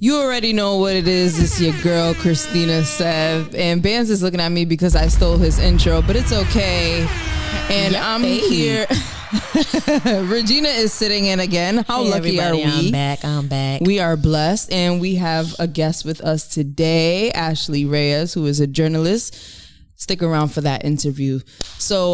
You already know what it is. It's your girl, Christina Sev. And Bands is looking at me because I stole his intro, but it's okay. And I'm here. Regina is sitting in again. How lucky are we? I'm back. We are blessed. And we have a guest with us today, Ashlee Reyes, who is a journalist. Stick around for that interview. So,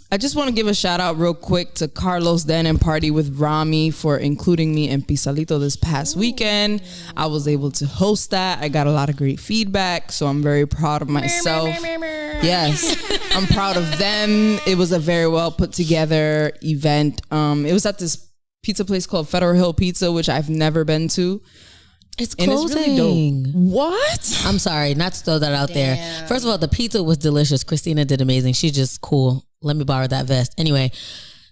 I just want to give a shout out real quick to Carlos Den and Party with Rami for including me in Pisalito this past weekend. I was able to host that. I got a lot of great feedback, so I'm very proud of myself. Yes, I'm proud of them. It was a very well put together event. It was at this pizza place called Federal Hill Pizza, which I've never been to. It's closing. It's really dope. What? I'm sorry, not to throw that out there. First of all, the pizza was delicious. Christina did amazing. She's just cool. Let me borrow that vest. Anyway,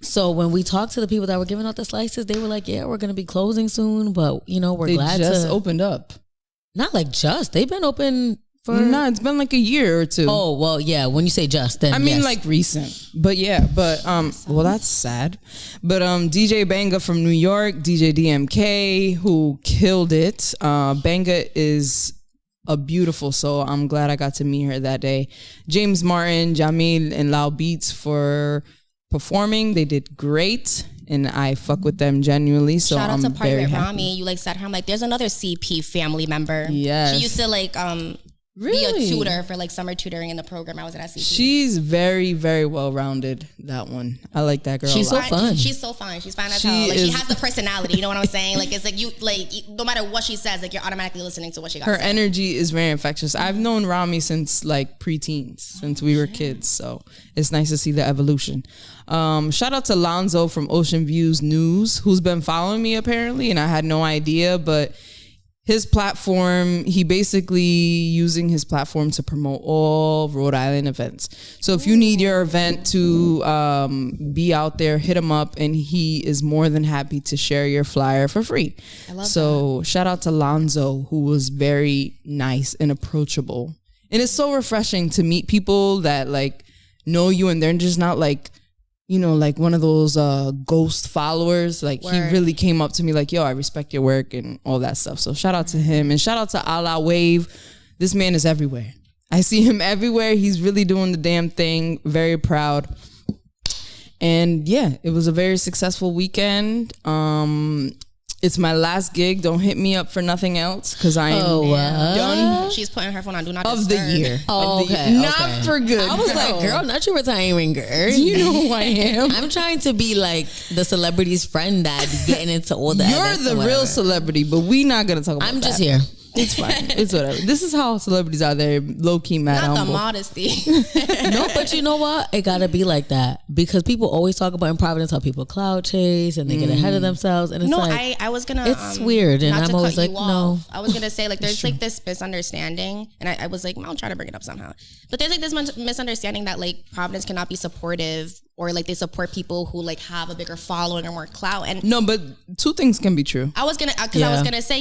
so when we talked to the people that were giving out the slices, they were like, yeah, we're going to be closing soon, but we're glad they just opened up. Not like just. They've been open for... No, it's been like a year or two. Oh, well, yeah. When you say just, then I mean, yes. like recent. But yeah, well, that's sad. But DJ Banga from New York, DJ DMK, who killed it. Banga is a beautiful soul. I'm glad I got to meet her that day. James Martin, Jamil, and Lau Beats for performing. They did great, and I fuck with them genuinely. So shout out to Party with Rami. You said her. I'm like, there's another CP family member. Yes. She used to be a tutor for summer tutoring in the program I was at CP. She's very, very well rounded. That one, I like that girl. She's so fun. She's so fun. She's fine as hell. She has the personality. You know what I'm saying? It's like you no matter what she says, you're automatically listening to what she got. Her energy is very infectious. I've known Rami since preteens, since we were kids. So it's nice to see the evolution. Shout out to Lonzo from Ocean Views News, who's been following me apparently, and I had no idea, but his platform, he basically using his platform to promote all Rhode Island events. So if you need your event to be out there, hit him up, and he is more than happy to share your flyer for free. I love that. Shout out to Lonzo, who was very nice and approachable. And it's so refreshing to meet people that know you, and they're just not one of those ghost followers. He really came up to me yo, I respect your work and all that stuff. So shout out to him, and shout out to Allah Wave. This man is everywhere. I see him everywhere. He's really doing the damn thing. Very proud. And yeah, it was a very successful weekend. It's my last gig. Don't hit me up for nothing else because I am done. She's putting her phone on Do Not of Disturb. the year. Oh, okay. Not for good. I was like, girl, not your retiring girl. Do you know who I am? I'm trying to be like the celebrity's friend that be getting into all the You're the real celebrity, but we not going to talk about that. I'm just here. It's fine. It's whatever. This is how celebrities are. They're low-key mad Not humble. the modesty. No, but you know what? It gotta be like that because people always talk about in Providence how people cloud chase and they get ahead of themselves, and it's I was gonna. It's weird, and I'm always like, no. I was gonna say there's this misunderstanding, and I was like, I'll try to bring it up somehow. But there's this misunderstanding that Providence cannot be supportive, or they support people who have a bigger following or more clout. And no, but two things can be true. I was gonna say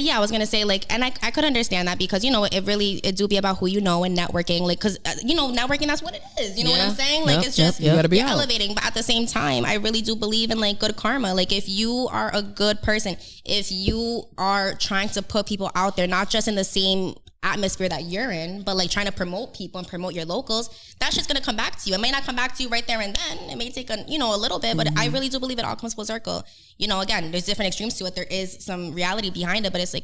and I could understand that because it do be about who you know and networking, because networking, that's what it is. You know what I'm saying? It's just you gotta be elevating. But at the same time, I really do believe in good karma. If you are a good person, if you are trying to put people out there, not just in the same atmosphere that you're in, but trying to promote people and promote your locals, that's just gonna come back to you. It may not come back to you right there and then. It may take a little bit, but I really do believe it all comes full circle. Again, there's different extremes to it. There is some reality behind it, but it's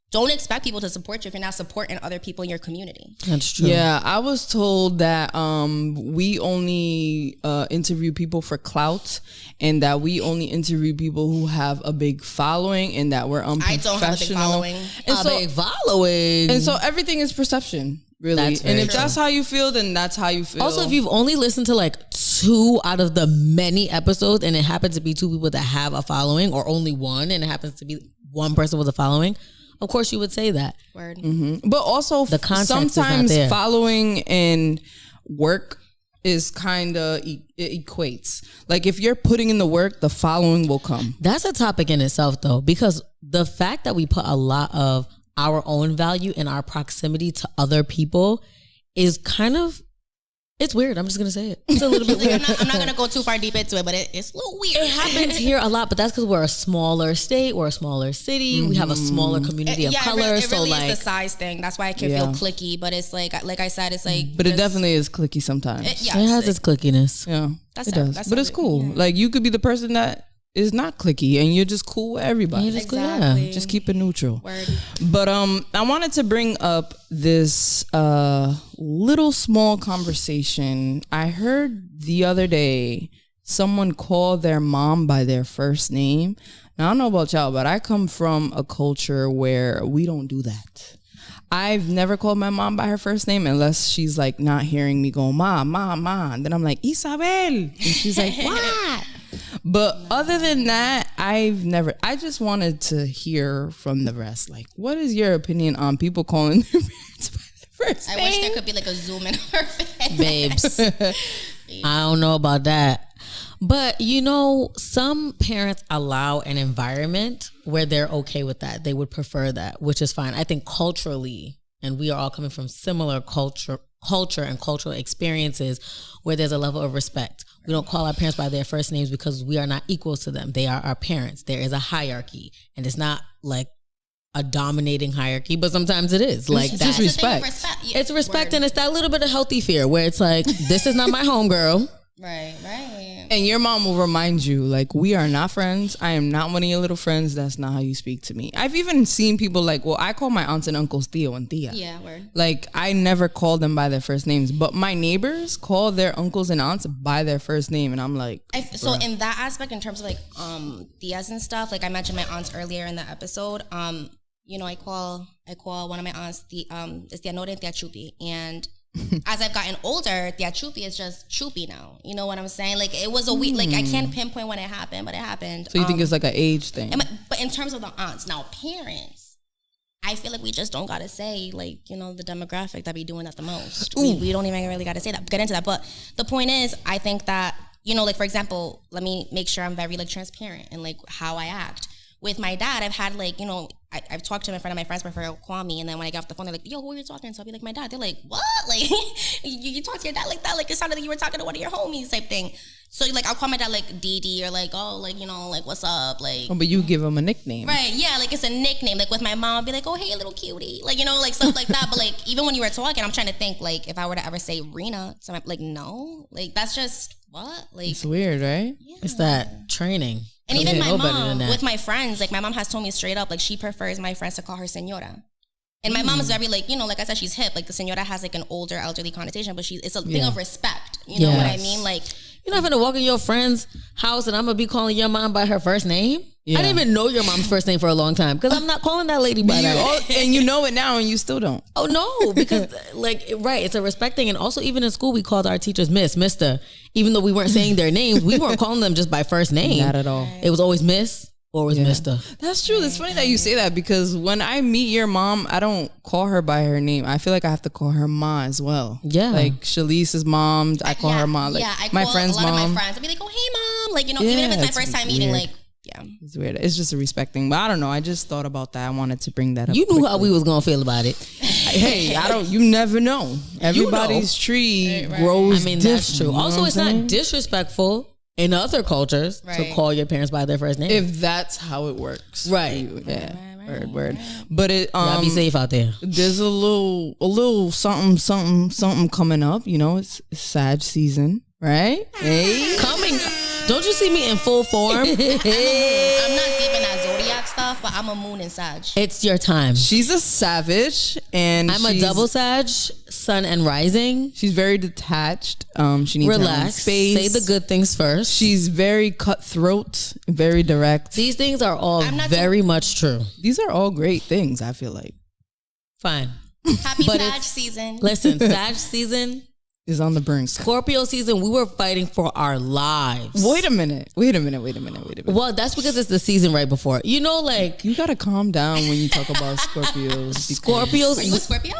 don't expect people to support you if you're not supporting other people in your community. That's true. Yeah, I was told that we only interview people for clout, and that we only interview people who have a big following, and that we're unprofessional. I don't have a big following. Big following. And so everything is perception, really. And if that's how you feel, then that's how you feel. Also, if you've only listened to 2 out of the many episodes, and it happens to be 2 people that have a following, or only one, and it happens to be one person with a following, of course you would say that. Word. Mm-hmm. But also sometimes following and work is kind of it equates. If you're putting in the work, the following will come. That's a topic in itself though, because the fact that we put a lot of our own value in our proximity to other people is kind of It's weird. I'm just gonna say it. It's a little bit weird. I'm not gonna go too far deep into it, but it's a little weird. It happens here a lot, but that's because we're a smaller state, we're a smaller city, we have a smaller community of color. It really is the size thing. That's why it can feel clicky, but it's like I said, it's like. But it definitely is clicky sometimes. It has its clickiness. Yeah, it does. But it's cool. Yeah. Like you could be the person that is not clicky and you're just cool with everybody. Just keep it neutral. Word. But I wanted to bring up this little small conversation. I heard the other day someone call their mom by their first name. Now I don't know about y'all, but I come from a culture where we don't do that. I've never called my mom by her first name unless she's like not hearing me go, Ma. And then I'm like, Isabel. And she's like, what? But other than that, I just wanted to hear from the rest. Like, what is your opinion on people calling their parents by their first name? I wish there could be like a zoom in on her face. Babes. I don't know about that. But, you know, some parents allow an environment where they're okay with that. They would prefer that, which is fine. I think culturally, and we are all coming from similar culture and cultural experiences where there's a level of respect. We don't call our parents by their first names because we are not equals to them. They are our parents. There is a hierarchy, and it's not like a dominating hierarchy, but sometimes it is. Like it's just respect. It's respect, and it's that little bit of healthy fear where it's like, this is not my homegirl. Right. And your mom will remind you, like, we are not friends. I am not one of your little friends. That's not how you speak to me. I've even seen people like, well, I call my aunts and uncles Tío and Tía. Yeah, word. Like, I never call them by their first names, but my neighbors call their uncles and aunts by their first name, and I'm like, so in that aspect, in terms of like tías and stuff, like I mentioned my aunts earlier in the episode. You know, I call one of my aunts the Tía Nora and Tía Chupi, and as I've gotten older, Tia Chupi is just Chupi now. You know what I'm saying? Like, it was a week. Like, I can't pinpoint when it happened, but it happened. So you think it's like an age thing? But in terms of the aunts, now parents, I feel like we just don't gotta say, like, you know, the demographic that be doing that the most. We don't even really gotta say that. Get into that. But the point is, I think that, you know, like, for example, let me make sure I'm very like transparent in like how I act. With my dad, I've had like, you know, I've talked to him in front of my friends before he'll call me, and then when I get off the phone, they're like, yo, who are you talking to? I'll be like, my dad. They're like, what? Like, you talk to your dad like that? Like, it sounded like you were talking to one of your homies type thing. So, like, I'll call my dad like Didi, or like, oh, like, you know, like, what's up? Like, oh, but you give him a nickname. Right, yeah, like, it's a nickname. Like, with my mom, I'll be like, oh, hey, little cutie. Like, you know, like, stuff like that. But, like, even when you were talking, I'm trying to think, like, if I were to ever say Rena, so I'm like, no. Like, that's just, what? Like, it's weird, right? Yeah. It's that training. And even my mom, with my friends, like, my mom has told me straight up, like, she prefers my friends to call her señora. And my mom is very, like, you know, like I said, she's hip. Like, the señora has, like, an older, elderly connotation, but it's a thing of respect. You know what I mean? Like, you're not gonna walk in your friend's house and I'm gonna be calling your mom by her first name? Yeah. I didn't even know your mom's first name for a long time because I'm not calling that lady by that. And you know it now and you still don't. Oh, no, because, like, right, it's a respect thing. And also, even in school, we called our teachers Miss, Mister. Even though we weren't saying their names, we weren't calling them just by first name. Not at all. It was always Miss or it was Mister. That's true. It's funny that you say that because when I meet your mom, I don't call her by her name. I feel like I have to call her Ma as well. Yeah. Like Shalice's mom, I call her Ma. Like my friend's mom. A lot of my friends, I'll be like, oh, hey, mom. Like, you know, even if it's my first time meeting, like, yeah. It's weird. It's just a respect thing. But I don't know. I just thought about that. I wanted to bring that up. You knew how we was going to feel about it. Hey, you never know. Everybody's tree grows. I mean, that's true. Also, it's not disrespectful in other cultures to call your parents by their first name. If that's how it works. Right. Word. But it y'all be safe out there. There's a little something coming up. You know, it's Sag season, right? Hey. Coming. Don't you see me in full form? I'm not deep in that zodiac stuff, but I'm a moon in Sag. It's your time. She's a savage, and I'm a double Sag, sun and rising. She's very detached. She needs relax, her own space. say the good things first. She's very cutthroat, very direct. These things are all very much true. These are all great things, I feel like. Fine. Happy Sag season. Listen, Sag season is on the brink. Scorpio season, we were fighting for our lives. Wait a minute. Well, that's because it's the season right before. You know, like, you gotta calm down when you talk about Scorpios. Scorpios. Are you a Scorpio?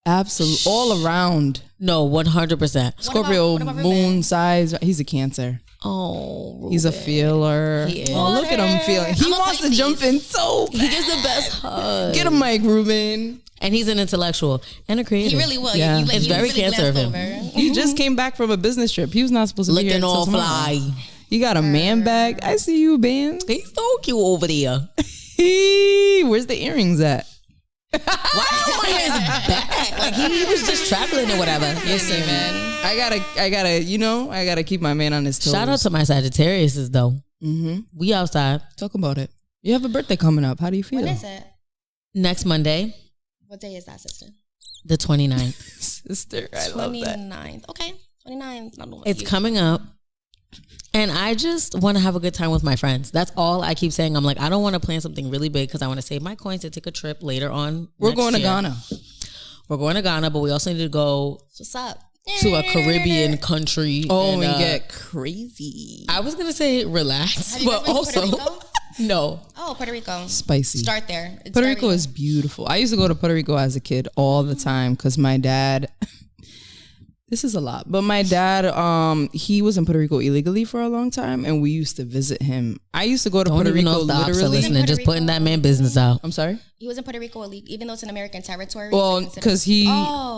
Absolutely. All around. No, 100%. Scorpio, moon size. He's a Cancer. Oh, he's a feeler. Oh, look at him feeling. He wants to jump in so bad. He gives the best hug. Get a mic, Ruben. And he's an intellectual and a creator. He really will. Yeah. It's very really cancer of him. He just came back from a business trip. He was not supposed to be here Looking until all tomorrow. fly. You got a man bag. I see you, Ben. He's so cute over there. Where's the earrings at? Why on his back? Like he was just traveling or whatever. Listen, man. I gotta keep my man on his toes. Shout out to my Sagittariuses though. Mm-hmm. We outside. Talk about it. You have a birthday coming up. How do you feel? When is it? Next Monday. What day is that, sister? The 29th. Sister, I love that. 29th. Okay. 29th. It's coming up. And I just want to have a good time with my friends. That's all I keep saying. I'm like, I don't want to plan something really big because I want to save my coins to take a trip later on. We're going to Ghana. We're going to Ghana, but we also need to go What's up? to a Caribbean country. Oh, and get crazy. I was going to say relax, Have you but been to also Puerto Rico? no. Oh, Puerto Rico. Spicy. Start there. It's Puerto Rico is beautiful. I used to go to Puerto Rico as a kid all the time because my dad... This is a lot, but my dad, he was in Puerto Rico illegally for a long time, and we used to visit him. I used to go to Puerto Rico literally. Listening, just putting that man business out. I'm sorry? He was in Puerto Rico even though it's an American territory. Well, because he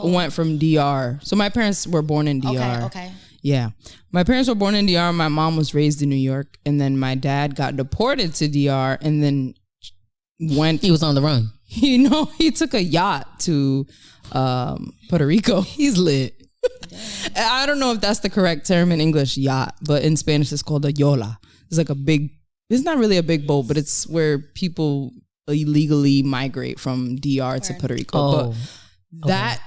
went from DR. So my parents were born in DR. Okay. Yeah. My parents were born in DR. My mom was raised in New York, and then my dad got deported to DR, and then went. He was on the run. He took a yacht to Puerto Rico. He's lit. I don't know if that's the correct term in English, yacht, but in Spanish it's called a yola. It's like it's not really a big boat, but it's where people illegally migrate from DR to Puerto Rico. But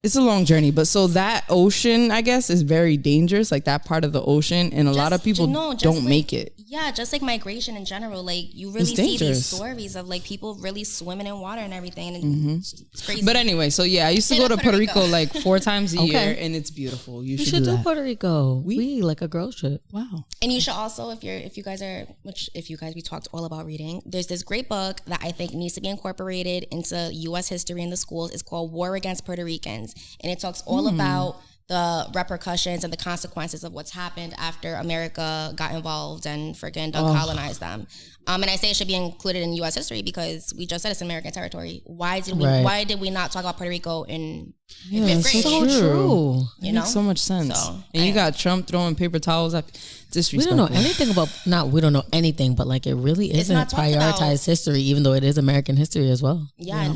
it's a long journey, but so that ocean, I guess, is very dangerous, like that part of the ocean, and a lot of people don't make it. Yeah, just like migration in general, like you really see these stories of like people really swimming in water and everything, and it's crazy. But anyway, so yeah, I used to go to Puerto Rico like 4 times a year, and it's beautiful. You should do Puerto Rico. We like a girl trip. Wow. And you should also, if you guys we talked all about reading. There's this great book that I think needs to be incorporated into U.S. history in the schools. It's called War Against Puerto Ricans. And it talks all about the repercussions and the consequences of what's happened after America got involved and freaking colonized them. And I say it should be included in U.S. history because we just said it's American territory. Why did we not talk about Puerto Rico in fifth grade? So true. You know? Makes so much sense. So, and you got Trump throwing paper towels at disrespectful. We don't know anything about, we don't know anything, but like it really isn't prioritized history, even though it is American history as well. Yeah.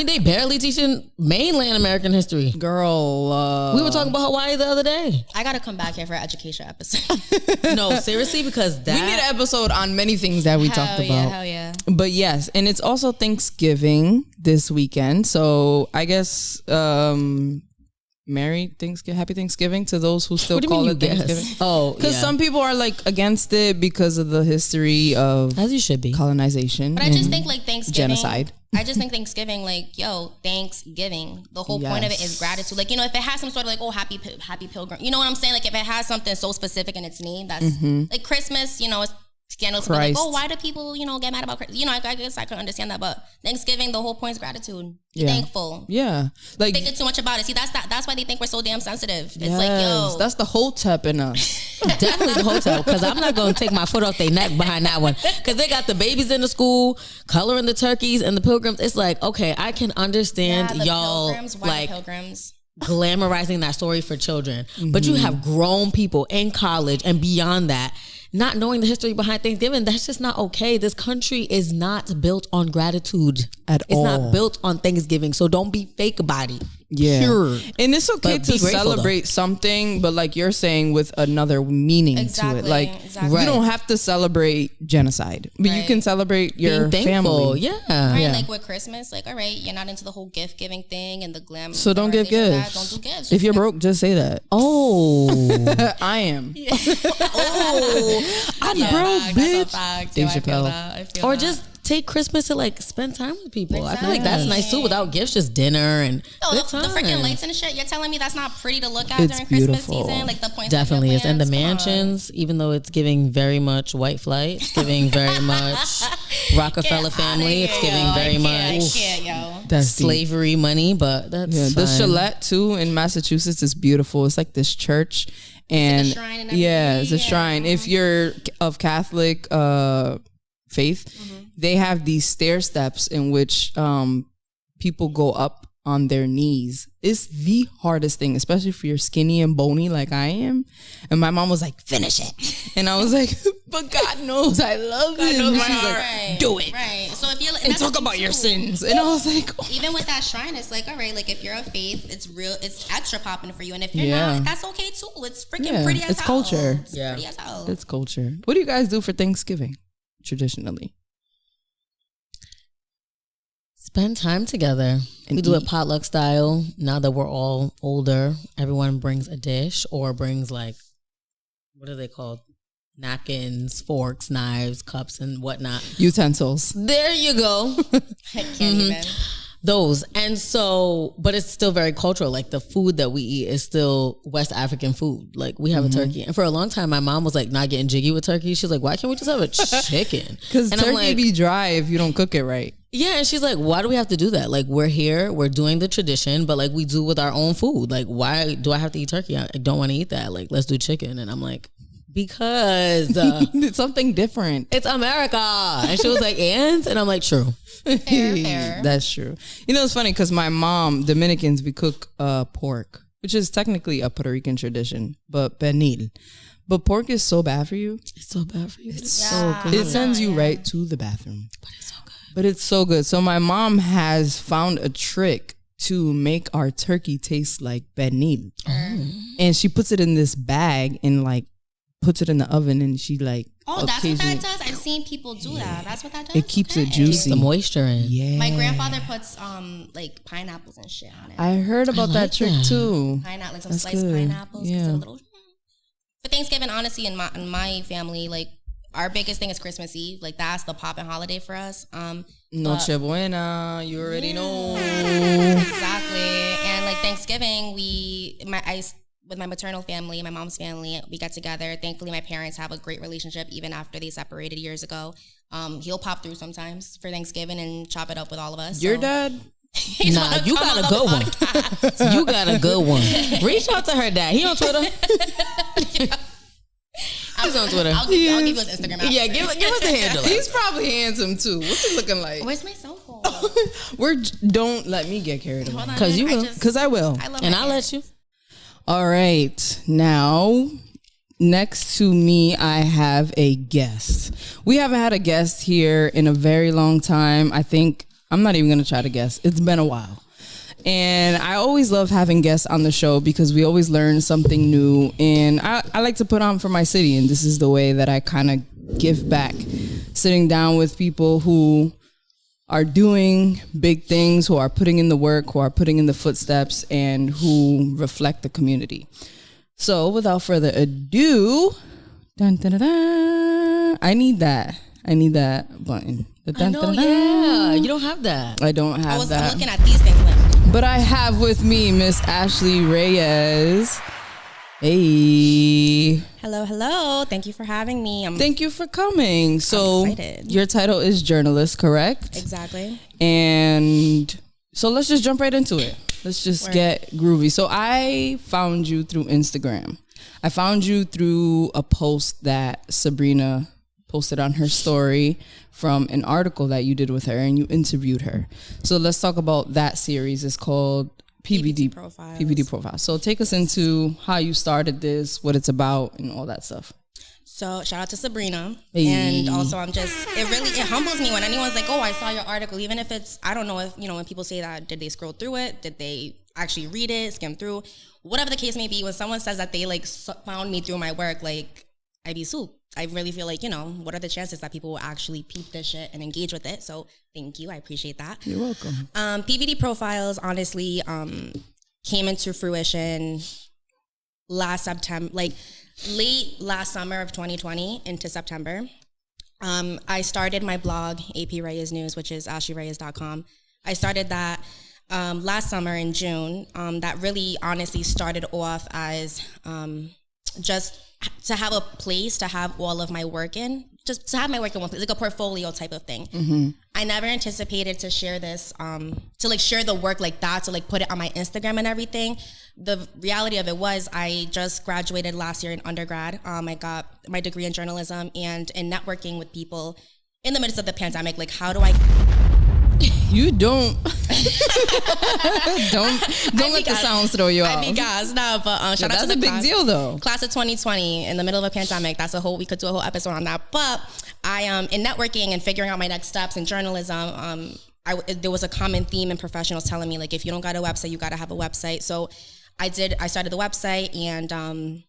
They barely teaching mainland American history. Girl. We were talking about Hawaii the other day. I got to come back here for an education episode. No, seriously, because we need an episode on many things that we talked about. Hell yeah. But yes, and it's also Thanksgiving this weekend. So I guess Happy Thanksgiving to those who still call it Thanksgiving. Oh, because some people are like against it because of the history of, as you should be, colonization. But I just think like Thanksgiving, genocide. I just think Thanksgiving, like, Thanksgiving. The whole point of it is gratitude. Like, if it has some sort of like, happy pilgrim. You know what I'm saying? Like, if it has something so specific in its name, that's like Christmas. It's scandalous. Like, why do people, get mad about Christmas? I guess I can understand that. But Thanksgiving, the whole point is gratitude. Be thankful. Yeah. Like, thinking too much about it. See, that's why they think we're so damn sensitive. It's like, that's the hotep in us. Definitely the hotep, because I'm not going to take my foot off their neck behind that one. Because they got the babies in the school, coloring the turkeys and the pilgrims. It's like, okay, I can understand y'all like pilgrims glamorizing that story for children. But you have grown people in college and beyond that not knowing the history behind Thanksgiving. That's just not okay. This country is not built on gratitude at all. It's not built on Thanksgiving. So don't be fake about it. Yeah. Pure. And it's okay to celebrate something, but like you're saying, with another meaning to it. Like you don't have to celebrate genocide, but you can celebrate your family. Yeah. Right. Like with Christmas, like, all right, you're not into the whole gift giving thing and the glam. So don't give gifts. Don't do gifts. If you're broke, just say that. Oh. I am. I'm broke, bitch. That's a fact. Dave I feel Chappelle. Or just take Christmas to like spend time with people. Exactly. I feel like that's nice too, without gifts, just dinner and good time. The freaking lights and shit. You're telling me that's not pretty to look at It's during beautiful. Christmas season? Like the points definitely is. And the mansions, even though it's giving very much white flight, it's giving very much Rockefeller family. It's giving very much that's slavery money, but that's the chalet too in Massachusetts is beautiful. It's like this church. And it's like a shrine and everything. yeah, it's a shrine. If you're of Catholic faith, they have these stair steps in which people go up on their knees. It's the hardest thing, especially if you're skinny and bony like I am. And my mom was like, finish it. And I was like, but God knows I love it. She's like, do it. Right. So if you're and talk about your sins. And I was like, oh. Even with that shrine, it's like, all right, like if you're of faith, it's extra popping for you. And if you're not, that's okay too. It's freaking pretty as hell. It's culture. It's pretty as hell. It's culture. What do you guys do for Thanksgiving traditionally? Spend time together. And we do it eat. potluck style. Now that we're all older, everyone brings a dish or brings like, what are they called? Napkins, forks, knives, cups, and whatnot. Utensils. There you go. I can't even. Those. And so, but it's still very cultural. Like the food that we eat is still West African food. Like we have a turkey. And for a long time, my mom was like not getting jiggy with turkey. She's like, why can't we just have a chicken? Because turkey like, be dry if you don't cook it right. Yeah, and she's like, why do we have to do that? Like, we're here, we're doing the tradition, but like we do with our own food. Like, why do I have to eat turkey? I don't want to eat that. Like, let's do chicken. And I'm like, because it's something different. it's America. And she was like, and I'm like, true. Fair. That's true. You know, it's funny because my mom, Dominicans, we cook pork, which is technically a Puerto Rican tradition, but pernil. But pork is so bad for you. It's so bad for you. It's so good. It sends you right to the bathroom. But it's so good. So my mom has found a trick to make our turkey taste like pernil. And she puts it in this bag and like puts it in the oven and she like that's what that does? I've seen people do that. That's what that does? It keeps it juicy. Keeps the moisture in. Yeah. My grandfather puts like pineapples and shit on it. I heard about that trick too. Pineapple, like some That's sliced good. pineapples. Yeah. A little, for Thanksgiving, honestly, in my family, like our biggest thing is Christmas Eve. Like that's the poppin' holiday for us. Noche buena, you already know. Exactly. And like Thanksgiving, with my maternal family, my mom's family, we get together. Thankfully, my parents have a great relationship even after they separated years ago. He'll pop through sometimes for Thanksgiving and chop it up with all of us. Your dad? Nah, you got a good one. You got a good one. Reach out to her dad. He on Twitter. He's on Twitter. I'll give you his Instagram. After. Yeah, give us the handle. He's probably handsome too. What's he looking like? Where's my cell phone? Don't let me get carried away. Because you will. Because I will. I love And my I'll hair. let you. All right. Now, next to me, I have a guest. We haven't had a guest here in a very long time. I think, I'm not even going to try to guess. It's been a while. And I always love having guests on the show because we always learn something new. And I like to put on for my city. And this is the way that I kind of give back. Sitting down with people who are doing big things, who are putting in the work, who are putting in the footsteps, and who reflect the community. So without further ado, dun, dun, dun, dun, I need that button. The dun, I know, dun, dun. yeah. You don't have that. I don't have I'm that. looking at these things. But I have with me Miss Ashlee Reyes. Hey. Hello. Thank you for having me. Thank you for coming. So excited. your title is journalist, correct? Exactly. And so let's just jump right into it. Let's just get groovy. So I found you through Instagram. I found you through a post that Sabrina posted on her story from an article that you did with her, and you interviewed her. So let's talk about that series. It's called PBD Profiles. PBD Profile. So take us into how you started this, what it's about, and all that stuff. So shout out to Sabrina. Hey. And also it humbles me when anyone's like, oh, I saw your article. Even if it's, I don't know if, when people say that, did they scroll through it? Did they actually read it, skim through? Whatever the case may be, when someone says that they like found me through my work, like I be soup. I really feel like, what are the chances that people will actually peep this shit and engage with it? So thank you. I appreciate that. You're welcome. PVD Profiles, honestly, came into fruition last September, like late last summer of 2020 into September. I started my blog, AP Reyes News, which is ashleereyes.com. I started that last summer in June. That really honestly started off as just to have a place to have all of my work in. just to have my work in one place, like a portfolio type of thing. I never anticipated to share this, to like share the work like that, to like put it on my Instagram and everything. The reality of it was I just graduated last year in undergrad. I got my degree in journalism and in networking with people in the midst of the pandemic. Like, how do I... You don't let the sounds throw you off. I mean, guys, no, but shout out to that's a big deal, though. Class of 2020 in the middle of a pandemic. We could do a whole episode on that. But I am in networking and figuring out my next steps in journalism. There was a common theme in professionals telling me, like, if you don't got a website, you got to have a website. So I started the website, and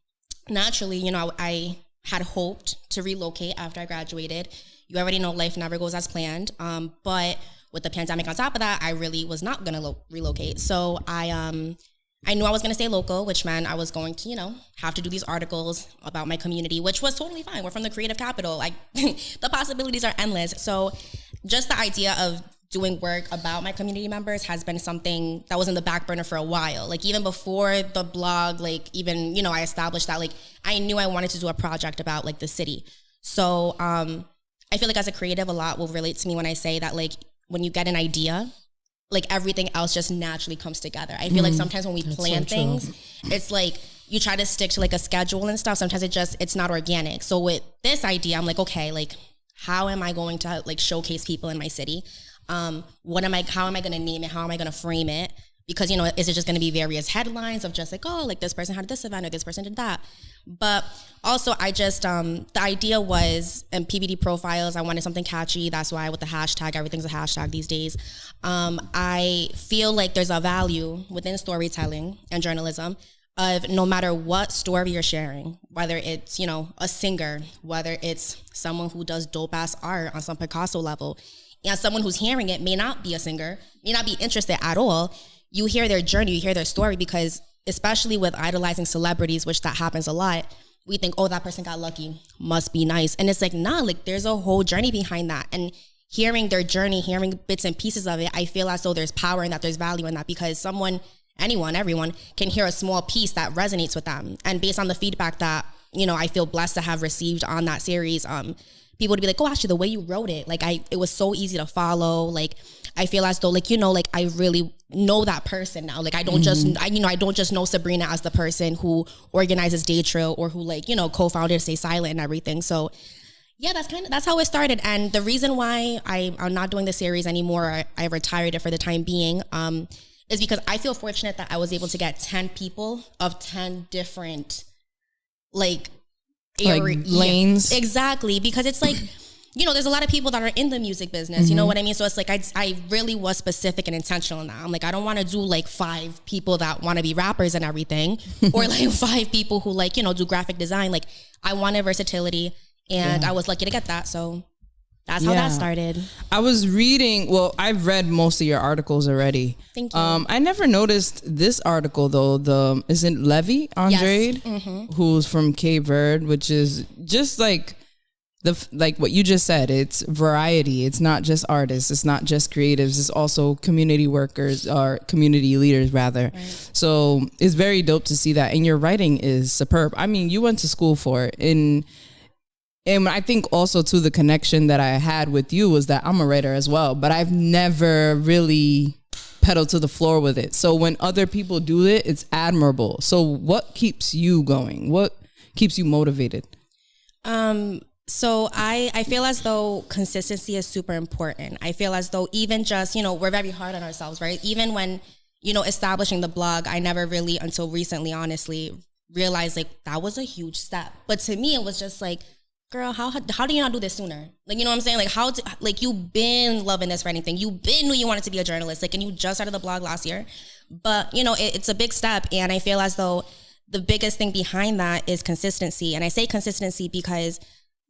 naturally, you know, I had hoped to relocate after I graduated. You already know life never goes as planned. But with the pandemic on top of that, I really was not going to relocate. So I knew I was going to stay local, which meant I was going to, you know, have to do these articles about my community, which was totally fine. We're from the creative capital. Like, the possibilities are endless. So just the idea of doing work about my community members has been something that was in the back burner for a while. Like, even before the blog, like, even, you know, I established that, like, I knew I wanted to do a project about, like, the city. So I feel like as a creative, a lot will relate to me when I say that, like, when you get an idea, like, everything else just naturally comes together. I feel like sometimes when we plan things, it's like you try to stick to like a schedule and stuff. Sometimes it's not organic. So with this idea, I'm like, okay, like, how am I going to like showcase people in my city? How am I going to name it? How am I going to frame it? Because, you know, is it just going to be various headlines of just like, oh, like this person had this event or this person did that? But also I just, the idea was in PVD profiles, I wanted something catchy. That's why with the hashtag, everything's a hashtag these days. I feel like there's a value within storytelling and journalism of no matter what story you're sharing, whether it's, you know, a singer, whether it's someone who does dope ass art on some Picasso level, and someone who's hearing it may not be a singer, may not be interested at all. You hear their journey, you hear their story, because especially with idolizing celebrities, which that happens a lot, we think, oh, that person got lucky, must be nice. And it's like, nah, like there's a whole journey behind that. And hearing their journey, hearing bits and pieces of it, I feel as though there's power in that, there's value in that, because everyone can hear a small piece that resonates with them. And based on the feedback that, you know, I feel blessed to have received on that series, people would be like, oh, actually, the way you wrote it, like it was so easy to follow. Like, I feel as though, like, you know, like I really know that person now. Like, I don't I don't just know Sabrina as the person who organizes Day Trail or who, like, you know, co-founded Stay Silent and everything. So yeah, that's how it started. And the reason why I'm not doing the series anymore, I retired it for the time being, is because I feel fortunate that I was able to get 10 people of 10 different, like lanes. Yeah, exactly. Because it's like, you know, there's a lot of people that are in the music business, you know what I mean? So it's like, I really was specific and intentional in that. I'm like, I don't want to do like 5 people that want to be rappers and everything, or like 5 people who, like, you know, do graphic design. Like, I wanted versatility, and I was lucky to get that. So that's how that started. I was reading, well, I've read most of your articles already. Thank you. I never noticed this article though. Is it Levy Andrade, who's from Cape Verde, which is just like like what you just said. It's variety. It's not just artists. It's not just creatives. It's also community workers, or community leaders rather. Right. So it's very dope to see that. And your writing is superb. I mean, you went to school for it. And I think also too, the connection that I had with you was that I'm a writer as well, but I've never really pedaled to the floor with it. So when other people do it, it's admirable. So what keeps you going? What keeps you motivated? So I feel as though consistency is super important. I feel as though even just, you know, we're very hard on ourselves, right? Even when, you know, establishing the blog, I never really, until recently, honestly, realized like that was a huge step. But to me, it was just like, girl, how do you not do this sooner? Like, you know what I'm saying? Like, like you've been loving this writing thing. You've been knew you wanted to be a journalist, like, and you just started the blog last year. But, you know, it's a big step. And I feel as though the biggest thing behind that is consistency. And I say consistency because,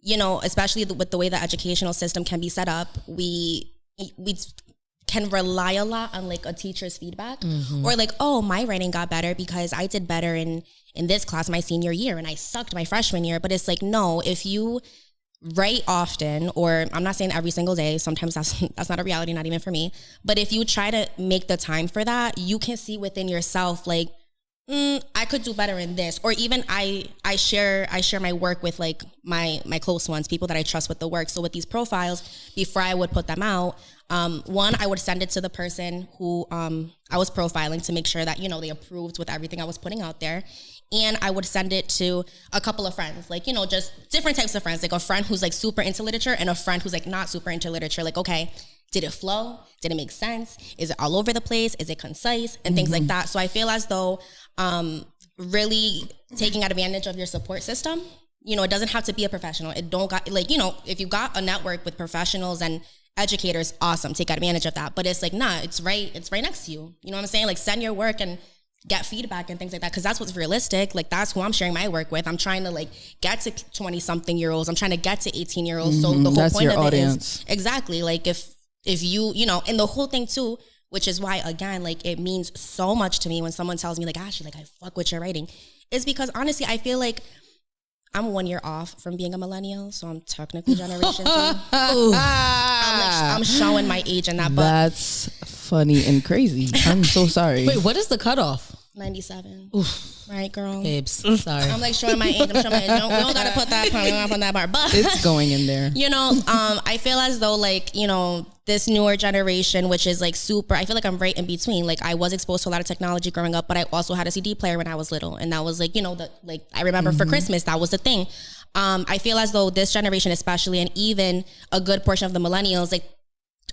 you know, especially with the way the educational system can be set up, we can rely a lot on like a teacher's feedback, or like, oh, my writing got better because I did better in this class my senior year and I sucked my freshman year. But it's like, no, if you write often, or I'm not saying every single day, sometimes that's not a reality, not even for me, but if you try to make the time for that, you can see within yourself, like, I could do better in this, or even I share my work with like my close ones, people that I trust with the work. So with these profiles, before I would put them out, one, I would send it to the person who I was profiling to make sure that, you know, they approved with everything I was putting out there. And I would send it to a couple of friends, like, you know, just different types of friends, like a friend who's like super into literature and a friend who's like not super into literature. Like, okay, did it flow? Did it make sense? Is it all over the place? Is it concise? And things like that. So I feel as though really taking advantage of your support system. You know, it doesn't have to be a professional. It don't got, like, you know, if you got a network with professionals and educators, awesome, take advantage of that. But it's like, nah, it's right next to you. You know what I'm saying? Like, send your work and get feedback and things like that, because that's what's realistic. Like, that's who I'm sharing my work with. I'm trying to like get to 20-something-year-olds. I'm trying to get to 18-year-olds. So the whole point of audience. it is exactly like if you know, and the whole thing too, which is why, again, like, it means so much to me when someone tells me like, Ashlee, like, I fuck with your writing, is because honestly, I feel like I'm 1 year off from being a millennial, so I'm technically Generation Z. I'm showing my age in that. But that's funny and crazy. I'm so sorry. Wait, what is the cutoff? 97. Oof. Right, girl? Babes, sorry. I'm like showing my age. I'm showing my age. We don't gotta put that part. We don't gotta put that part. But it's going in there. You know, I feel as though, like, you know, this newer generation, which is like super, I feel like I'm right in between. Like, I was exposed to a lot of technology growing up, but I also had a CD player when I was little. And that was like, you know, I remember for Christmas, that was the thing. I feel as though this generation especially, and even a good portion of the millennials, like,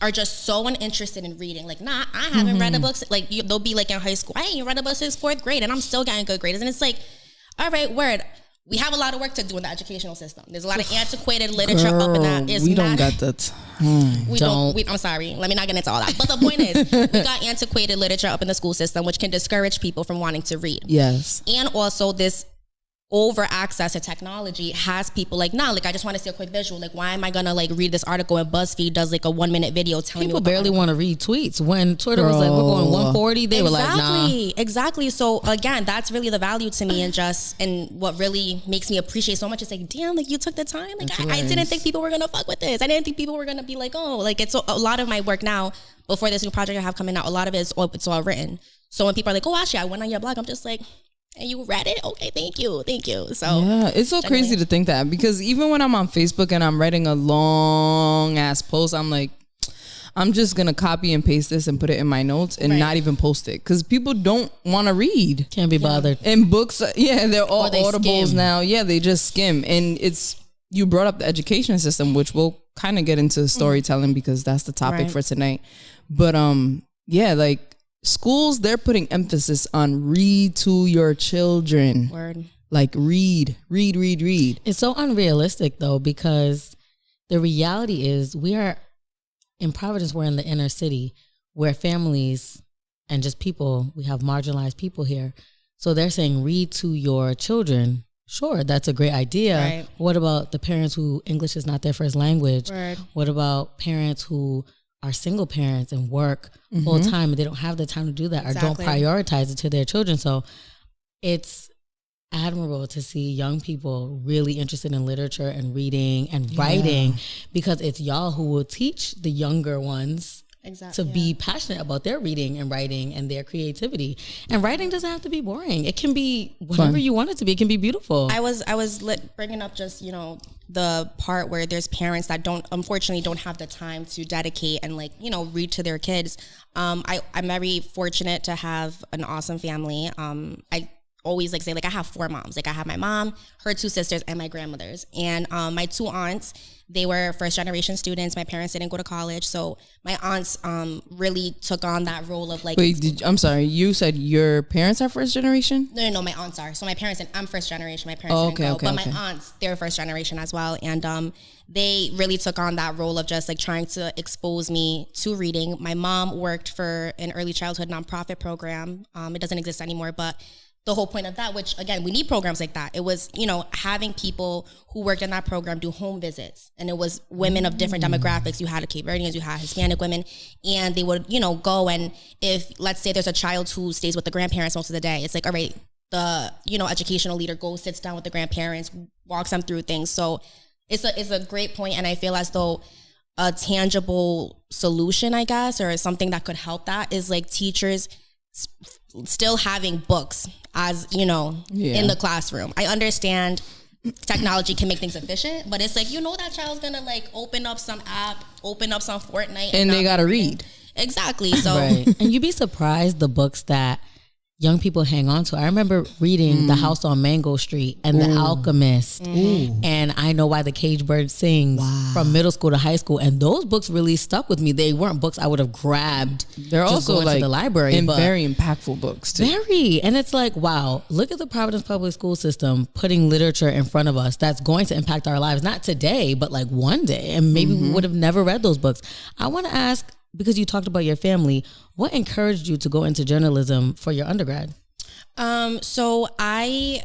are just so uninterested in reading. Like, nah, I haven't read a book. Like, they'll be like in high school, I ain't read a book since 4th grade and I'm still getting good grades. And it's like, all right, word. We have a lot of work to do in the educational system. There's a lot of antiquated literature up in that. We don't got the time. I'm sorry. Let me not get into all that. But the point is, we got antiquated literature up in the school system, which can discourage people from wanting to read. Yes. And also this over access to technology has people like, nah, like, I just want to see a quick visual. Like, why am I gonna like read this article and BuzzFeed does like a 1-minute video telling people me? People barely want to read tweets. When Twitter was like, we're going 140, they were like, nah. Exactly. So again, that's really the value to me, and what really makes me appreciate so much is like, damn, like, you took the time. Like, I didn't think people were gonna fuck with this. I didn't think people were gonna be like, oh, like, it's a lot of my work now. Before this new project I have coming out, a lot of it's all written. So when people are like, oh, actually, I went on your blog, I'm just like, and you read it? Okay, thank you. So yeah, it's so crazy to think that, because even when I'm on Facebook and I'm writing a long ass post, I'm like, I'm just gonna copy and paste this and put it in my notes and not even post it, because people don't want to read. Can't be bothered. And books, they're all audibles skim. Now. Yeah, they just skim. And you brought up the education system, which we'll kind of get into storytelling because that's the topic for tonight. But like, schools, they're putting emphasis on read to your children. Word. Like, read. It's so unrealistic though, because the reality is we are in Providence, we're in the inner city where families and just people, we have marginalized people here. So they're saying read to your children. Sure, that's a great idea. Right. What about the parents who English is not their first language? Word. What about parents who are single parents and work full time and they don't have the time to do that or don't prioritize it to their children? So it's admirable to see young people really interested in literature and reading and writing, because it's y'all who will teach the younger ones to be passionate about their reading and writing and their creativity. And writing doesn't have to be boring. It can be whatever you want it to be. It can be beautiful. I was bringing up just, you know, the part where there's parents that unfortunately don't have the time to dedicate and, like, you know, read to their kids. I'm very fortunate to have an awesome family. I always say, I have 4 moms. Like, I have my mom, her 2 sisters, and my grandmothers. And my 2 aunts, they were first generation students. My parents didn't go to college. So my aunts really took on that role of, like... Wait, I'm sorry. You said your parents are first generation? No, my aunts are. So my parents, and I'm first generation. My parents didn't go. But my aunts, they're first generation as well. And they really took on that role of just, like, trying to expose me to reading. My mom worked for an early childhood nonprofit program. It doesn't exist anymore, but... the whole point of that, which, again, we need programs like that. It was, you know, having people who worked in that program do home visits. And it was women of different demographics. You had Cape Verdeans, you had Hispanic women. And they would, you know, go, and if, let's say there's a child who stays with the grandparents most of the day, it's like, all right, the, you know, educational leader goes, sits down with the grandparents, walks them through things. So it's a great point. And I feel as though a tangible solution, I guess, or something that could help that is, like, teachers still having books as, you know, in the classroom. I understand technology can make things efficient, but it's like, you know, that child's gonna like open up some app, open up some Fortnite, and they gotta read. Exactly. So, right. And you'd be surprised the books that young people hang on to. I remember reading The House on Mango Street and The Alchemist, and I Know Why the Caged Bird Sings from middle school to high school. And those books really stuck with me. They weren't books I would have grabbed. They're also going like to the library, and but very impactful books too. Very. And it's like, wow, look at the Providence Public School System putting literature in front of us that's going to impact our lives, not today, but like one day. And maybe we would have never read those books. I want to ask, because you talked about your family, what encouraged you to go into journalism for your undergrad? So I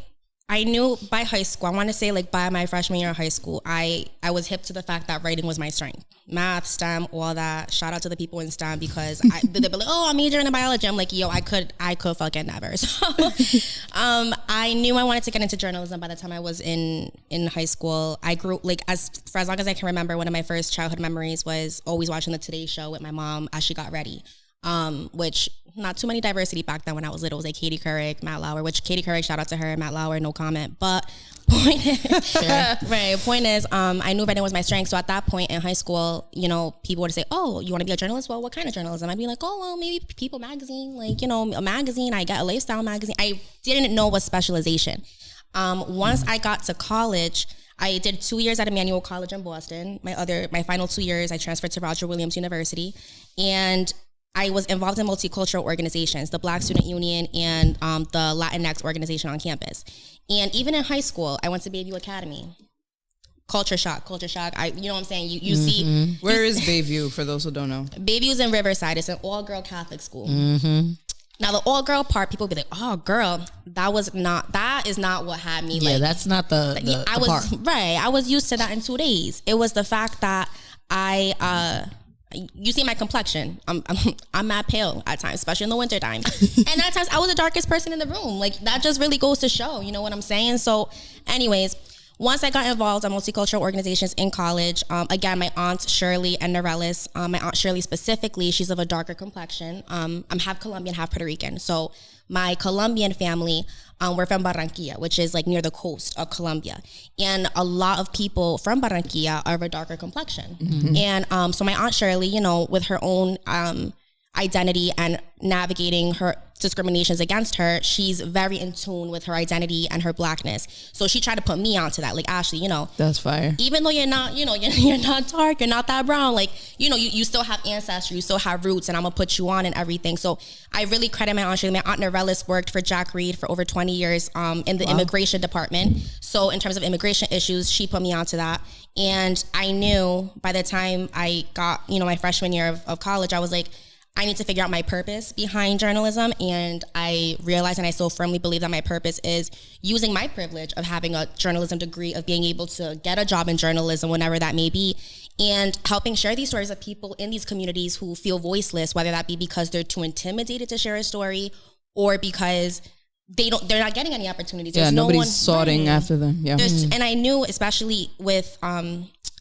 knew by high school, I want to say like by my freshman year of high school, I was hip to the fact that writing was my strength. Math, STEM, all that. Shout out to the people in STEM, because they'd be like, oh, I'm majoring in biology. I'm like, yo, I could fucking never. So I knew I wanted to get into journalism by the time I was in high school. I grew like for as long as I can remember, one of my first childhood memories was always watching the Today Show with my mom as she got ready. Which not too many diversity back then when I was little. It was like Katie Couric, Matt Lauer, which Katie Couric, shout out to her, Matt Lauer, no comment. But point is, I knew writing was my strength. So at that point in high school, you know, people would say, oh, you want to be a journalist? Well, what kind of journalism? I'd be like, oh, well, maybe People magazine, like, you know, a magazine. I got a lifestyle magazine. I didn't know what specialization. Once I got to college, I did 2 years at Emmanuel College in Boston. My final 2 years, I transferred to Roger Williams University, and I was involved in multicultural organizations, the Black Student Union and the Latinx organization on campus. And even in high school, I went to Bayview Academy. Culture shock. You know what I'm saying? You see. Where is Bayview, for those who don't know? Bayview's in Riverside. It's an all-girl Catholic school. Now, the all-girl part, people be like, oh, girl, that is not what had me. Yeah, like, that's not the part. Right. I was used to that in 2 days. It was the fact that you see my complexion. I'm mad pale at times, especially in the winter time. And at times I was the darkest person in the room. Like, that just really goes to show, you know what I'm saying? So anyways, once I got involved in multicultural organizations in college, again, my aunt Shirley and Norellis, my aunt Shirley specifically, she's of a darker complexion. I'm half Colombian, half Puerto Rican. So my Colombian family, we're from Barranquilla, which is like near the coast of Colombia. And a lot of people from Barranquilla are of a darker complexion. And so my aunt Shirley, you know, with her own identity and navigating her discriminations against her, she's very in tune with her identity and her blackness. So she tried to put me onto that, like, Ashley, you know, that's fire. Even though you're not, you know, you're not dark, you're not that brown, like, you know, you still have ancestry, you still have roots, and I'm gonna put you on and everything. So I really credit my aunt Shirley. My aunt Norellis worked for Jack Reed for over 20 years in the immigration department. So in terms of immigration issues, she put me onto that. And I knew by the time I got, you know, my freshman year of college, I was like, I need to figure out my purpose behind journalism. And I realized, and I still firmly believe, that my purpose is using my privilege of having a journalism degree, of being able to get a job in journalism, whenever that may be, and helping share these stories of people in these communities who feel voiceless, whether that be because they're too intimidated to share a story, or because they're not getting any opportunities. Yeah, there's nobody's no one sorting after them. Yeah. And I knew, especially with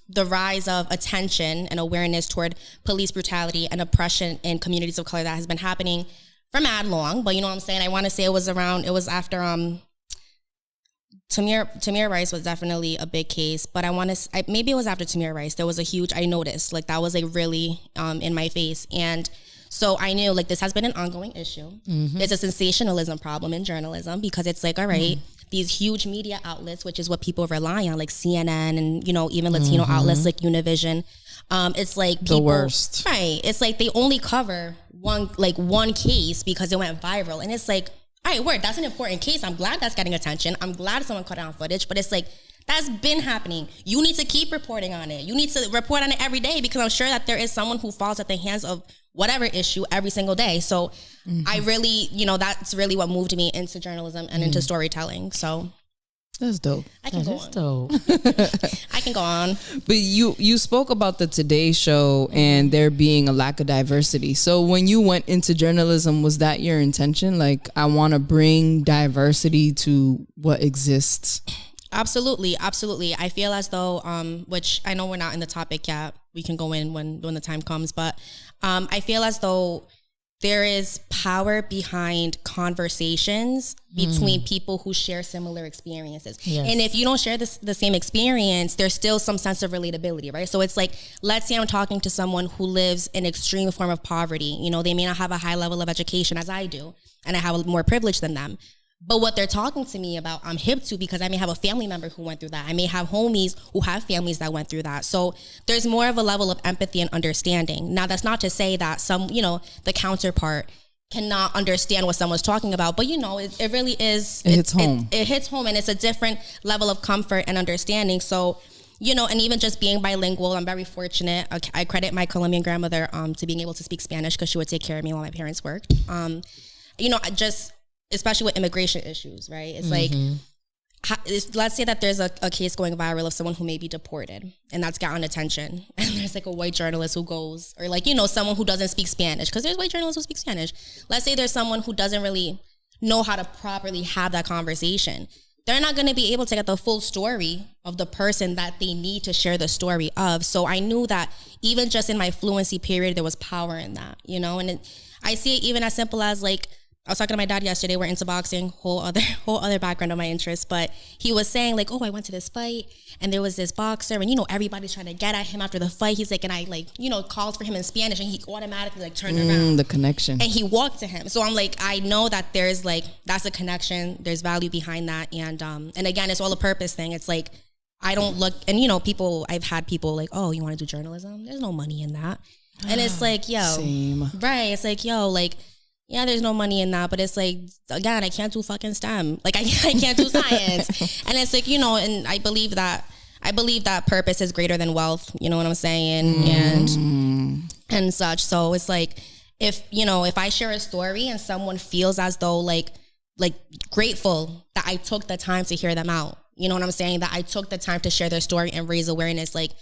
the rise of attention and awareness toward police brutality and oppression in communities of color that has been happening for mad long. But you know what I'm saying? I want to say it was after Tamir Rice was definitely a big case, but maybe it was after Tamir Rice. There was a huge, I noticed, like, that was like really in my face. And so I knew, like, this has been an ongoing issue. There's a sensationalism problem in journalism, because it's like, all right, these huge media outlets, which is what people rely on, like CNN and, you know, even Latino outlets like Univision. It's like people, the worst. Right. It's like they only cover one case because it went viral. And it's like, all right, word, that's an important case. I'm glad that's getting attention. I'm glad someone cut down footage, but it's like, that's been happening. You need to keep reporting on it. You need to report on it every day, because I'm sure that there is someone who falls at the hands of whatever issue every single day. So I really, you know, that's really what moved me into journalism and into storytelling. So that's dope. I can go on. I can go on. But you spoke about the Today Show and there being a lack of diversity. So when you went into journalism, was that your intention? Like, I want to bring diversity to what exists. Absolutely. I feel as though, which I know we're not in the topic yet. We can go in when the time comes, but I feel as though there is power behind conversations between people who share similar experiences. Yes. And if you don't share the same experience, there's still some sense of relatability, right? So it's like, let's say I'm talking to someone who lives in extreme form of poverty. You know, they may not have a high level of education as I do, and I have more privilege than them. But what they're talking to me about, I'm hip to, because I may have a family member who went through that. I may have homies who have families that went through that. So there's more of a level of empathy and understanding. Now, that's not to say that the counterpart cannot understand what someone's talking about, but it really is. It hits home. It hits home, and it's a different level of comfort and understanding. So, and even just being bilingual, I'm very fortunate. I credit my Colombian grandmother to being able to speak Spanish, because she would take care of me while my parents worked. Especially with immigration issues, right? It's like, let's say that there's a case going viral of someone who may be deported, and that's gotten attention. And there's like a white journalist who goes, or like, someone who doesn't speak Spanish, because there's white journalists who speak Spanish. Let's say there's someone who doesn't really know how to properly have that conversation. They're not going to be able to get the full story of the person that they need to share the story of. So I knew that even just in my fluency period, there was power in that, and I see it even as simple as like, I was talking to my dad yesterday. We're into boxing, whole other background of my interest. But he was saying like, oh, I went to this fight and there was this boxer, and everybody's trying to get at him after the fight. He's like, and I called for him in Spanish, and he automatically like turned around. The connection. And he walked to him. So I'm like, I know that there's like, that's a connection. There's value behind that. And again, it's all a purpose thing. It's like, I don't look, and I've had people like, oh, you want to do journalism? There's no money in that. And it's like, yo, same. Right. It's like, yo, like, yeah, there's no money in that, but it's like, again, I can't do fucking STEM. Like I can't do science. And it's like, and I believe that purpose is greater than wealth, you know what I'm saying? And such. So it's like, if I share a story and someone feels as though like grateful that I took the time to hear them out, you know what I'm saying? That I took the time to share their story and raise awareness, like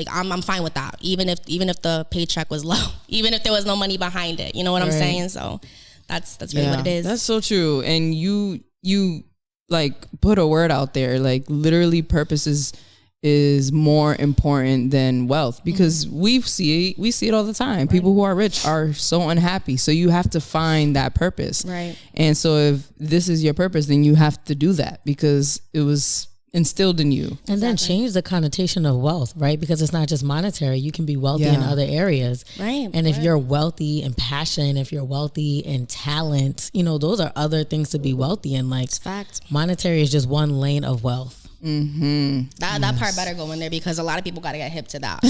I'm fine with that, even if the paycheck was low, even if there was no money behind it, you know what I'm saying? So that's really what it is. That's so true. And you like put a word out there, like literally purpose is more important than wealth, because we see it all the time. Right. People who are rich are so unhappy. So you have to find that purpose. Right. And so if this is your purpose, then you have to do that because it was instilled in you. And then change the connotation of wealth, right? Because it's not just monetary. You can be wealthy in other areas. Right. And if you're wealthy in passion, if you're wealthy in talent, those are other things to be wealthy in. Like, fact. Monetary is just one lane of wealth. That part better go in there, because a lot of people got to get hip to that.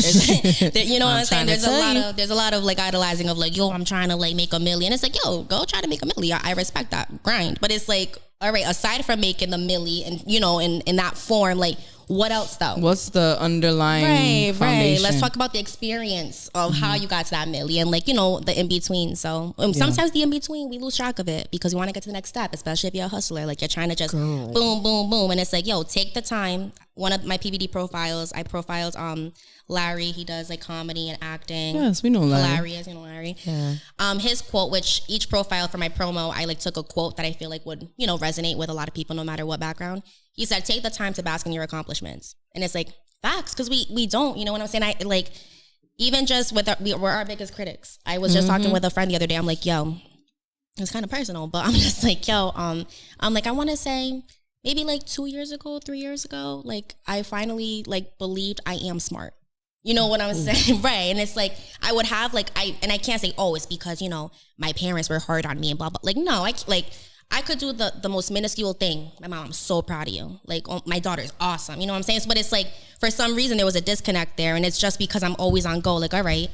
You know what I'm saying? There's a lot of like idolizing of like, yo, I'm trying to like make $1 million. It's like, yo, go try to make $1 million. I respect that grind, but it's like, all right, aside from making the milli and in that form, like what else though? What's the underlying foundation? Let's talk about the experience of how you got to that milli, and like the in between. So sometimes the in between we lose track of it because we want to get to the next step, especially if you're a hustler. Like you're trying to just boom, boom, boom, and it's like, yo, take the time. One of my PVD profiles, I profiled Larry. He does like comedy and acting. Yes, we know Larry. Hilarious, Larry. Yeah. His quote, which each profile for my promo, I like took a quote that I feel like would resonate with a lot of people, no matter what background. He said, "Take the time to bask in your accomplishments," and it's like facts, because we don't. You know what I'm saying? I like, even just with we're our biggest critics. I was just talking with a friend the other day. I'm like, yo, it's kind of personal, but I'm just like, yo, I'm like, I want to say maybe like 2 years ago, 3 years ago, like I finally like believed I am smart. You know what I'm saying? Right. And it's like, I would have like, I can't say, oh, it's because, my parents were hard on me and blah, blah. Like, no, I could do the most minuscule thing. My mom, I'm so proud of you. Like, oh, my daughter's awesome. You know what I'm saying? But it's like, for some reason, there was a disconnect there. And it's just because I'm always on go. Like, all right,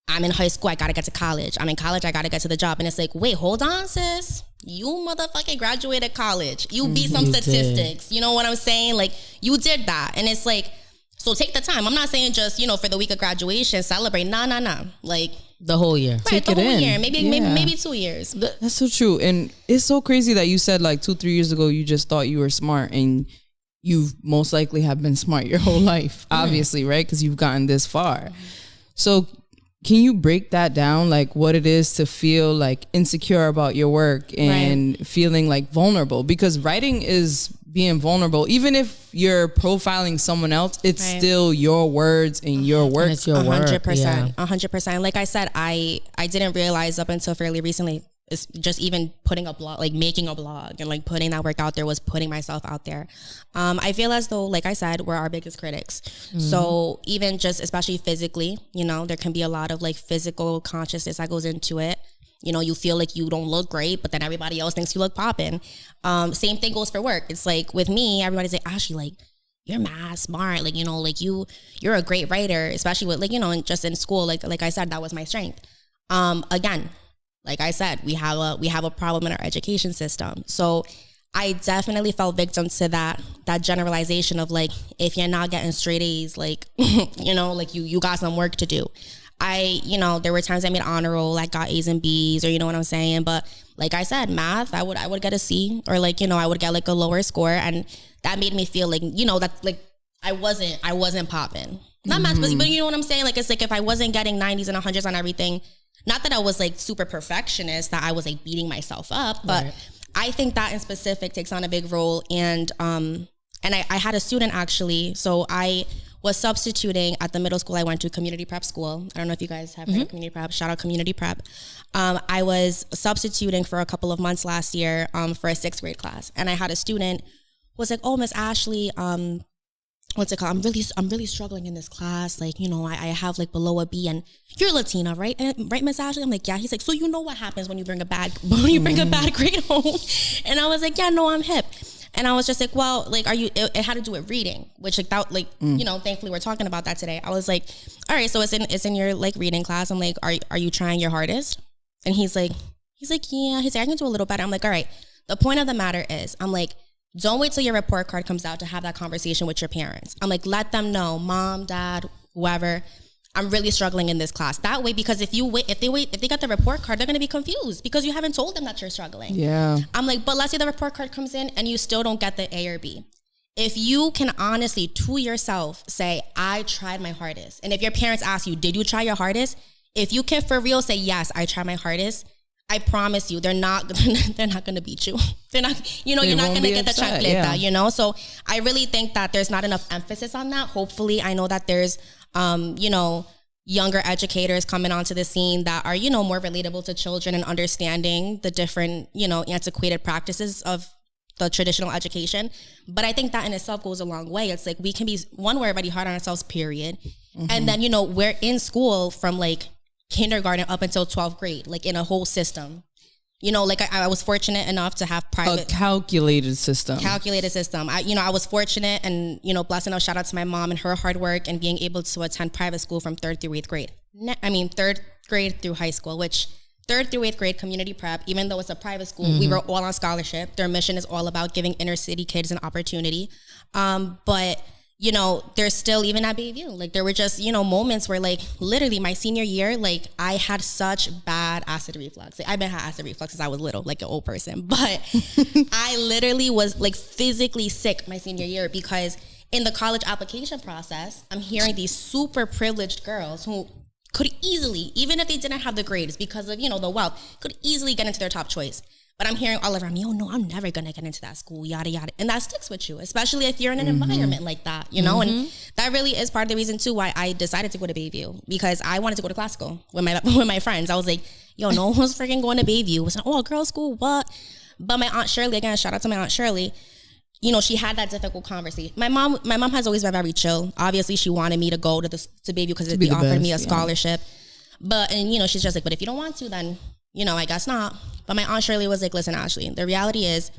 I'm in high school. I got to get to college. I'm in college. I got to get to the job. And it's like, wait, hold on, sis. You motherfucking graduated college. You beat some statistics. You know what I'm saying? Like, you did that. And it's like, so take the time. I'm not saying just, for the week of graduation, celebrate. Nah. Like, the whole year. Right, take the it whole in. year. Maybe 2 years. That's so true. And it's so crazy that you said like 2-3 years ago, you just thought you were smart, and you most likely have been smart your whole life, obviously, right? Because you've gotten this far. So can you break that down, like what it is to feel like insecure about your work and feeling like vulnerable? Because writing is being vulnerable. Even if you're profiling someone else, it's still your words and your work. And it's your work. 100%. 100%. Like I said, I didn't realize up until fairly recently, it's just even putting a blog, like making a blog and like putting that work out there was putting myself out there. I feel as though, like I said, we're our biggest critics. So even just, especially physically, you know, there can be a lot of like physical consciousness that goes into it. You know, you feel like you don't look great, but then everybody else thinks you look popping. Same thing goes for work. It's like with me, everybody's like, Ashlee, like, you're mad smart. Like, you know, like you're a great writer, especially with like, you know, just in school, like I said, that was my strength. Again, like I said, we have a problem in our education system. So I definitely fell victim to that generalization of like, if you're not getting straight A's, like, you know, like you got some work to do. You know, there were times I made honor roll, like got A's and B's, or you know what I'm saying? But like I said, math, I would get a C, or like, you know, I would get like a lower score. And that made me feel like, you know, that like I wasn't popping. Not math, but you know what I'm saying? Like, it's like if I wasn't getting 90s and 100s on everything, not that I was like super perfectionist, that I was like beating myself up, but I think that in specific takes on a big role. And I had a student actually, so I was substituting at the middle school I went to, community prep school. I don't know if you guys have heard of community prep. Shout out community prep. I was substituting for a couple of months last year for a 6th grade class. And I had a student who was like, oh, Miss Ashlee, what's it called? I'm really struggling in this class. Like, you know, I have like below a B, and you're Latina, right? And, right, Miss Ashlee? I'm like, yeah. He's like, so you know what happens when you bring a bad grade home? And I was like, yeah, no, I'm hip. And I was just like, well, like, it had to do with reading, which like that, like, you know, thankfully we're talking about that today. I was like, all right, so it's in your like reading class. I'm like, are you trying your hardest? And he's like, yeah. He's like, I can do a little better. I'm like, all right. The point of the matter is, I'm like, don't wait till your report card comes out to have that conversation with your parents. I'm like, let them know, mom, dad, whoever, I'm really struggling in this class. That way, because if they got the report card, they're going to be confused because you haven't told them that you're struggling. Yeah. I'm like, but let's say the report card comes in and you still don't get the A or B. If you can honestly to yourself say, I tried my hardest. And if your parents ask you, did you try your hardest? If you can for real say, yes, I tried my hardest, I promise you, they're not going to beat you. They're not, you know, you're not going to get the chancleta, you know? So I really think that there's not enough emphasis on that. Hopefully, I know that there's, you know, younger educators coming onto the scene that are, you know, more relatable to children and understanding the different, you know, antiquated practices of the traditional education. But I think that in itself goes a long way. It's like we can be, one, we're already hard on ourselves, period. And then, you know, we're in school from like kindergarten up until 12th grade, like in a whole system. You know, like I was fortunate enough to have private... A calculated system. I was fortunate and, you know, blessed enough, shout out to my mom and her hard work and being able to attend private school from 3rd through 8th grade. 3rd grade through high school, which 3rd through 8th grade community prep, even though it's a private school, we were all on scholarship. Their mission is all about giving inner city kids an opportunity. But... you know, there's still, even at Bayview, like there were just, you know, moments where like literally my senior year, like I had such bad acid reflux. Like I've been had acid reflux since I was little, like an old person, but I literally was like physically sick my senior year because in the college application process, I'm hearing these super privileged girls who could easily, even if they didn't have the grades because of, you know, the wealth, could easily get into their top choice. But I'm hearing all around me, oh no, I'm never going to get into that school, yada, yada. And that sticks with you, especially if you're in an environment like that, you know? And that really is part of the reason too why I decided to go to Bayview, because I wanted to go to classical with my friends. I was like, yo, no one's freaking going to Bayview. It was like, oh, girls' school, what? But my Aunt Shirley, again, shout out to my Aunt Shirley, you know, she had that difficult conversation. My mom has always been very chill. Obviously, she wanted me to go to Bayview because they offered me a scholarship. But, and you know, she's just like, but if you don't want to, then... you know, I guess not. But my Aunt Shirley was like, listen, Ashlee, the reality is,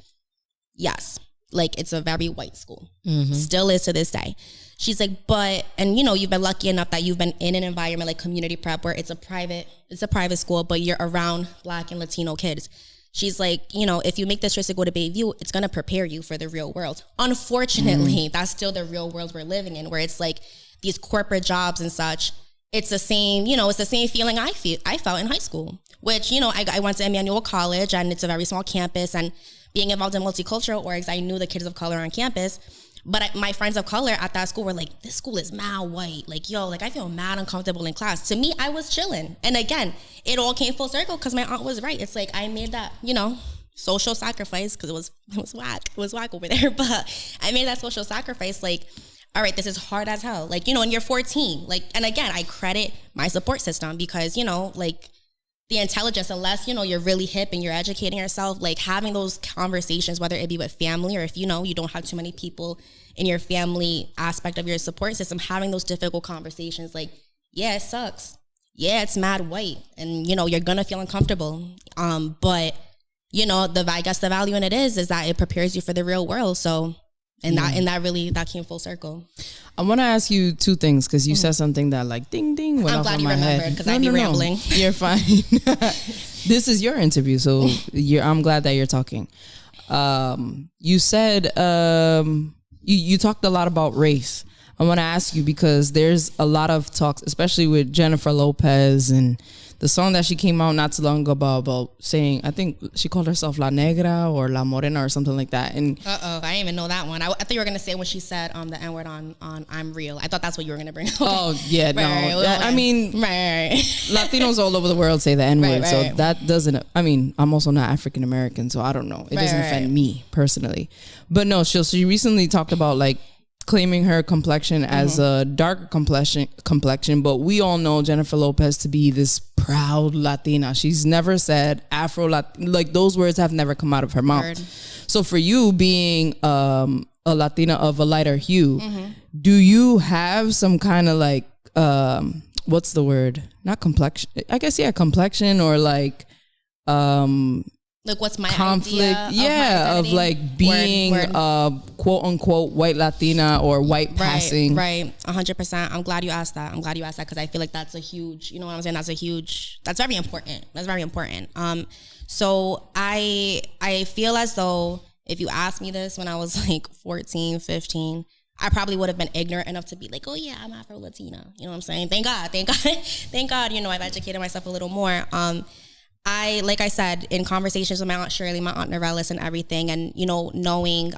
yes, like it's a very white school. Still is to this day. She's like, but, and you know, you've been lucky enough that you've been in an environment like community prep where it's a private school, but you're around Black and Latino kids. She's like, you know, if you make this choice to go to Bayview, it's going to prepare you for the real world. Unfortunately, that's still the real world we're living in, where it's like these corporate jobs and such. It's the same, you know, it's the same feeling I felt in high school, which, you know, I went to Emmanuel College and it's a very small campus, and being involved in multicultural orgs, I knew the kids of color on campus. But my friends of color at that school were like, this school is mad white. Like, yo, like I feel mad uncomfortable in class. To me, I was chilling. And again, it all came full circle because my aunt was right. It's like I made that, you know, social sacrifice because it was whack. It was whack over there. But I made that social sacrifice. Like, all right, this is hard as hell. Like, you know, and you're 14. Like, and again, I credit my support system because, you know, like the intelligence, unless, you know, you're really hip and you're educating yourself, like having those conversations, whether it be with family or if, you know, you don't have too many people in your family aspect of your support system, having those difficult conversations, like, yeah, it sucks. Yeah, it's mad white. And, you know, you're going to feel uncomfortable. But, you know, I guess the value in it is that it prepares you for the real world. So, and that came full circle. I want to ask you two things because you said something that like ding ding went off in my head. I'm glad you remembered because I'd be rambling. You're fine. This is your interview, so I'm glad that you're talking. You said you talked a lot about race. I want to ask you because there's a lot of talks, especially with Jennifer Lopez and the song that she came out not too long ago about saying, I think she called herself La Negra or La Morena or something like that. And I didn't even know that one. I thought you were going to say when she said the N-word on I'm Real. I thought that's what you were going to bring up. Oh, yeah, no. I mean, Latinos all over the world say the N-word. So that doesn't, I mean, I'm also not African American, so I don't know. It doesn't offend me personally. But no, she recently talked about like claiming her complexion as a darker complexion, but we all know Jennifer Lopez to be this proud Latina. She's never said Afro, like those words have never come out of her mouth. So for you being a Latina of a lighter hue, do you have some kind of like, what's the word? Not complexion. I guess, yeah, complexion or like, like what's my conflict idea of like being quote unquote white Latina or white passing. Right 100%. I'm glad you asked that because I feel like that's a huge, you know what I'm saying, that's very important. So I feel as though if you asked me this when I was like 14 15, I probably would have been ignorant enough to be like, oh yeah, I'm Afro Latina, you know what I'm saying. Thank God, you know, I've educated myself a little more. Like I said, in conversations with my Aunt Shirley, my Aunt Norellis and everything, and, you know, knowing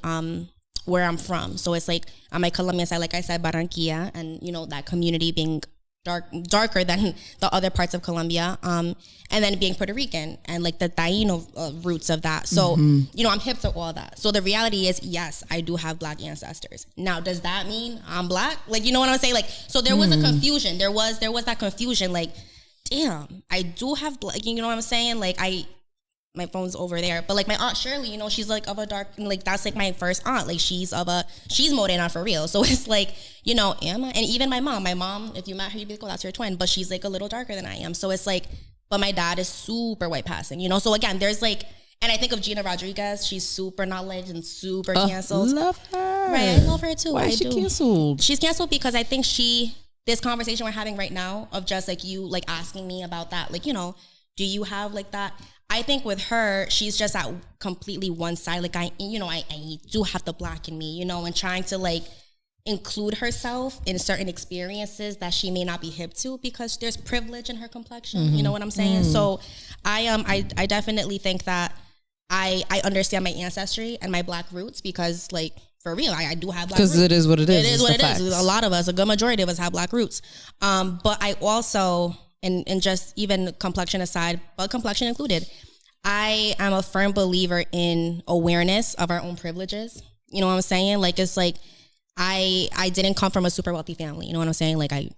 where I'm from. So it's like on my Colombian side, like I said, Barranquilla, and, you know, that community being darker than the other parts of Colombia, and then being Puerto Rican and like the Taino roots of that. So, you know, I'm hip to all that. So the reality is, yes, I do have Black ancestors. Now, does that mean I'm Black? Like, you know what I'm saying? Like, so there was a confusion. There was that confusion, like, damn, I do have Black, you know what I'm saying? Like my phone's over there, but like my Aunt Shirley, you know, she's like of a dark, like that's like my first aunt, like she's Morena for real. So it's like, you know, and even my mom, if you met her, you'd be like, oh, that's your twin, but she's like a little darker than I am. So it's like, but my dad is super white passing, you know? So again, there's like, and I think of Gina Rodriguez, she's super knowledge and super canceled. Love her. Right, I love her too. Why is she canceled? She's canceled because I think this conversation we're having right now of just like you like asking me about that, like, you know, do you have like that? I think with her, she's just at completely one side. Like I do have the Black in me, you know, and trying to like include herself in certain experiences that she may not be hip to because there's privilege in her complexion. You know what I'm saying? So I definitely think that I understand my ancestry and my Black roots because like, for real, I do have Black roots. Because it is what it is. It is what it is. A lot of us, a good majority of us have Black roots. But I also, and just even complexion aside, but complexion included, I am a firm believer in awareness of our own privileges. You know what I'm saying? Like, it's like, I didn't come from a super wealthy family. You know what I'm saying? Like, I'm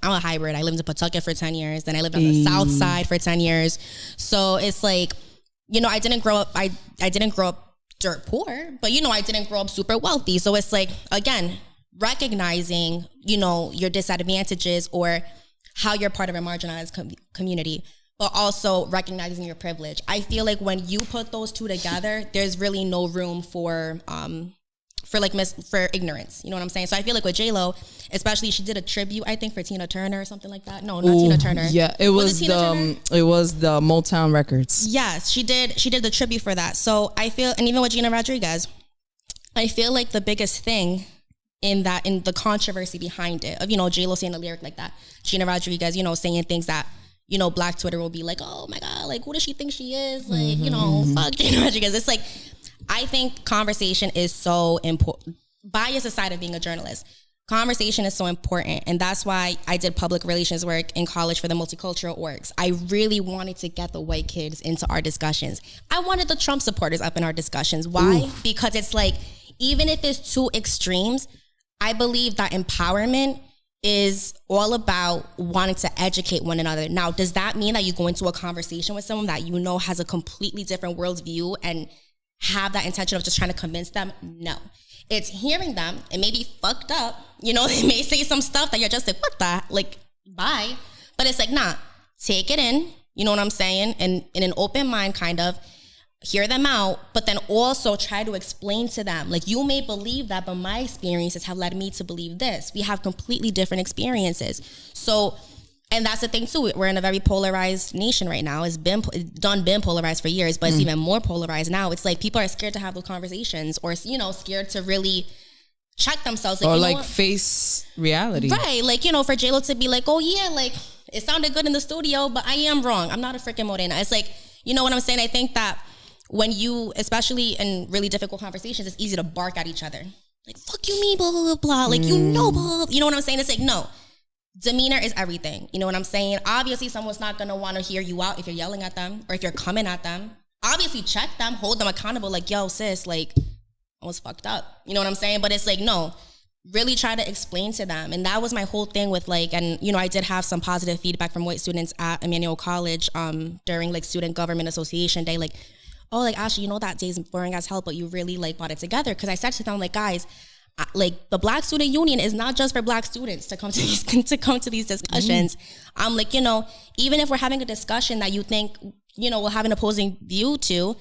a hybrid. I lived in Pawtucket for 10 years. Then I lived on the South Side for 10 years. So it's like, you know, I didn't grow up dirt poor, but you know, I didn't grow up super wealthy. So it's like, again, recognizing, you know, your disadvantages or how you're part of a marginalized community, but also recognizing your privilege. I feel like when you put those two together, there's really no room for ignorance. You know what I'm saying? So I feel like with J-Lo, especially, she did a tribute, I think, for Tina Turner or something like that. No, not Tina Turner. Yeah, it was the Motown Records. Yes, she did the tribute for that. So I feel, and even with Gina Rodriguez, I feel like the biggest thing in the controversy behind it, of, you know, J-Lo saying a lyric like that, Gina Rodriguez, you know, saying things that, you know, Black Twitter will be like, oh my God, like, who does she think she is? Like, you know, fuck Gina Rodriguez. It's like, I think conversation is so important, bias aside of being a journalist, conversation is so important. And that's why I did public relations work in college for the multicultural orgs. I really wanted to get the white kids into our discussions. I wanted the Trump supporters up in our discussions. Why? Oof. Because it's like, even if it's two extremes, I believe that empowerment is all about wanting to educate one another. Now, does that mean that you go into a conversation with someone that you know has a completely different worldview and have that intention of just trying to convince them? No. It's hearing them. It may be fucked up. You know, they may say some stuff that you're just like, what the? Like, bye. But it's like, nah, take it in. You know what I'm saying? And in an open mind, kind of, hear them out, but then also try to explain to them. Like, you may believe that, but my experiences have led me to believe this. We have completely different experiences. So, and that's the thing too. We're in a very polarized nation right now. It's been polarized for years, but it's even more polarized now. It's like people are scared to have those conversations, or, you know, scared to really check themselves. Like, or like face reality. Right. Like, you know, for J-Lo to be like, oh yeah, like it sounded good in the studio, but I am wrong. I'm not a freaking Morena. It's like, you know what I'm saying? I think that when you, especially in really difficult conversations, it's easy to bark at each other. Like, fuck you, me, blah, blah, blah. Like, you know, blah, blah. You know what I'm saying? It's like, no. Demeanor is everything. You know what I'm saying? Obviously, someone's not going to want to hear you out if you're yelling at them or if you're coming at them. Obviously, check them, hold them accountable. Like, yo, sis, like, I was fucked up. You know what I'm saying? But it's like, no, really try to explain to them. And that was my whole thing with like, and, you know, I did have some positive feedback from white students at Emmanuel College during like Student Government Association Day. Like, oh, like, Ashlee, you know that day's boring as hell, but you really like brought it together. Because I said to them, like, guys, like the Black Student Union is not just for Black students to come to these discussions. I'm like, you know, even if we're having a discussion that you think, you know, we'll have an opposing view to,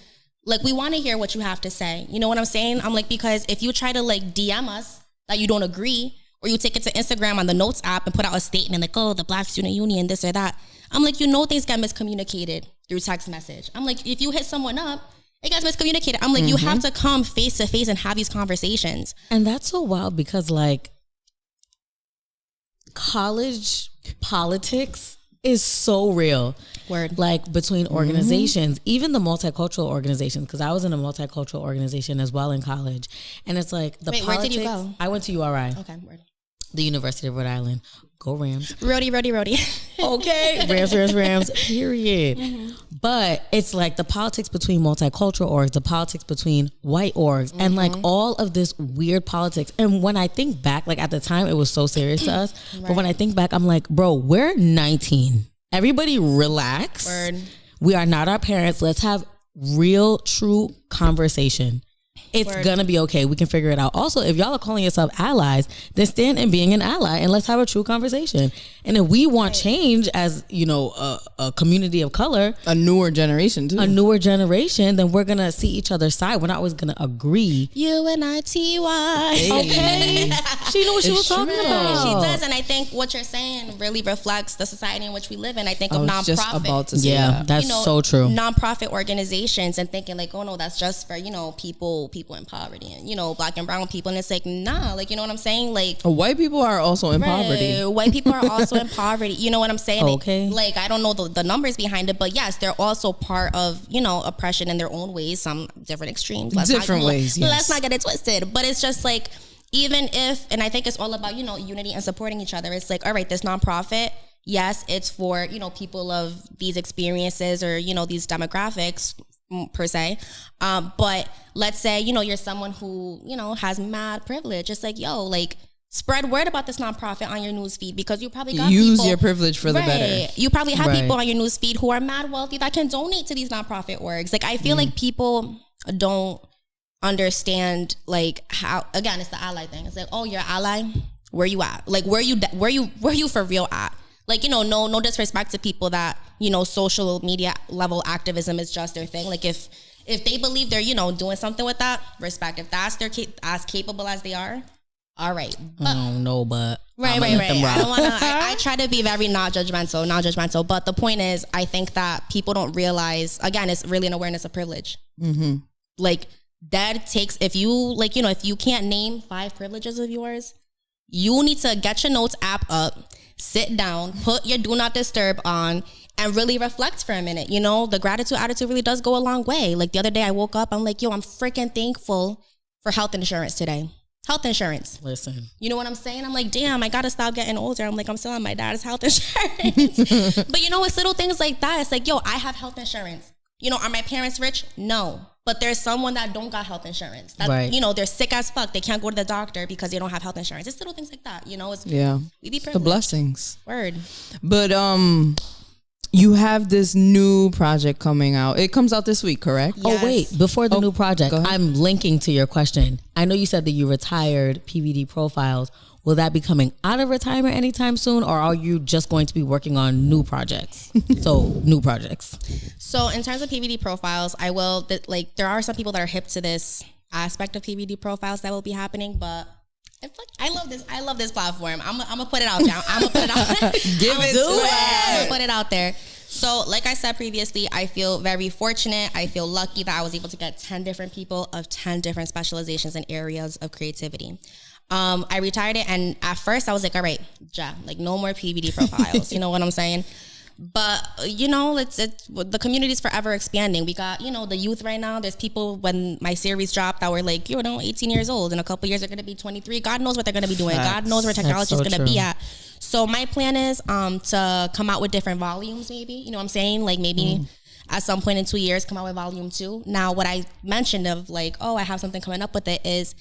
like, we want to hear what you have to say. You know what I'm saying? I'm like, because if you try to like DM us that you don't agree, or you take it to Instagram on the Notes app and put out a statement like, oh, the Black Student Union, this or that. I'm like, you know, things get miscommunicated through text message. I'm like, if you hit someone up, it gets miscommunicated. I'm like, you have to come face to face and have these conversations. And that's so wild because like college politics is so real. Word. Like between organizations, even the multicultural organizations, because I was in a multicultural organization as well in college. And it's like the politics. Where did you go? I went to URI. Okay, word. The University of Rhode Island. Go Rams. Rody. Okay. Rams, period. But it's like the politics between multicultural orgs, the politics between white orgs, and like all of this weird politics. And when I think back, like at the time, it was so serious to us. Right. But when I think back, I'm like, bro, we're 19. Everybody relax. Word. We are not our parents. Let's have real, true conversation. It's gonna be okay. We can figure it out. Also, if y'all are calling yourself allies, then stand in being an ally and let's have a true conversation. And if we want change as, you know, a community of color, a newer generation too, then we're gonna see each other's side. We're not always gonna agree. UNITY. Hey. Okay. She knew what she was talking about. She does, and I think what you're saying really reflects the society in which we live in. I think of nonprofit. Just about to say that's you know, so true. Nonprofit organizations and thinking like, oh no, that's just for, you know, people in poverty and, you know, Black and brown people. And it's like, nah, like, you know what I'm saying? Like, white people are also in poverty. White people are also in poverty. You know what I'm saying? Okay. Like, I don't know the numbers behind it, but yes, they're also part of, you know, oppression in their own ways, some different extremes. Let's not get it twisted. But it's just like, even if, and I think it's all about, you know, unity and supporting each other. It's like, all right, this nonprofit, yes, it's for, you know, people of these experiences or, you know, these demographics per se. But let's say, you know, you're someone who, you know, has mad privilege. It's like, yo, like, spread word about this nonprofit on your newsfeed because you probably got use people, your privilege for the better. You probably have people on your newsfeed who are mad wealthy that can donate to these nonprofit orgs. Like, I feel like people don't understand, like, how, again, it's the ally thing. It's like, oh, you're an ally? Where you at? Like, where you for real at? Like, you know, no disrespect to people that, you know, social media level activism is just their thing. Like, if they believe they're, you know, doing something with that, respect. If that's their as capable as they are, all right. But, I don't know, but right. I don't want to. I try to be very non-judgmental. But the point is, I think that people don't realize. Again, it's really an awareness of privilege. Like, that takes, if you, like, you know, if you can't name 5 privileges of yours, you need to get your Notes app up, sit down, put your do not disturb on, and really reflect for a minute. You know, the gratitude attitude really does go a long way. Like, the other day I woke up, I'm like, yo, I'm freaking thankful for health insurance today. health insurance. Listen. You know what I'm saying? I'm like, damn, I got to stop getting older. I'm like, I'm still on my dad's health insurance. But you know, it's little things like that. It's like, yo, I have health insurance. You know, are my parents rich? No. But there's someone that don't got health insurance. That, right. You know, they're sick as fuck. They can't go to the doctor because they don't have health insurance. It's little things like that. You know, we be privileged. The blessings. Word. But you have this new project coming out. It comes out this week, correct? Yes. Oh, wait. Before the new project, I'm linking to your question. I know you said that you retired PVD Profiles. Will that be coming out of retirement anytime soon, or are you just going to be working on new projects? New projects. So in terms of PVD Profiles, I will, like, there are some people that are hip to this aspect of PVD Profiles that will be happening, but I love this. I love this platform. I'm gonna put it out there. I'm gonna put it out there. I'm gonna put it out there. So like I said previously, I feel very fortunate. I feel lucky that I was able to get 10 different people of 10 different specializations and areas of creativity. I retired it, and at first I was like, all right, like no more PVD Profiles. You know what I'm saying? But you know, it's the community is forever expanding. We got, you know, the youth right now. There's people when my series dropped that were like, you know, 18 years old. In a couple years they're going to be 23. God knows what they're going to be doing. God knows where technology is going to be at. So my plan is to come out with different volumes. Maybe, you know what I'm saying? Like maybe at some point in 2 years, come out with volume 2. Now, what I mentioned of like, oh, I have something coming up with it is,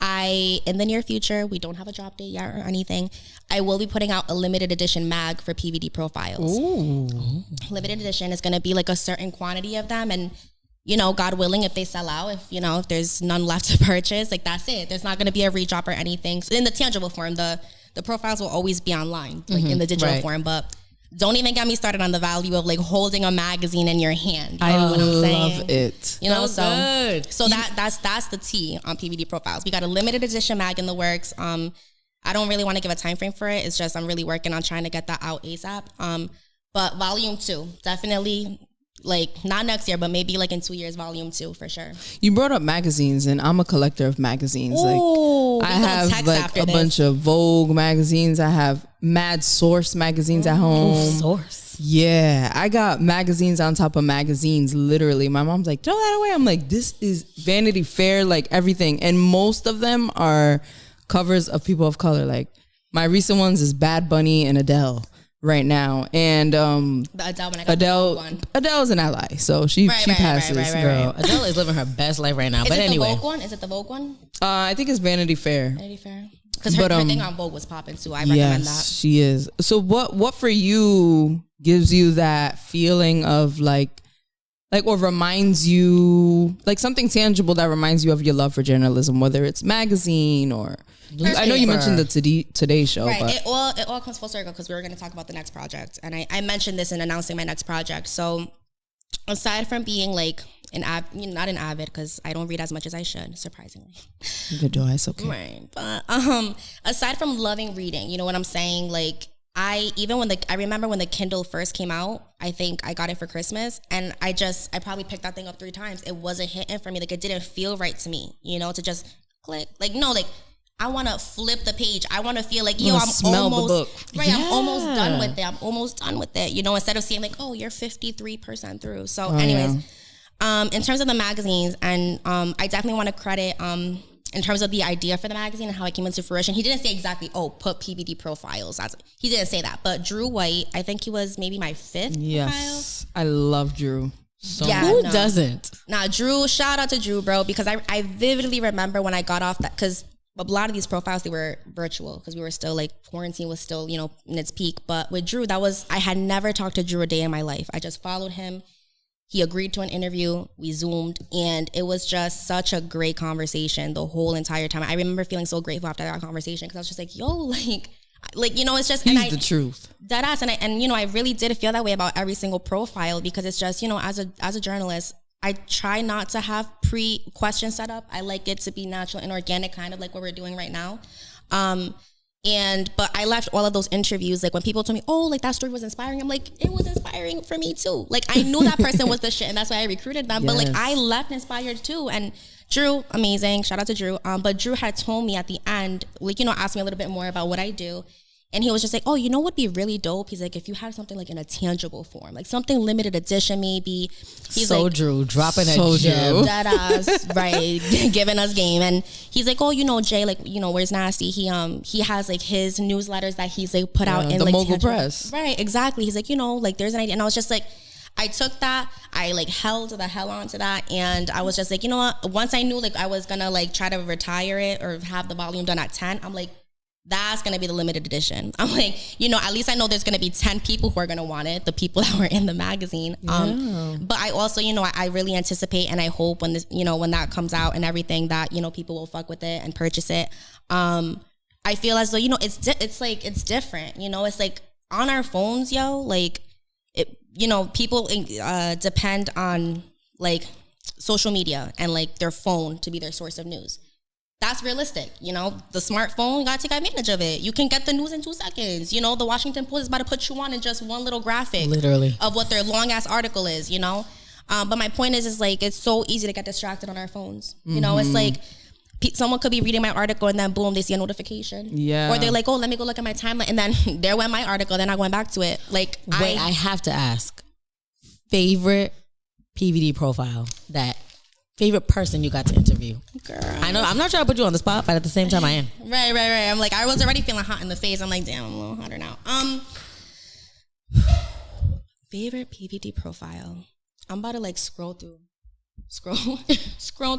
in the near future, we don't have a drop date yet or anything, I will be putting out a limited edition mag for PVD Profiles. Ooh. Limited edition is going to be like a certain quantity of them, and you know, God willing, if they sell out, if there's none left to purchase, like that's it. There's not going to be a redrop or anything. So in the tangible form, the profiles will always be online, like in the digital form, but don't even get me started on the value of like holding a magazine in your hand. You know what I'm saying? Love it. You know, so that's the T on PVD Profiles. We got a limited edition mag in the works. I don't really want to give a time frame for it. It's just I'm really working on trying to get that out ASAP. But volume 2, definitely, like not next year, but maybe like in 2 years, volume 2 for sure. You brought up magazines, and I'm a collector of magazines. Ooh, like I have like a bunch of Vogue magazines. I have Mad Source magazines at home. Source. Yeah, I got magazines on top of magazines. Literally, my mom's like, throw that away. I'm like, this is Vanity Fair, like everything, and most of them are covers of people of color. Like my recent ones is Bad Bunny and Adele. Right now, and the Adele, when I got Adele's an ally, so she passes. Girl, Adele is living her best life right now. Is but it anyway, the Vogue one? Is it the Vogue one? I think it's Vanity Fair. Vanity Fair, because her thing on Vogue was popping too. I recommend that. Yes, she is. So what for you gives you that feeling of like or reminds you like something tangible that reminds you of your love for journalism, whether it's magazine or. I know you mentioned the Today Show. Right. But. It all comes full circle because we were going to talk about the next project. And I mentioned this in announcing my next project. So aside from being like not an avid, because I don't read as much as I should, surprisingly. Good joy, it's okay. Right. But aside from loving reading, you know what I'm saying? Like I remember when the Kindle first came out, I think I got it for Christmas, and I probably picked that thing up 3 times. It wasn't hitting for me. Like it didn't feel right to me, you know, to just click. Like no, like I want to flip the page. I want to feel like, yo, I'm almost done with it. You know, instead of seeing like, oh, you're 53% through. So anyways, in terms of the magazines, and I definitely want to credit in terms of the idea for the magazine and how it came into fruition. He didn't say exactly, put PVD Profiles. He didn't say that. But Drew White, I think he was maybe my 5th Yes. Profile. I love Drew. So who doesn't? Nah, Drew, shout out to Drew, bro, because I vividly remember when I got off that, because a lot of these profiles, they were virtual because we were still like, quarantine was still, you know, in its peak. But with Drew, I had never talked to Drew a day in my life. I just followed him. He agreed to an interview. We Zoomed, and it was just such a great conversation the whole entire time. I remember feeling so grateful after that conversation because I was just like, yo, like, you know, it's just, he's the truth. Dead ass. And you know, I really did feel that way about every single profile because it's just, you know, as a journalist, I try not to have pre-questions set up. I like it to be natural and organic, kind of like what we're doing right now. But I left all of those interviews, like when people told me, oh, like that story was inspiring. I'm like, it was inspiring for me too. Like I knew that person was the shit, and that's why I recruited them. Yes. But like I left inspired too. And Drew, amazing. Shout out to Drew. But Drew had told me at the end, like, you know, asked me a little bit more about what I do. And he was just like, oh, you know what would be really dope? He's like, if you had something like in a tangible form, like something limited edition maybe. He's so like, Drew, dropping a gem. That ass, right, giving us game. And he's like, oh, you know, Jay, like, you know, where's Nasty? He has like his newsletters that he's like put out in the like Mogul Press. Right, exactly. He's like, you know, like there's an idea. And I was just like, I took that, I like held the hell onto that, and I was just like, you know what? Once I knew like I was gonna like try to retire it or have the volume done at 10, I'm like, that's gonna be the limited edition. I'm like, you know, at least I know there's gonna be 10 people who are gonna want it, the people that were in the magazine. But I also, you know, I really anticipate and I hope when this, you know, when that comes out and everything, that, you know, people will fuck with it and purchase it. I feel as though, you know, it's like it's different. You know, it's like on our phones, yo, like it, you know, people depend on like social media and like their phone to be their source of news. That's realistic. You know, the smartphone, you gotta take advantage of it. You can get the news in 2 seconds. You know, the Washington Post is about to put you on in just one little graphic, literally, of what their long ass article is, you know? But my point is like, it's so easy to get distracted on our phones. You know, it's like, someone could be reading my article and then boom, they see a notification. Yeah. Or they're like, oh, let me go look at my timeline. And then there went my article. Then I went back to it. Like, wait, I have to ask, favorite PVD profile, that favorite person you got to interview? Girl. I know, I'm not trying to put you on the spot, but at the same time I am. Right. I'm like, I was already feeling hot in the face. I'm like, damn, I'm a little hotter now. Favorite PVD profile. I'm about to like scroll through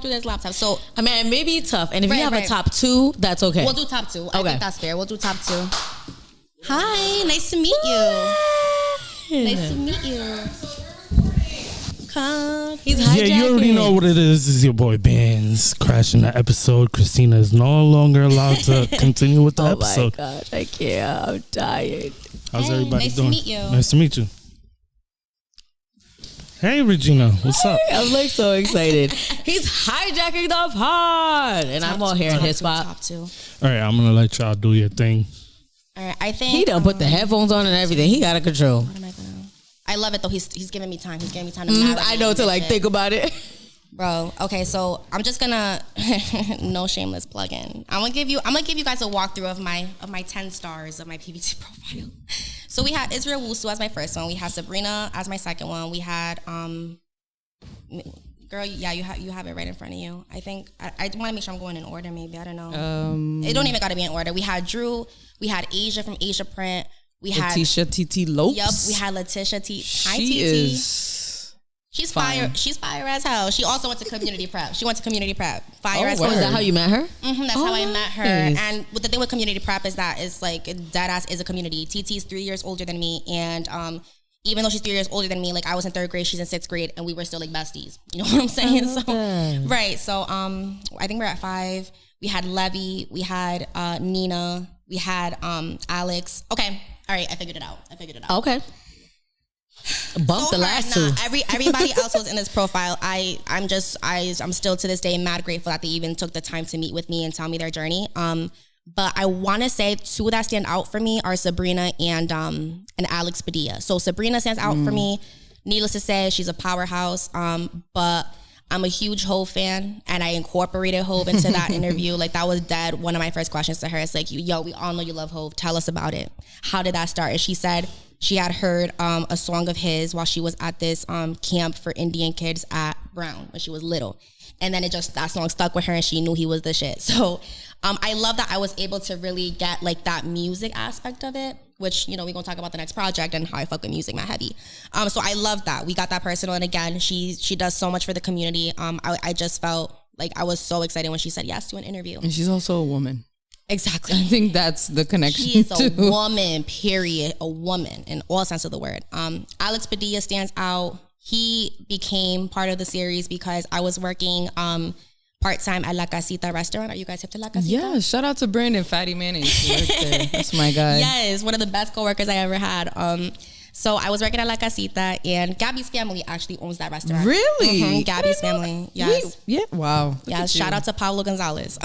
this laptop. So I mean, it may be tough, and if you have a top 2, that's okay. We'll do top 2. I think that's fair. We'll do top 2. Hi, nice to meet you. Nice to meet you. Come. He's hijacking. Yeah, you already know what it is. This is your boy Bands crashing the episode. Christina is no longer allowed to continue with the episode. Oh my gosh, I can't. I'm tired. How's everybody doing? Nice to meet you. Nice to meet you. Hey, Regina, what's up? I'm like so excited. He's hijacking the pod, and I'm all here in his spot. Top 2. All right, I'm gonna let y'all do your thing. All right, I think he done put the headphones on and everything. He got a control. What am I gonna? I love it though. He's giving me time. He's giving me time to. I know, to like think about it. Bro, okay, so I'm just gonna no shameless plug-in. I'm gonna give you guys a walkthrough of my 10 stars of my PVT profile. So we had Israel Wusu as my first one. We had Sabrina as my second one. We had girl, yeah, you have it right in front of you. I think I want to make sure I'm going in order. Maybe I don't know. It don't even got to be in order. We had Drew. We had Asia from Asia Print. We had Letitia TT Lopes. Yep, we had Letitia T. Hi, she TT. is. She's fire. She's fire as hell. She also went to community prep. Fire as hell. Is that how you met her? That's how I met her. And the thing with community prep is that it's like dead ass is a community. TT is 3 years older than me, and even though she's 3 years older than me, like I was in 3rd grade, she's in 6th grade, and we were still like besties. You know what I'm saying? Right. So I think we're at 5. We had Levy. We had Nina. We had Alex. Okay. All right. I figured it out. Okay. Bump the last 2. Everybody else was in this profile. I'm still to this day mad grateful that they even took the time to meet with me and tell me their journey. But I want to say 2 that stand out for me are Sabrina and Alex Padilla. So Sabrina stands out for me. Needless to say, she's a powerhouse. But I'm a huge Hove fan, and I incorporated Hove into that interview. Like that was dead. One of my first questions to her is like, yo, we all know you love Hove. Tell us about it. How did that start? And she said she had heard a song of his while she was at this camp for Indian kids at Brown when she was little. And then that song stuck with her, and she knew he was the shit. So I love that I was able to really get like that music aspect of it, which, you know, we're going to talk about the next project and how I fuck with music, my heavy. So I love that. We got that personal. And again, she does so much for the community. I just felt like I was so excited when she said yes to an interview. And she's also a woman. Exactly. I think that's the connection. She is a woman, period. A woman in all sense of the word. Alex Padilla stands out. He became part of the series because I was working part-time at La Casita restaurant. Are you guys hip to La Casita? Yeah, shout out to Brandon Fatty Mayonnaise. He worked there. That's my guy. Yes, one of the best coworkers I ever had. So I was working at La Casita, and Gabby's family actually owns that restaurant. Really? Gabby's family. Yes. Yeah. Wow. Yeah. Shout out to Pablo Gonzalez.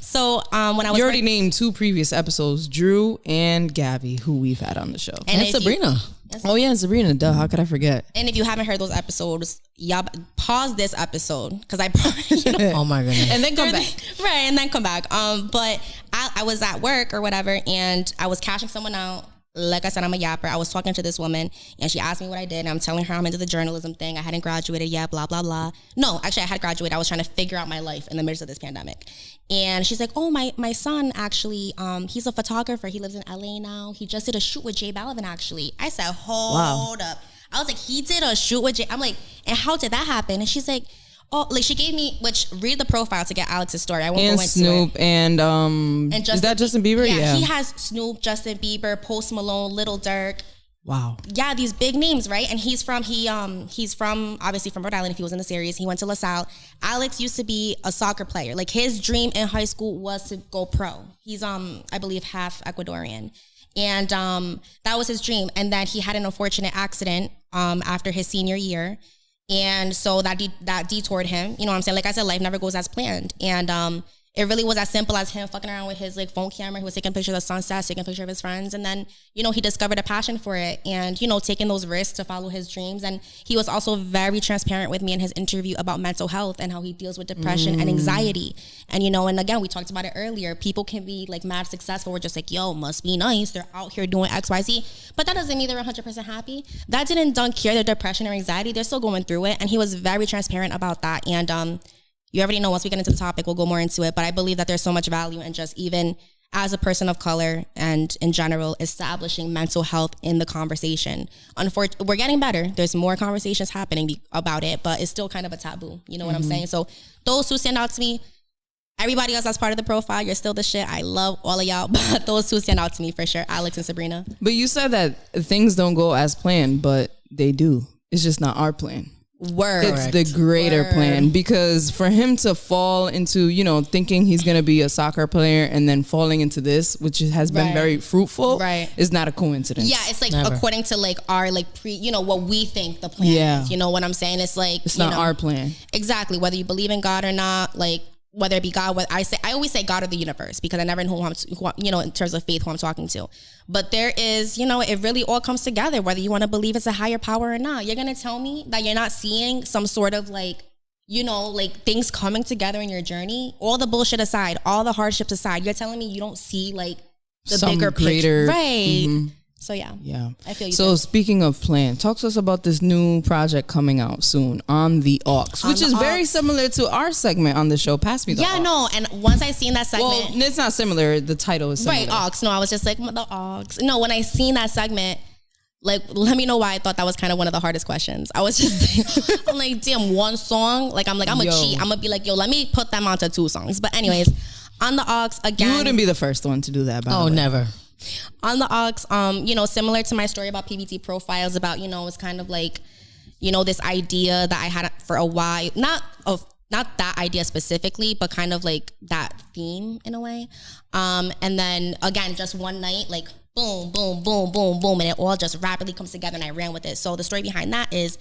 So when I was, you already named 2 previous episodes, Drew and Gabby, who we've had on the show, and Sabrina. Oh yeah, and Sabrina, duh, how could I forget? And if you haven't heard those episodes, y'all pause this episode because Oh my goodness. And then come back. Right, and then come back. But I was at work or whatever, and I was cashing someone out. Like I said, I'm a yapper. I was talking to this woman, and she asked me what I did, and I'm telling her I'm into the journalism thing. I hadn't graduated yet, blah, blah, blah. No, actually, I had graduated. I was trying to figure out my life in the midst of this pandemic. And she's like, oh, my son, actually, he's a photographer. He lives in LA now. He just did a shoot with J Balvin, actually. I said, hold up. I was like, he did a shoot with J. I'm like, and how did that happen? And she's like, oh, like she gave me, read the profile to get Alex's story. I won't go into Snoop it. And Justin, is that Justin Bieber? Yeah, he has Snoop, Justin Bieber, Post Malone, Lil Durk. Wow. Yeah, these big names, right? And he's from obviously from Rhode Island. If he was in the series, he went to LaSalle. Alex used to be a soccer player. Like his dream in high school was to go pro. He's I believe half Ecuadorian. And that was his dream. And then he had an unfortunate accident after his senior year. And so that detoured him. You know what I'm saying? Like I said, life never goes as planned. And it really was as simple as him fucking around with his like phone camera. He was taking pictures of sunsets, taking pictures of his friends. And then, you know, he discovered a passion for it and, you know, taking those risks to follow his dreams. And he was also very transparent with me in his interview about mental health and how he deals with depression and anxiety. And, you know, and again, we talked about it earlier. People can be like mad successful. We're just like, yo, must be nice. They're out here doing X, Y, Z. But that doesn't mean they're 100% happy. That don't cure their depression or anxiety. They're still going through it. And he was very transparent about that. And, you already know once we get into the topic, we'll go more into it. But I believe that there's so much value in just even as a person of color and in general, establishing mental health in the conversation. Unfortunately, we're getting better. There's more conversations happening about it, but it's still kind of a taboo. You know what I'm saying? So those who stand out to me, everybody else that's part of the profile, you're still the shit. I love all of y'all, but those who stand out to me for sure, Alex and Sabrina. But you said that things don't go as planned, but they do. It's just not our plan. Word. It's the greater plan, because for him to fall into, you know, thinking he's going to be a soccer player and then falling into this, which has been very fruitful, is not a coincidence. Yeah, it's like according to like our like you know, what we think the plan is. You know what I'm saying? It's like it's not our plan. Exactly. Whether you believe in God or not, like whether it be God, I always say God or the universe, because I never know who you know, in terms of faith, who I'm talking to. But there is, you know, it really all comes together, whether you want to believe it's a higher power or not. You're going to tell me that you're not seeing some sort of like, you know, like things coming together in your journey, all the bullshit aside, all the hardships aside, you're telling me you don't see like the some bigger greater picture. Right. So yeah. I feel you. So speaking of plan, talk to us about this new project coming out soon, On the Aux, which is very similar to our segment on the show, Pass Me the Aux. Yeah, no, and once I seen that segment. Well, it's not similar. The title is similar. Right, Aux. No, I was just like, the Aux. No, when I seen that segment, like, let me know why I thought that was kind of one of the hardest questions. I was just like, I'm like, damn, one song? Like, I'm gonna cheat. I'm gonna be like, yo, let me put them onto 2 songs. But anyways, On the Aux, again. You wouldn't be the first one to do that, by the way. Oh, never. On the Aux, you know, similar to my story about PBT profiles, about, you know, it's kind of like, you know, this idea that I had for a while, not that idea specifically, but kind of like that theme in a way. And then again, just one night, like boom, boom, boom, boom, boom, and it all just rapidly comes together, and I ran with it. So the story behind that is,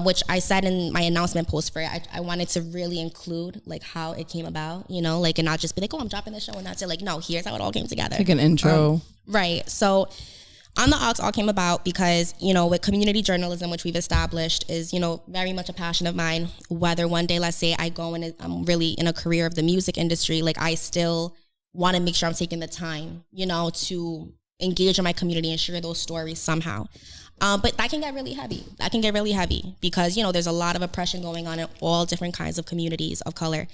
which I said in my announcement post for it, I wanted to really include like how it came about, you know, like, and not just be like, oh, I'm dropping this show and that's it. Like, no, here's how it all came together. Like an intro. Right. So On the Aux all came about because, you know, with community journalism, which we've established is, you know, very much a passion of mine. Whether one day, let's say I go and I'm really in a career of the music industry, like I still want to make sure I'm taking the time, you know, to engage in my community and share those stories somehow. But that can get really heavy. Because, you know, there's a lot of oppression going on in all different kinds of communities of color.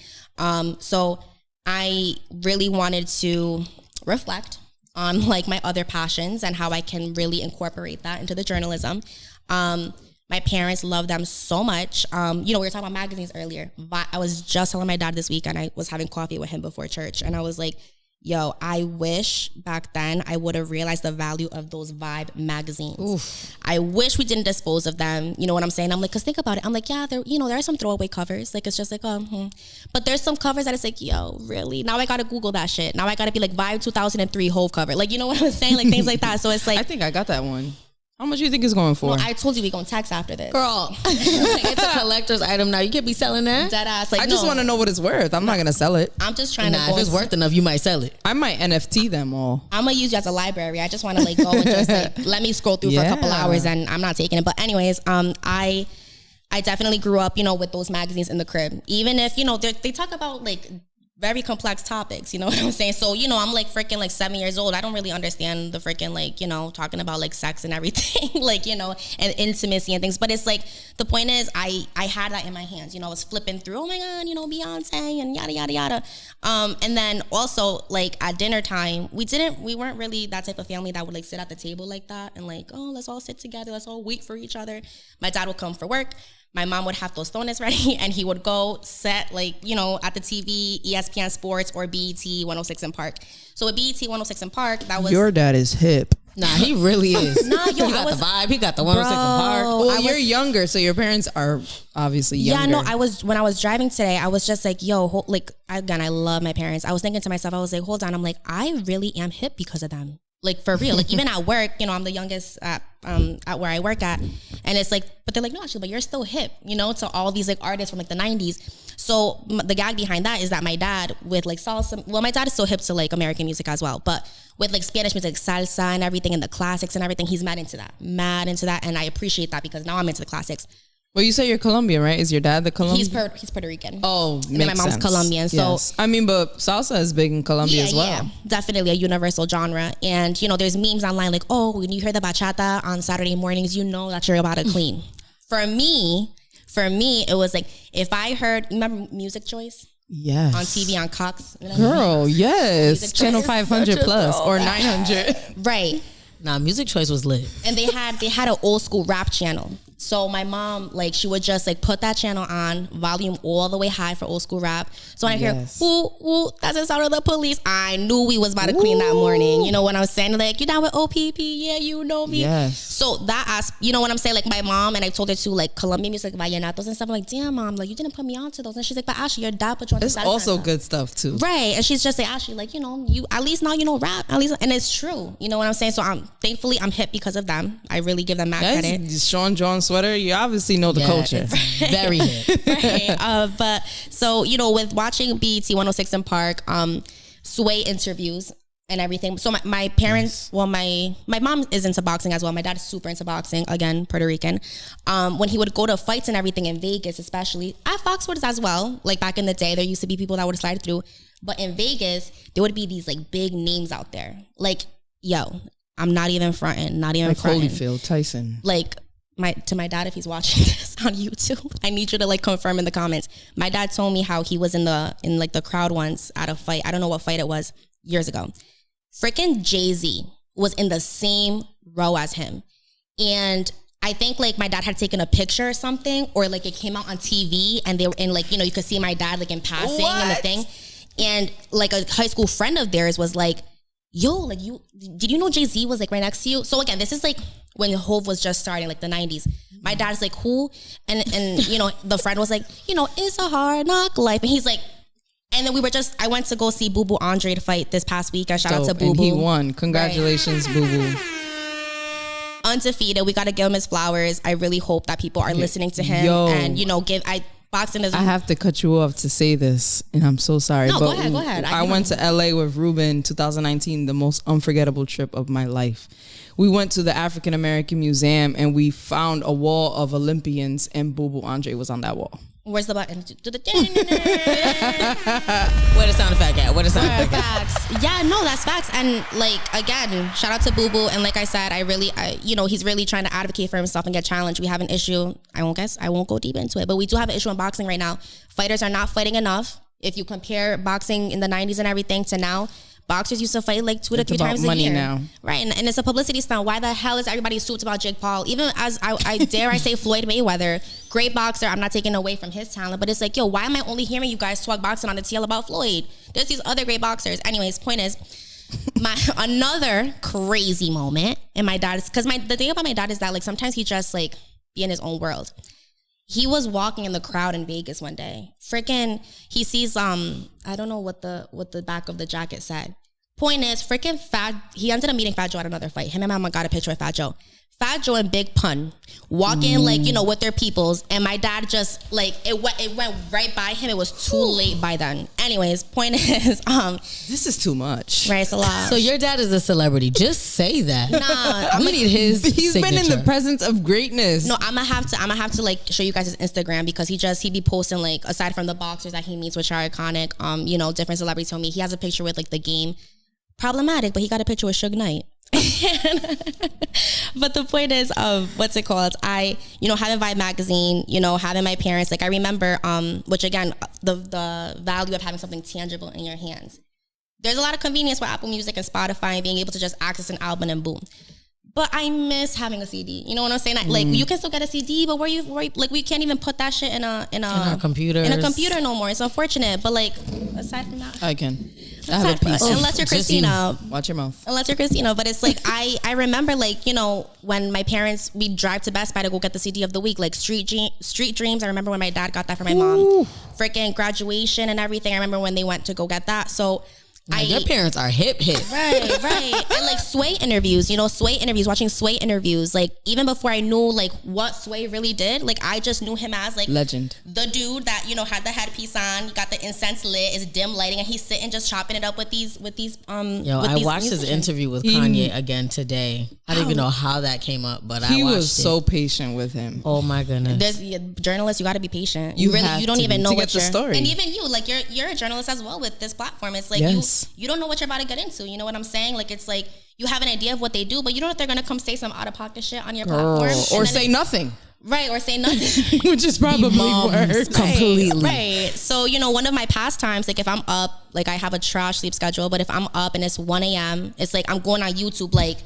So I really wanted to reflect on like my other passions and how I can really incorporate that into the journalism. My parents love them so much. You know, we were talking about magazines earlier. I was just telling my dad this week, and I was having coffee with him before church, and I was like, yo, I wish back then I would have realized the value of those Vibe magazines. Oof. I wish we didn't dispose of them. You know what I'm saying? I'm like, because think about it. I'm like, yeah, there, you know, there are some throwaway covers. Like, it's just like, But there's some covers that it's like, yo, really? Now I got to Google that shit. Now I got to be like Vibe 2003 Hove cover. Like, you know what I'm saying? Like, things like that. So it's like. I think I got that one. How much do you think it's going for? No, I told you we gonna tax after this. Girl, it's a collector's item now. You can't be selling that. Dead ass. Like, I just want to know what it's worth. I'm not going to sell it. I'm just trying to go. If it's worth enough, you might sell it. I might NFT them all. I'm going to use you as a library. I just want to like go and just like, let me scroll through for a couple hours and I'm not taking it. But anyways, I definitely grew up, you know, with those magazines in the crib. Even if, you know, they talk about like very complex topics, you know what I'm saying? So, you know, I'm like freaking like 7 years old. I don't really understand the freaking like, you know, talking about like sex and everything, like, you know, and intimacy and things. But it's like, the point is I had that in my hands, you know, I was flipping through, oh my God, you know, Beyonce and yada, yada, yada. And then also like at dinner time, we weren't really that type of family that would like sit at the table like that and like, oh, let's all sit together. Let's all wait for each other. My dad would come for work. My mom would have tostones ready and he would go set like, you know, at the TV, ESPN Sports or BET 106 in Park. So with BET 106 in Park, that was... Your dad is hip. Nah, he really is. Nah, yo, he got the vibe. He got the 106 in Park. Well, you're younger, so your parents are obviously younger. Yeah, no, when I was driving today, I was just like, yo, I love my parents. I was thinking to myself, I was like, hold on. I'm like, I really am hip because of them. Like for real, like even at work, you know, I'm the youngest at where I work at, and it's like, but they're like, no, actually, but you're still hip, you know, to all these like artists from like the 90s. So the gag behind that is that my dad with like salsa, well, my dad is still hip to like American music as well, but with like Spanish music, salsa and everything, and the classics and everything, he's mad into that, and I appreciate that because now I'm into the classics. Well, you say you're Colombian, right? Is your dad the Colombian? He's Puerto Rican. Oh, and then my mom's sense. Colombian. So yes. I mean, but salsa is big in Colombia as well. Yeah, definitely a universal genre. And you know, there's memes online like, oh, when you hear the bachata on Saturday mornings, you know that you're about to clean. For me, it was like if I heard, remember Music Choice? Yes. On TV on Cox. Girl, yes. Music Channel Choice 500 plus or 900. Right. Nah, Music Choice was lit. And they had an old school rap channel. So my mom, like, she would just like put that channel on, volume all the way high for old school rap. So when I hear, woo, woo, that's the sound of the police, I knew we was about to clean that morning. You know, when I was saying like, you down with OPP? Yeah, you know me. Yes. So that, you know what I'm saying? Like my mom, and I told her to like Colombian music, vallenatos and stuff. I'm like, damn, mom, like you didn't put me on to those. And she's like, but Ashlee, your dad put you on to It's also good stuff too. Right. And she's just like, Ashlee, like, you know, you at least now you know rap. At least, and it's true. You know what I'm saying? So thankfully I'm hip because of them. I really give them mad credit. Sean John sweater, you obviously know the culture. Very hip. Right. But so, you know, with watching BET 106 in Park, Sway interviews and everything. So my parents, well, my mom is into boxing as well. My dad is super into boxing, again, Puerto Rican. When he would go to fights and everything in Vegas, especially at Foxwoods as well, like back in the day, there used to be people that would slide through. But in Vegas, there would be these like big names out there. Like, yo, I'm not even fronting, like Holyfield, Tyson. Like, to my dad, if he's watching this on YouTube, I need you to like confirm in the comments. My dad told me how he was in like the crowd once at a fight. I don't know what fight it was, years ago. Freaking Jay-Z was in the same row as him. And I think like my dad had taken a picture or something, or like it came out on TV and they were in like, you know, you could see my dad like in passing and the thing. And like a high school friend of theirs was like, yo, like did you know Jay-Z was like right next to you? So again, this is like when Hove was just starting, like the 90s. My dad's like, who? And you know, the friend was like, you know, it's a hard knock life. And he's like, and then I went to go see Boo Boo Andre to fight this past week. I shout out to Boo Boo. And he won. Congratulations, right. Boo Boo. Undefeated. We got to give him his flowers. I really hope that people are listening to him. And, you know, boxing is... I have to cut you off to say this, and I'm so sorry. No, but go ahead. I went to LA with Ruben 2019, the most unforgettable trip of my life. We went to the African American Museum and we found a wall of Olympians, and Boo Boo Andre was on that wall. Where's the button? Where the sound effect at? Facts. Yeah, no, that's facts. And like, again, shout out to Boo Boo. And like I said, you know, he's really trying to advocate for himself and get challenged. We have an issue. I won't go deep into it, but we do have an issue in boxing right now. Fighters are not fighting enough. If you compare boxing in the 90s and everything to now, boxers used to fight like 2 to 3 times a year. Now. Right. And it's a publicity stunt. Why the hell is everybody suits about Jake Paul? Even as I dare I say Floyd Mayweather, great boxer. I'm not taking away from his talent, but it's like, yo, why am I only hearing you guys talk boxing on the TL about Floyd? There's these other great boxers. Anyways, point is, another crazy moment. And my dad is, because the thing about my dad is that like sometimes he just like be in his own world. He was walking in the crowd in Vegas one day. Freaking, he sees I don't know what the back of the jacket said. Point is, freaking he ended up meeting Fat Joe at another fight. Him and my mama got a picture with Fat Joe. Fat Joe and Big Pun walking like, you know, with their peoples, and my dad just like it went right by him. It was too late by then. Anyways, point is, this is too much. Right, it's a lot. So your dad is a celebrity. Just say that. Nah, we need his. He's signature. been in the presence of greatness. No, I'm gonna have to like show you guys his Instagram, because he be posting, like, aside from the boxers that he meets, which are iconic, you know, different celebrities told me he has a picture with like the game. Problematic, but he got a picture with Suge Knight. But the point is, what's it called? I, you know, having Vibe magazine, you know, having my parents, like I remember, which again, the value of having something tangible in your hands. There's a lot of convenience with Apple Music and Spotify and being able to just access an album and boom. But I miss having a CD. You know what I'm saying? Like you can still get a CD, but where you like we can't even put that shit in our computer no more. It's unfortunate. But like aside from that, I can. I have a piece. Unless you're Christina. Watch your mouth. Unless you're Christina. But it's like I remember, like, you know, when my parents, we'd drive to Best Buy to go get the CD of the week, like Street Dreams. I remember when my dad got that for my mom. Freaking Graduation and everything. I remember when they went to go get that. So your parents are hip. Right. And like Sway interviews, you know, watching Sway interviews. Like even before I knew like what Sway really did, like I just knew him as like legend. The dude that, you know, had the headpiece on, got the incense lit, is dim lighting, and he's sitting just chopping it up with these I watched his interview with Kanye again today. I don't even know how that came up, but I watched it. He was so patient with him. Oh my goodness. Journalists, you got to be patient. You don't even know what the story. And even you, like you're a journalist as well with this platform. It's like you don't know what you're about to get into. You know what I'm saying? Like it's like you have an idea of what they do, but you don't know if they're gonna come say some out of pocket shit on your platform, or say nothing. Right, or say nothing, which is probably worse. Completely. Right. So, you know, one of my pastimes, like if I'm up, like I have a trash sleep schedule, but if I'm up and it's 1 a.m., it's like I'm going on YouTube, like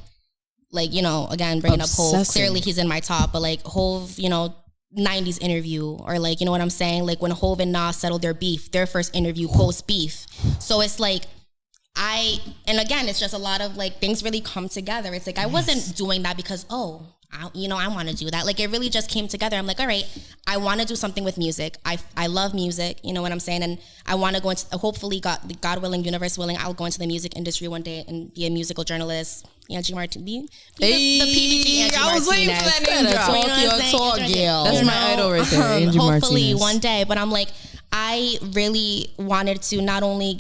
you know, again bringing up Hov. Clearly, he's in my top, but like Hov, you know, 90s interview, or like, you know what I'm saying, like when Hov and Nas settled their beef, their first interview post beef. So it's like and again, it's just a lot of like things really come together. It's like I wasn't doing that because I want to do that. Like it really just came together. I'm like, all right, I want to do something with music. I love music, you know what I'm saying? And I want to go into, hopefully, God willing, universe willing, I'll go into the music industry one day and be a musical journalist. Angie Martinez. The PBT Angie I was waiting for that name drop. That's my idol right there, Angie hopefully Martinez. one day. But I'm like, I really wanted to not only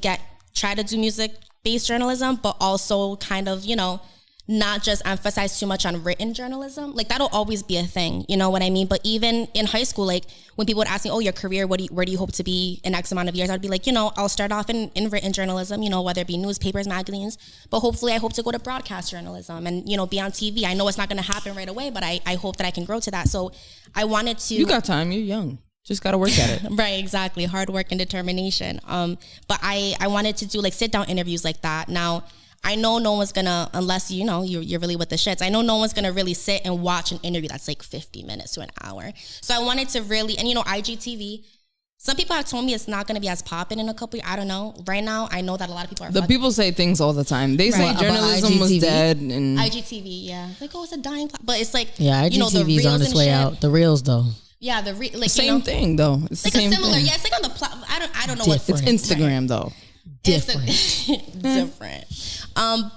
try to do music-based journalism, but also kind of, you know, not just emphasize too much on written journalism. Like that'll always be a thing, you know what I mean? But even in high school, like when people would ask me, oh, your career, where do you hope to be in X amount of years? I'd be like, you know, I'll start off in written journalism, you know, whether it be newspapers, magazines, but hopefully I hope to go to broadcast journalism and, you know, be on TV. I know it's not going to happen right away, but I hope that I can grow to that. So I wanted to... You got time. You're young. Just got to work at it. Right, exactly. Hard work and determination. But I wanted to do like sit down interviews like that. Now, I know no one's gonna, unless you know you're really with the shits, I know no one's gonna really sit and watch an interview that's like 50 minutes to an hour. So I wanted to really, and you know, IGTV, some people have told me it's not gonna be as popping in a couple years. I don't know. Right now, I know that a lot of people are. People say things all the time. They say journalism was dead. And IGTV, yeah. Like, oh, it's a dying but it's like, IGTV's you know, the reels on its way out. The reels, though. Yeah, same thing though. It's like the same similar. thing. Yeah, it's like on the I don't know what it's Instagram though. Different.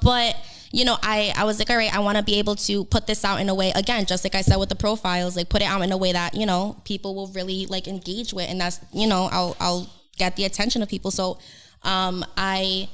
But you know, I was like, all right, I want to be able to put this out in a way, again, just like I said with the profiles, like put it out in a way that, you know, people will really like engage with, and that's, you know, I'll get the attention of people. So I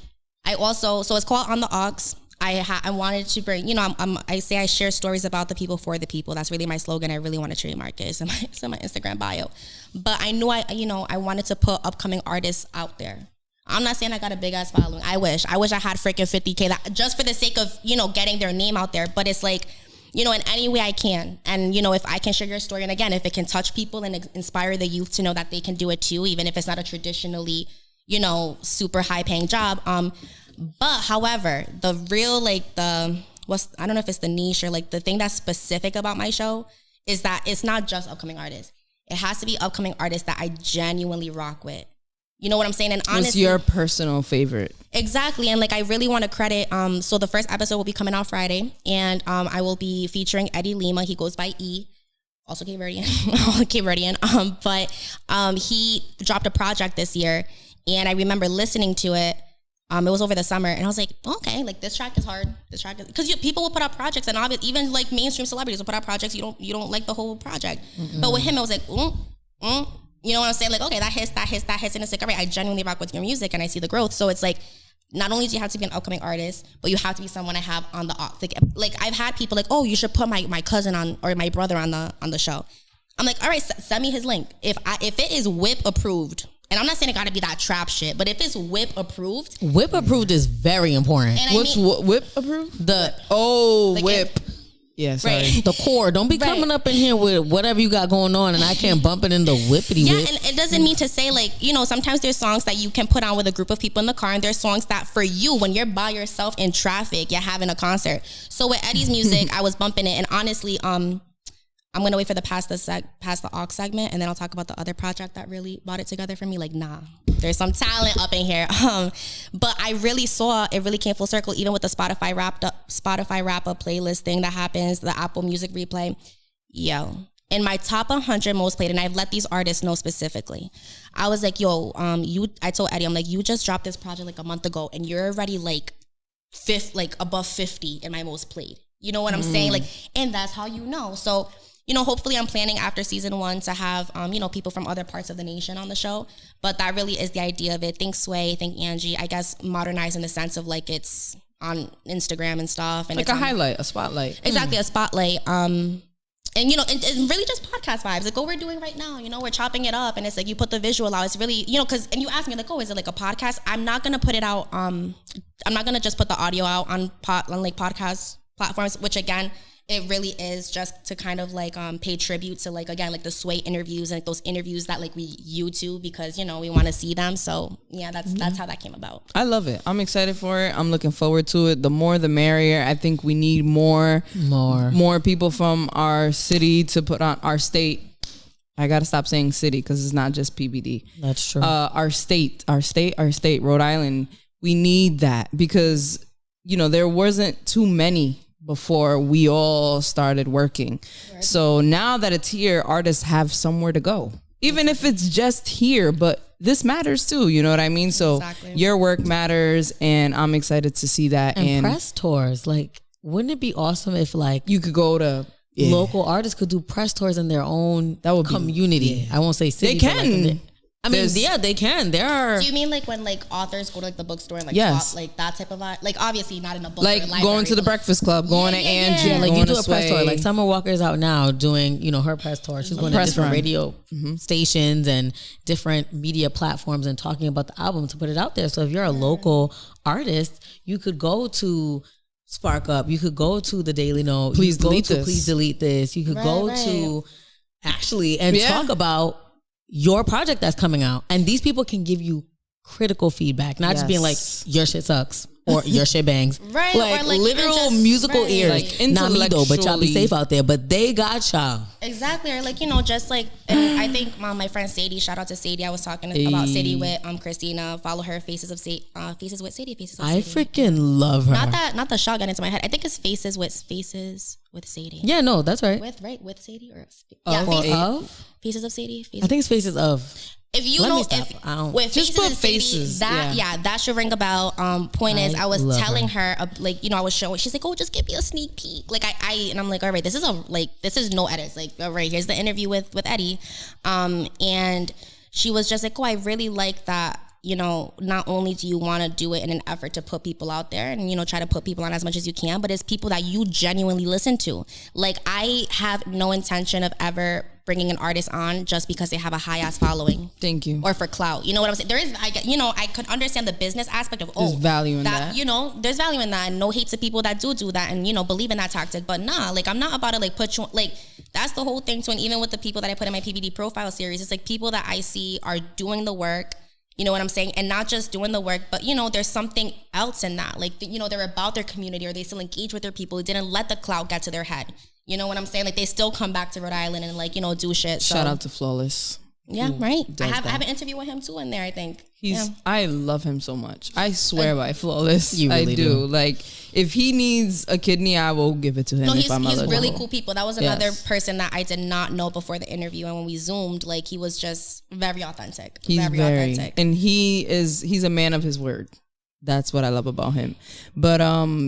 also, so it's called On the Aux. I wanted to bring, you know, I say I share stories about the people for the people. That's really my slogan. I really want to trademark it. It's in my Instagram bio. But I knew I wanted to put upcoming artists out there. I'm not saying I got a big ass following. I wish I had freaking 50K, that just for the sake of, you know, getting their name out there. But it's like, you know, in any way I can. And, you know, if I can share your story, and again, if it can touch people and inspire the youth to know that they can do it too, even if it's not a traditionally, you know, super high paying job. But however, the real, like I don't know if it's the niche or like the thing that's specific about my show is that it's not just upcoming artists. It has to be upcoming artists that I genuinely rock with. You know what I'm saying? And honestly, what's your personal favorite? Exactly. And like, I really want to credit, so the first episode will be coming out Friday, and I will be featuring Eddie Lima. He goes by E, also Cape Verdean. But he dropped a project this year, and I remember listening to it. It was over the summer, and I was like, okay, like this track is hard. This track is, because people will put out projects, and obviously even like mainstream celebrities will put out projects. You don't like the whole project, but with him, it was like, you know what I'm saying? Like, okay, that hits, and it's like, all right, I genuinely rock with your music, and I see the growth. So it's like, not only do you have to be an upcoming artist, but you have to be someone I have on the like I've had people like, oh, you should put my cousin on or my brother on the show. I'm like, all right, send me his link. If it is whip approved. And I'm not saying it got to be that trap shit, but if it's whip approved. Whip approved is very important. What's whip approved? Whip. Yeah, sorry. Right. The core. Don't be coming up in here with whatever you got going on and I can't bump it in the whippity whip. Yeah, and it doesn't mean to say like, sometimes there's songs that you can put on with a group of people in the car, and there's songs that for you, when you're by yourself in traffic, you're having a concert. So with Eddie's music, I was bumping it, and honestly, I'm going to wait for the Past the Aux segment, and then I'll talk about the other project that really brought it together for me. Like, nah, there's some talent up in here. But I really saw it really came full circle, even with the Spotify wrap up playlist thing that happens, the Apple Music replay. Yo, in my top 100 most played, and I've let these artists know specifically. I was like, yo, I told Eddie, I'm like, you just dropped this project like a month ago, and you're already like above 50 in my most played. You know what I'm saying? Like, and that's how you know. So, hopefully I'm planning after season 1 to have, people from other parts of the nation on the show. But that really is the idea of it. Think Sway, think Angie. I guess modernized in the sense of like it's on Instagram and stuff. And like a highlight, a spotlight. Exactly, a spotlight. And really just podcast vibes. Like what we're doing right now, we're chopping it up, and it's like you put the visual out. It's really, and you asked me like, oh, is it like a podcast? I'm not going to put it out. I'm not going to just put the audio out on like podcast platforms, which again, it really is just to kind of like pay tribute to like, again, like the Sway interviews and like those interviews that like we YouTube because, we want to see them. So yeah, that's how that came about. I love it. I'm excited for it. I'm looking forward to it. The more the merrier. I think we need more people from our city to put on our state. I got to stop saying city because it's not just PBD. That's true. Our state, Rhode Island. We need that because, there wasn't too many before we all started working. Right. So now that it's here, artists have somewhere to go. Even if it's just here, but this matters too, you know what I mean? So your work matters, and I'm excited to see that. And press tours, like, wouldn't it be awesome if like you could go to local artists could do press tours in their own community? I won't say city. They can. They can. There are. Do you mean like when like authors go to like the bookstore and like shop, like that type of vibe? Like obviously not in a book. Like going to the Breakfast Club, going to Angie, like going you do to a press Sway. tour. Like Summer Walker's out now doing her press tour. She's going to different radio stations and different media platforms and talking about the album to put it out there. So if you're a local artist, you could go to Spark Up. You could go to the Daily Note. Please delete this. You could go to Ashlee and talk about your project that's coming out, and these people can give you critical feedback, not just being like your shit sucks or your shit bangs, right? Like, or like literal musical ears. Like, not me though, but y'all be safe out there. But they got y'all exactly, or like just like, and I think my friend Sadie, shout out to Sadie. I was talking about Sadie with Christina. Follow her, Faces with Sadie. I freaking love her. Not the shot got into my head. I think it's Faces with Sadie. Yeah, no, that's right. With Sadie or Faces of Sadie. I think it's Faces of. If you with just put Faces, that should ring a bell. Point is, I was telling her I was showing. She's like, oh, just give me a sneak peek. Like and I'm like, all right, this is no edits. Like, all right, here's the interview with Eddie, and she was just like, oh, I really like that. Not only do you want to do it in an effort to put people out there and, try to put people on as much as you can, but it's people that you genuinely listen to. Like, I have no intention of ever bringing an artist on just because they have a high ass following. Thank you. Or for clout. You know what I'm saying? There is, I could understand the business aspect of, there's value in that. There's value in that, and no hate to people that do that and, believe in that tactic. But nah, like, I'm not about to like put you, like, that's the whole thing too. And even with the people that I put in my PBD profile series, it's like people that I see are doing the work. You know what I'm saying? And not just doing the work, but, there's something else in that. Like, they're about their community, or they still engage with their people. They didn't let the clout get to their head. You know what I'm saying? Like, they still come back to Rhode Island and, like, do shit. Shout out to Flawless. Yeah, right. I have an interview with him, too, in there, I think. I love him so much. I swear by Flawless. You really I do. Like, if he needs a kidney, I will give it to him. No, he's really cool people. That was another person that I did not know before the interview. And when we Zoomed, like, he was just very authentic. He's very authentic. And he's a man of his word. That's what I love about him. But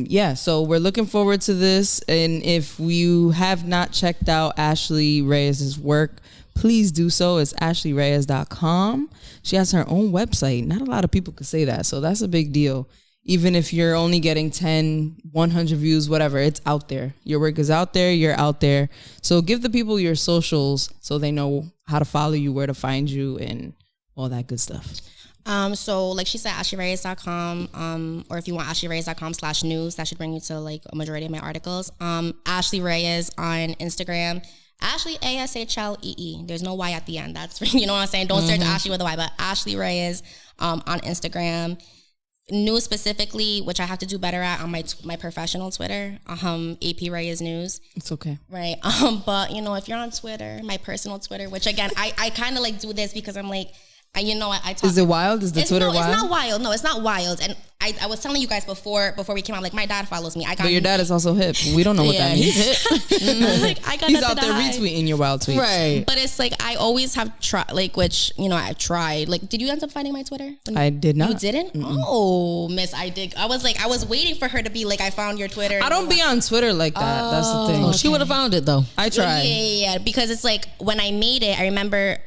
yeah, so we're looking forward to this. And if you have not checked out Ashlee Reyes' work, please do so. It's ashleereyes.com. She has her own website. Not a lot of people could say that, so that's a big deal. Even if you're only getting 10, 100 views, whatever, it's out there. Your work is out there. You're out there. So give the people your socials so they know how to follow you, where to find you, and all that good stuff. So like she said, ashleereyes.com, or if you want ashleereyes.com/news, that should bring you to like a majority of my articles. Ashlee Reyes on Instagram, Ashlee ASHLEE. There's no Y at the end. That's, you know what I'm saying? Don't search Ashlee with a Y, but Ashlee Reyes on Instagram. News specifically, which I have to do better at on my professional Twitter, AP Reyes News. It's okay. Right. But you know, if you're on Twitter, my personal Twitter, which again, I kind of like do this because I'm like, I talk. Is it wild? Is the Twitter wild? It's not wild. No, it's not wild. And I was telling you guys before we came out, like my dad follows me. But your dad is also hip. We don't know what that means. He's out there retweeting your wild tweets. Right. But it's like, I always have tried, like, which, you know, I've tried. Like, did you end up finding my Twitter? I did not. You didn't? Mm-mm. Oh, miss, I did. I was waiting for her to be like, I found your Twitter. I don't be on Twitter like that. That's the thing. She would have found it though. I tried. Yeah. Because it's like, when I made it, I remember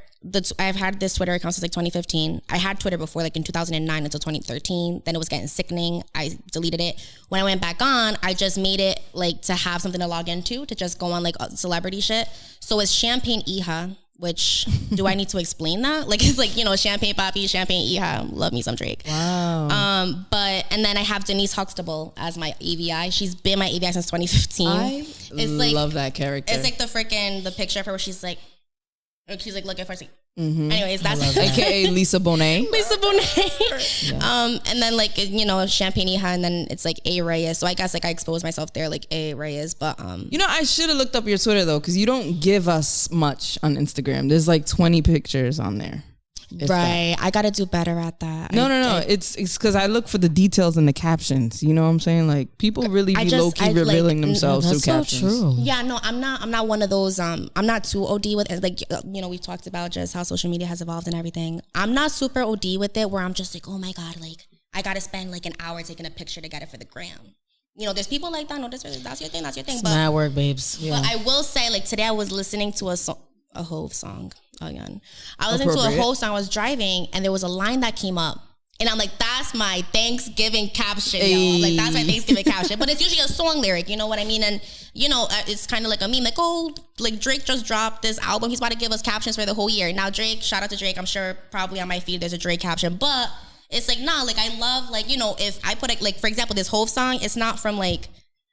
I've had this Twitter account since like 2015. I had Twitter before, like in 2009 until 2013. Then it was getting sickening. I deleted it. When I went back on, I just made it like to have something to log into, to just go on like celebrity shit. So it's Champagne Iha, which, do I need to explain that? Like, it's like, you know, Champagne Papi, Champagne Iha, love me some Drake. Wow. And then I have Denise Huxtable as my AVI. She's been my AVI since 2015. I love that character. It's like the picture of her where she's like looking for something. Anyways, that's AKA Lisa Bonet. Lisa Bonet. Yeah. And then like, you know, Champagne Iha, and then it's like A Reyes. So I guess like I exposed myself there, like A Reyes. But you know, I should have looked up your Twitter though, because you don't give us much on Instagram. There's like 20 pictures on there. Right. I got to do better at that. No. It's because I look for the details in the captions. You know what I'm saying? Like, people really be low-key revealing themselves through captions. That's so true. Yeah, no, I'm not one of those, I'm not too OD with it. Like, you know, we've talked about just how social media has evolved and everything. I'm not super OD with it where I'm just like, oh my God, like, I got to spend like an hour taking a picture to get it for the gram. You know, there's people like that. No, that's your thing. It's mad work, babes. Yeah. But I will say, like, today I was listening to a Hove song again. I was listening to a Hove song. I was driving, and there was a line that came up, and I'm like, "That's my Thanksgiving caption, y'all." Like, that's my Thanksgiving caption. But it's usually a song lyric, you know what I mean? And you know, it's kind of like a meme, like, "Oh, like Drake just dropped this album. He's about to give us captions for the whole year." Now, Drake, shout out to Drake. I'm sure probably on my feed there's a Drake caption, but it's like, nah, like I love, like, you know, if I put like, for example, this Hove song, it's not from like.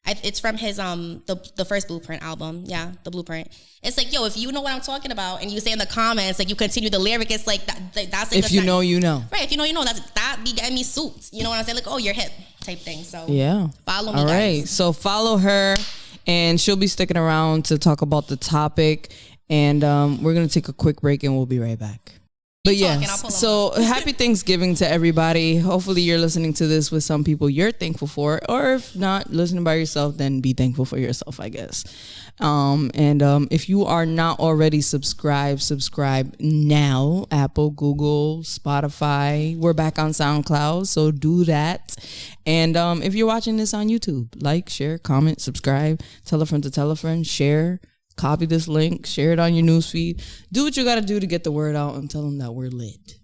It's from his the first Blueprint album. Yeah, the Blueprint. It's like, yo, if you know what I'm talking about and you say in the comments, like, you continue the lyric, it's like that's like, if you know, you know. Right, if you know, you know. That be getting me suits. You know what I'm saying? Like, oh, you're hip type thing. So yeah, follow me, all right, guys. So follow her, and she'll be sticking around to talk about the topic. And we're gonna take a quick break, and we'll be right back. But yes, so happy Thanksgiving to everybody. Hopefully you're listening to this with some people you're thankful for, or if not listening by yourself, then be thankful for yourself, I guess. If you are not already subscribe now. Apple, Google, Spotify. We're back on SoundCloud, so do that. And if you're watching this on YouTube, like, share, comment, subscribe, tell a friend to tell a friend, share. Copy this link, share it on your newsfeed. Do what you got to do to get the word out and tell them that we're lit.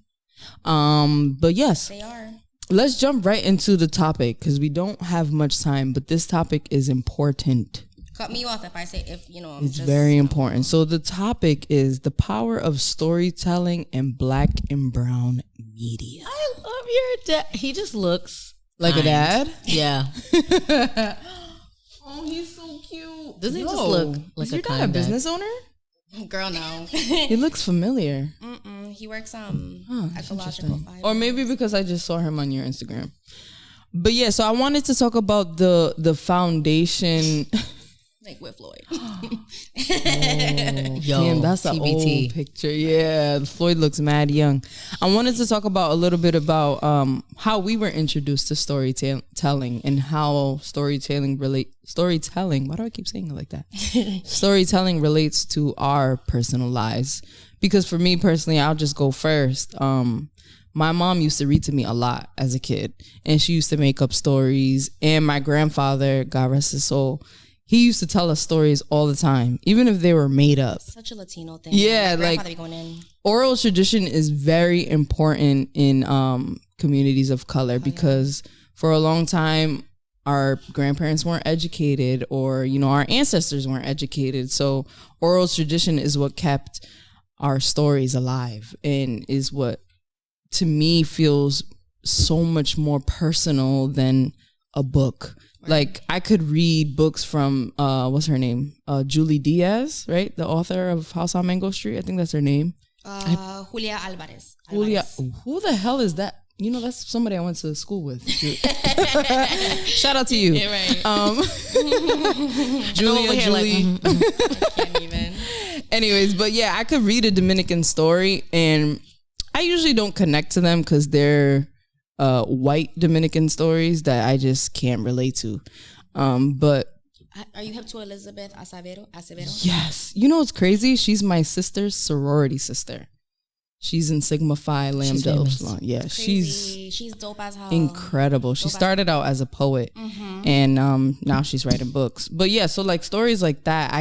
But yes, they are. Let's jump right into the topic because we don't have much time, but this topic is important. Cut me off if I say, if you know. It's very important. So the topic is the power of storytelling in Black and Brown media. I love your dad. He just looks like a dad. Yeah. Oh, he's so cute. Doesn't he just look like is your dad a business owner? Girl, no. He looks familiar. He works ecological fiber. Or maybe because I just saw him on your Instagram. But yeah, so I wanted to talk about the foundation. Like with Floyd. Damn, that's an old picture. Yeah, Floyd looks mad young. I wanted to talk about a little bit about how we were introduced to storytelling and how storytelling. Why do I keep saying it like that? Storytelling relates to our personal lives. Because for me personally, I'll just go first. my mom used to read to me a lot as a kid, and she used to make up stories. And my grandfather, God rest his soul, he used to tell us stories all the time, even if they were made up. Such a Latino thing. Yeah, oral tradition is very important in communities of color because for a long time, our grandparents weren't educated, or, you know, our ancestors weren't educated. So oral tradition is what kept our stories alive, and is what, to me, feels so much more personal than a book. Right. Like, I could read books from, what's her name? Julie Diaz, right? The author of House on Mango Street. I think that's her name. Julia Alvarez. Julia, who the hell is that? You know, that's somebody I went to school with. Shout out to you. Yeah, right. Julia. I can't even. Anyways, but yeah, I could read a Dominican story, and I usually don't connect to them because they're white Dominican stories that I just can't relate to. But are you hip to Elizabeth Acevedo? Yes. You know what's crazy? She's my sister's sorority sister. She's in Sigma Phi Lambda Epsilon. Yeah, she's dope as hell. Incredible. She started out as a poet, and now she's writing books. But yeah, so like stories like that,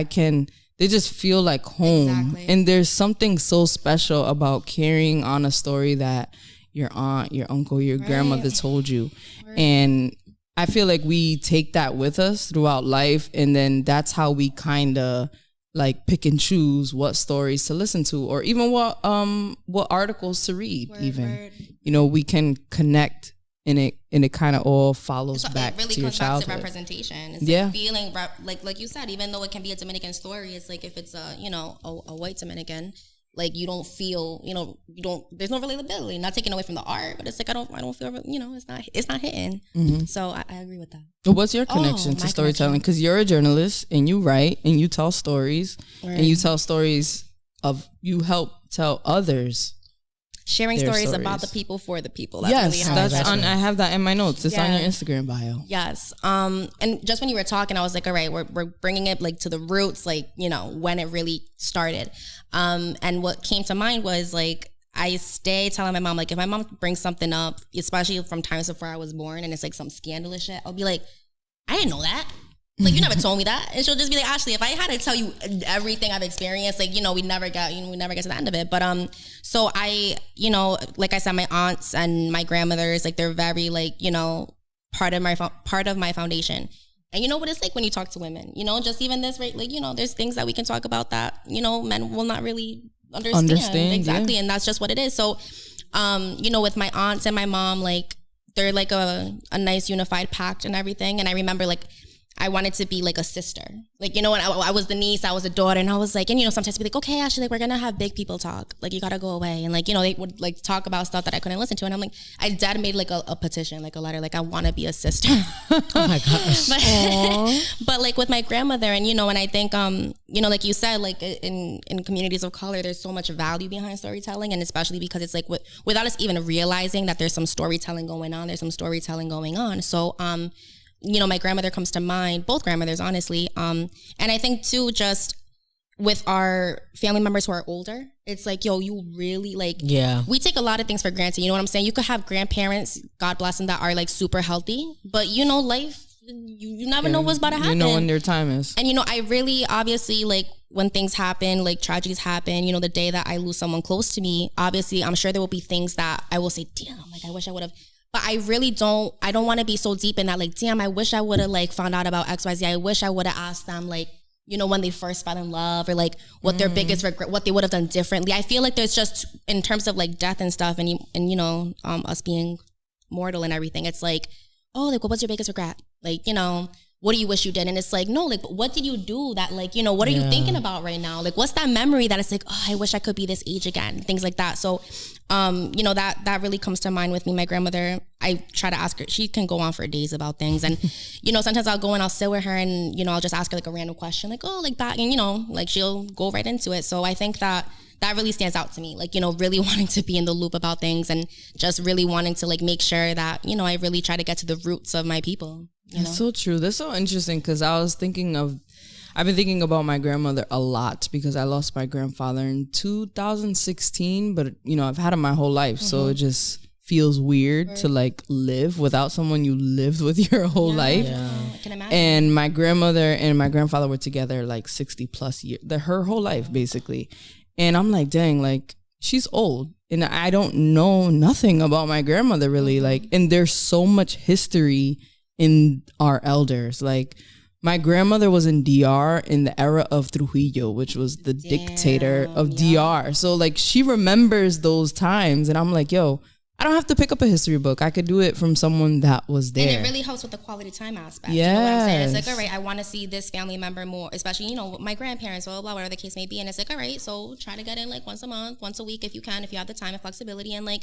they just feel like home. Exactly. And there's something so special about carrying on a story that your aunt, your uncle, your grandmother told you. Right. And I feel like we take that with us throughout life, and then that's how we kind of like pick and choose what stories to listen to, or even what articles to read. You know, we can connect, and it kind of all follows back to your childhood. It really comes back to representation. It's like feeling like you said, even though it can be a Dominican story, it's like if it's a white Dominican, like you don't feel, there's no relatability. Not taking away from the art, but it's like I don't feel, it's not hitting. Mm-hmm. So I agree with that. But what's your connection to storytelling? Because you're a journalist and you write and you tell stories, and you tell stories you help tell others. Sharing stories about the people for the people. That's really I have that in my notes. It's on your Instagram bio. Yes. And just when you were talking, I was like, all right, we're bringing it like to the roots, like, when it really started. And what came to mind was like, I stay telling my mom, like, if my mom brings something up, especially from times before I was born, and it's like some scandalous shit, I'll be like, I didn't know that. Like, you never told me that. And she'll just be like, Ashley, if I had to tell you everything I've experienced, like, we never get to the end of it. But, so I, like I said, my aunts and my grandmothers, like, they're very, like, part of my foundation. And you know what it's like when you talk to women, just even this, right? Like, there's things that we can talk about that, men will not really understand. Exactly. Yeah. And that's just what it is. So, with my aunts and my mom, like, they're like a nice unified pact and everything. And I remember, like, I wanted to be like a sister. Like, when I was the niece, I was a daughter, and I was like, and sometimes be like, okay, Ashley, like, we're gonna have big people talk. Like, you gotta go away. And like, they would like talk about stuff that I couldn't listen to. And I'm like, dad made like a petition, like a letter, like, I wanna be a sister. Oh my gosh. But like with my grandmother, and and I think like you said, like in communities of color, there's so much value behind storytelling, and especially because it's like without us even realizing that there's some storytelling going on. So my grandmother comes to mind, both grandmothers, honestly. And I think too, just with our family members who are older, it's like, you really we take a lot of things for granted. You know what I'm saying? You could have grandparents, God bless them, that are like super healthy, but life, you never know what's about to happen. You know when their time is. And I really, obviously, like when things happen, like tragedies happen, the day that I lose someone close to me, obviously I'm sure there will be things that I will say, damn, like I wish I would have. But I really don't want to be so deep in that, like, damn, I wish I would have like found out about XYZ. I wish I would have asked them, like, when they first fell in love, or like what their biggest regret, what they would have done differently. I feel like there's just, in terms of like death and stuff, and us being mortal and everything, it's like, oh, like, what was your biggest regret? Like, what do you wish you did? And it's like, no, like, what did you do that, like, what are you thinking about right now? Like, what's that memory that it's like, oh, I wish I could be this age again, things like that. So, that really comes to mind with me. My grandmother, I try to ask her, she can go on for days about things. And, sometimes I'll go and I'll sit with her and, I'll just ask her like a random question, like, oh, like that. And, like she'll go right into it. So I think that really stands out to me, like, really wanting to be in the loop about things, and just really wanting to like make sure that, I really try to get to the roots of my people. That's so true. That's so interesting, because I was thinking of I've been thinking about my grandmother a lot because I lost my grandfather in 2016, but I've had him my whole life, so it just feels weird to like live without someone you lived with your whole life. I can imagine. And my grandmother and my grandfather were together like 60 plus years, her whole life basically. And I'm like, dang, like she's old and I don't know nothing about my grandmother really. Like, and there's so much history in our elders. Like my grandmother was in DR in the era of Trujillo, which was the dictator of DR. So like she remembers those times and I'm like, yo, I don't have to pick up a history book. I could do it from someone that was there. And it really helps with the quality time aspect. Yes. You know what I'm saying? It's like, all right, I want to see this family member more, especially, my grandparents, blah, blah, blah, whatever the case may be. And it's like, all right, so try to get in like once a month, once a week if you can, if you have the time and flexibility. And like,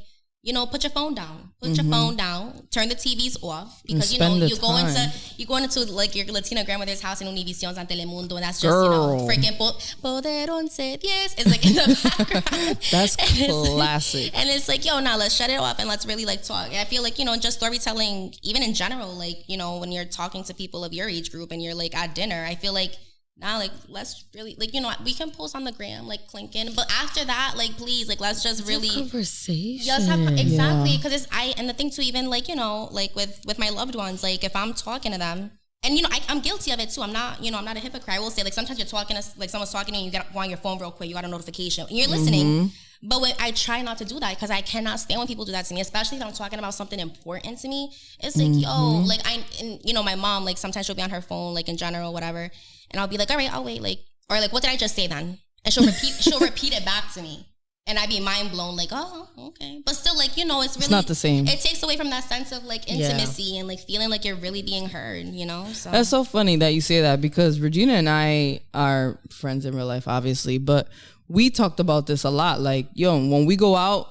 put your phone down. Put your phone down. Turn the TVs off. Because, you go into like your Latina grandmother's house in Univision on Telemundo, and that's just, freaking Poder Once Diez. It's like in the background. That's classic. And it's like, nah, let's shut it off and let's really like talk. I feel like, just storytelling, even in general, like, when you're talking to people of your age group and you're like at dinner, I feel like, now, like, let's really, like, we can post on the gram, like, clinking. But after that, like, please, like, let's just really. Conversation. Just have, exactly. Because and the thing too, even, like, like, with my loved ones, like, if I'm talking to them, and, I'm guilty of it too. I'm not, I'm not a hypocrite. I will say, like, sometimes you're talking to, like, someone's talking to you and you get on your phone real quick, you got a notification, and you're listening. But I try not to do that because I cannot stand when people do that to me, especially if I'm talking about something important to me. It's like, like, my mom, like, sometimes she'll be on her phone, like, in general, whatever. And I'll be like, all right, I'll wait, like, or like, what did I just say then? And she'll repeat it back to me. And I'd be mind blown, like, oh, okay. But still, like, it's really. It's not the same. It takes away from that sense of, like, intimacy and, like, feeling like you're really being heard, So. That's so funny that you say that because Regina and I are friends in real life, obviously. But we talked about this a lot. Like, when we go out,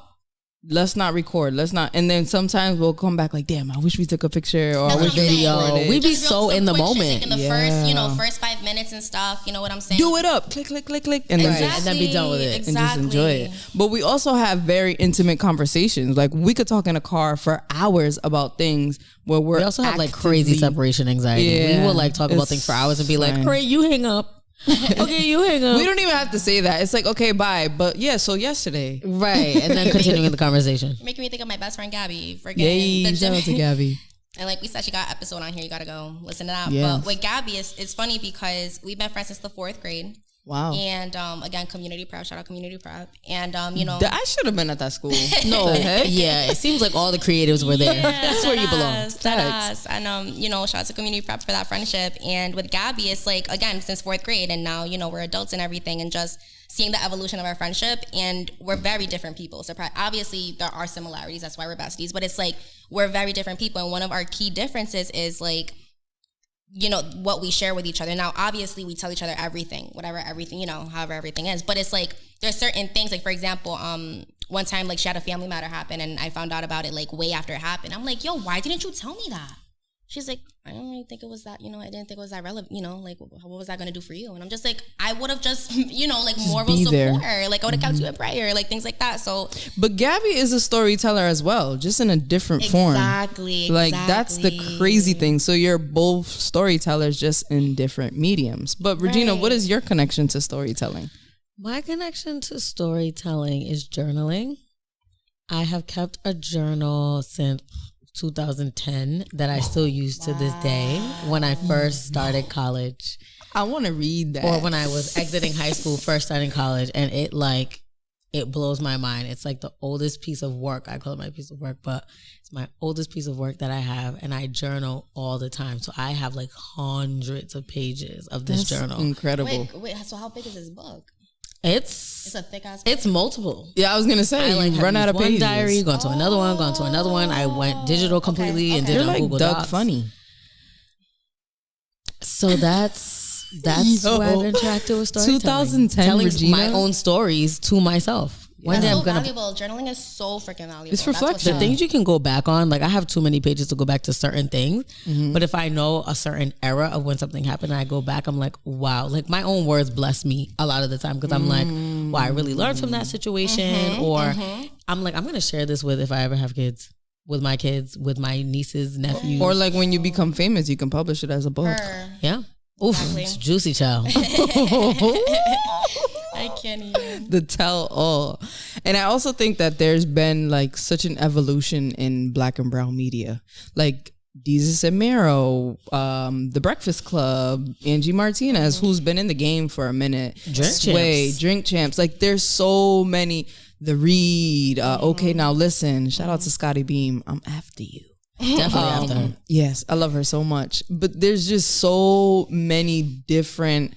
let's not record. Let's not. And then sometimes we'll come back like, damn, I wish we took a picture or I wish video. We be so in the moment. In the first 5 minutes and stuff. You know what I'm saying? Do it up. Click, click, click, click. And then be done with it. And just enjoy it. But we also have very intimate conversations. Like we could talk in a car for hours about things where we also have like crazy separation anxiety. Yeah, we will like talk about things for hours and be like, all right, you hang up. Okay, you hang up. We don't even have to say that. It's like, okay, bye. But yeah, so yesterday. Right. And then continuing the conversation. You're making me think of my best friend, Gabby. Yay, shout out to Gabby. And like we said, she got an episode on here. You got to go listen to that. Yes. But with Gabby, it's funny because we've been friends since the 4th grade. Wow. And again, community prep. Shout out community prep. And I should have been at that school. No. Yeah. It seems like all the creatives were there. That's where you belong. And shout out to community prep for that friendship. And with Gabby, it's like, again, since 4th grade, and now, we're adults and everything, and just seeing the evolution of our friendship. And we're very different people. So obviously there are similarities. That's why we're besties. But it's like, we're very different people. And one of our key differences is like, what we share with each other. Now, obviously, we tell each other everything, whatever everything, however everything is. But it's like, there's certain things, like, for example, one time, like, she had a family matter happen, and I found out about it, like, way after it happened. I'm like, yo, why didn't you tell me that? She's like, I don't really think it was that, I didn't think it was that relevant, like, what was that going to do for you? And I'm just like, I would have just, like, moral support. Like, I would have kept you in prayer, like, things like that. So. But Gabby is a storyteller as well, just in a different form. Exactly. Like, that's the crazy thing. So you're both storytellers, just in different mediums. But Regina, what is your connection to storytelling? My connection to storytelling is journaling. I have kept a journal since 2010 that I still use to this day. When I first started college, I want to read that. Or when I was exiting high school, first starting college, and it blows my mind. It's like the oldest piece of work. I call it my piece of work, but it's my oldest piece of work that I have, and I journal all the time. So I have like hundreds of pages of this journal. Incredible. Wait, so how big is this book? It's a thick ass book. It's multiple. Yeah, I was gonna say, you run out of pages. One diary, going to another one, going to another one. I went digital completely and did it on Google Doug Docs. Funny. So that's where I've interacted with storytelling. 2010, telling Regina? my own stories to myself. One day That's I'm so gonna. valuable. Journaling is so freaking valuable. It's reflection. The things you can go back on, like I have too many pages to go back to certain things. But if I know a certain era of when something happened and I go back, I'm like, wow. Like my own words bless me a lot of the time because I'm like, wow, I really learned from that situation. Or I'm like, I'm going to share this with, if I ever have kids, with my kids, with my nieces, nephews. Or like when you become famous, you can publish it as a book. Yeah. Oof, Exactly. it's juicy, child. I can't even. The tell all. And I also think that there's been like such an evolution in Black and brown media. Like Jesus and Mero, The Breakfast Club, Angie Martinez, who's been in the game for a minute. Drink Champs. Like there's so many. The Read, Okay Now Listen. Shout out to Scotty Beam. I'm after you. Definitely after her. Yes, I love her so much. But there's just so many different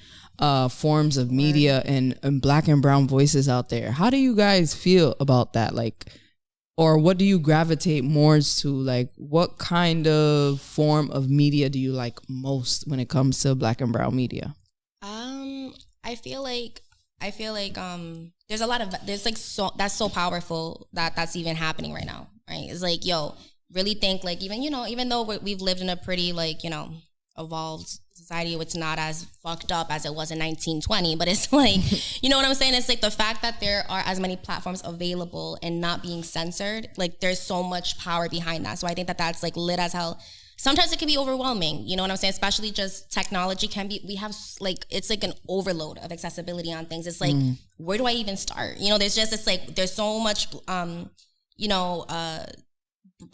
forms of media and Black and brown voices out there. How do you guys feel about that? Like, or what do you gravitate more to? Like, what kind of form of media do you like most when it comes to Black and brown media? I feel like there's a lot of that's so powerful that's even happening right now, right? It's like, yo, really think like even though we've lived in a pretty like evolved society, it's not as fucked up as it was in 1920, but it's like you know what I'm saying? It's like the fact that there are as many platforms available and not being censored, like there's so much power behind that. So I think that that's like lit as hell. Sometimes it can be overwhelming, you know what I'm saying? Especially just technology can be, we have like, it's like an overload of accessibility on things. It's like, where do I even start? There's just, it's like, there's so much,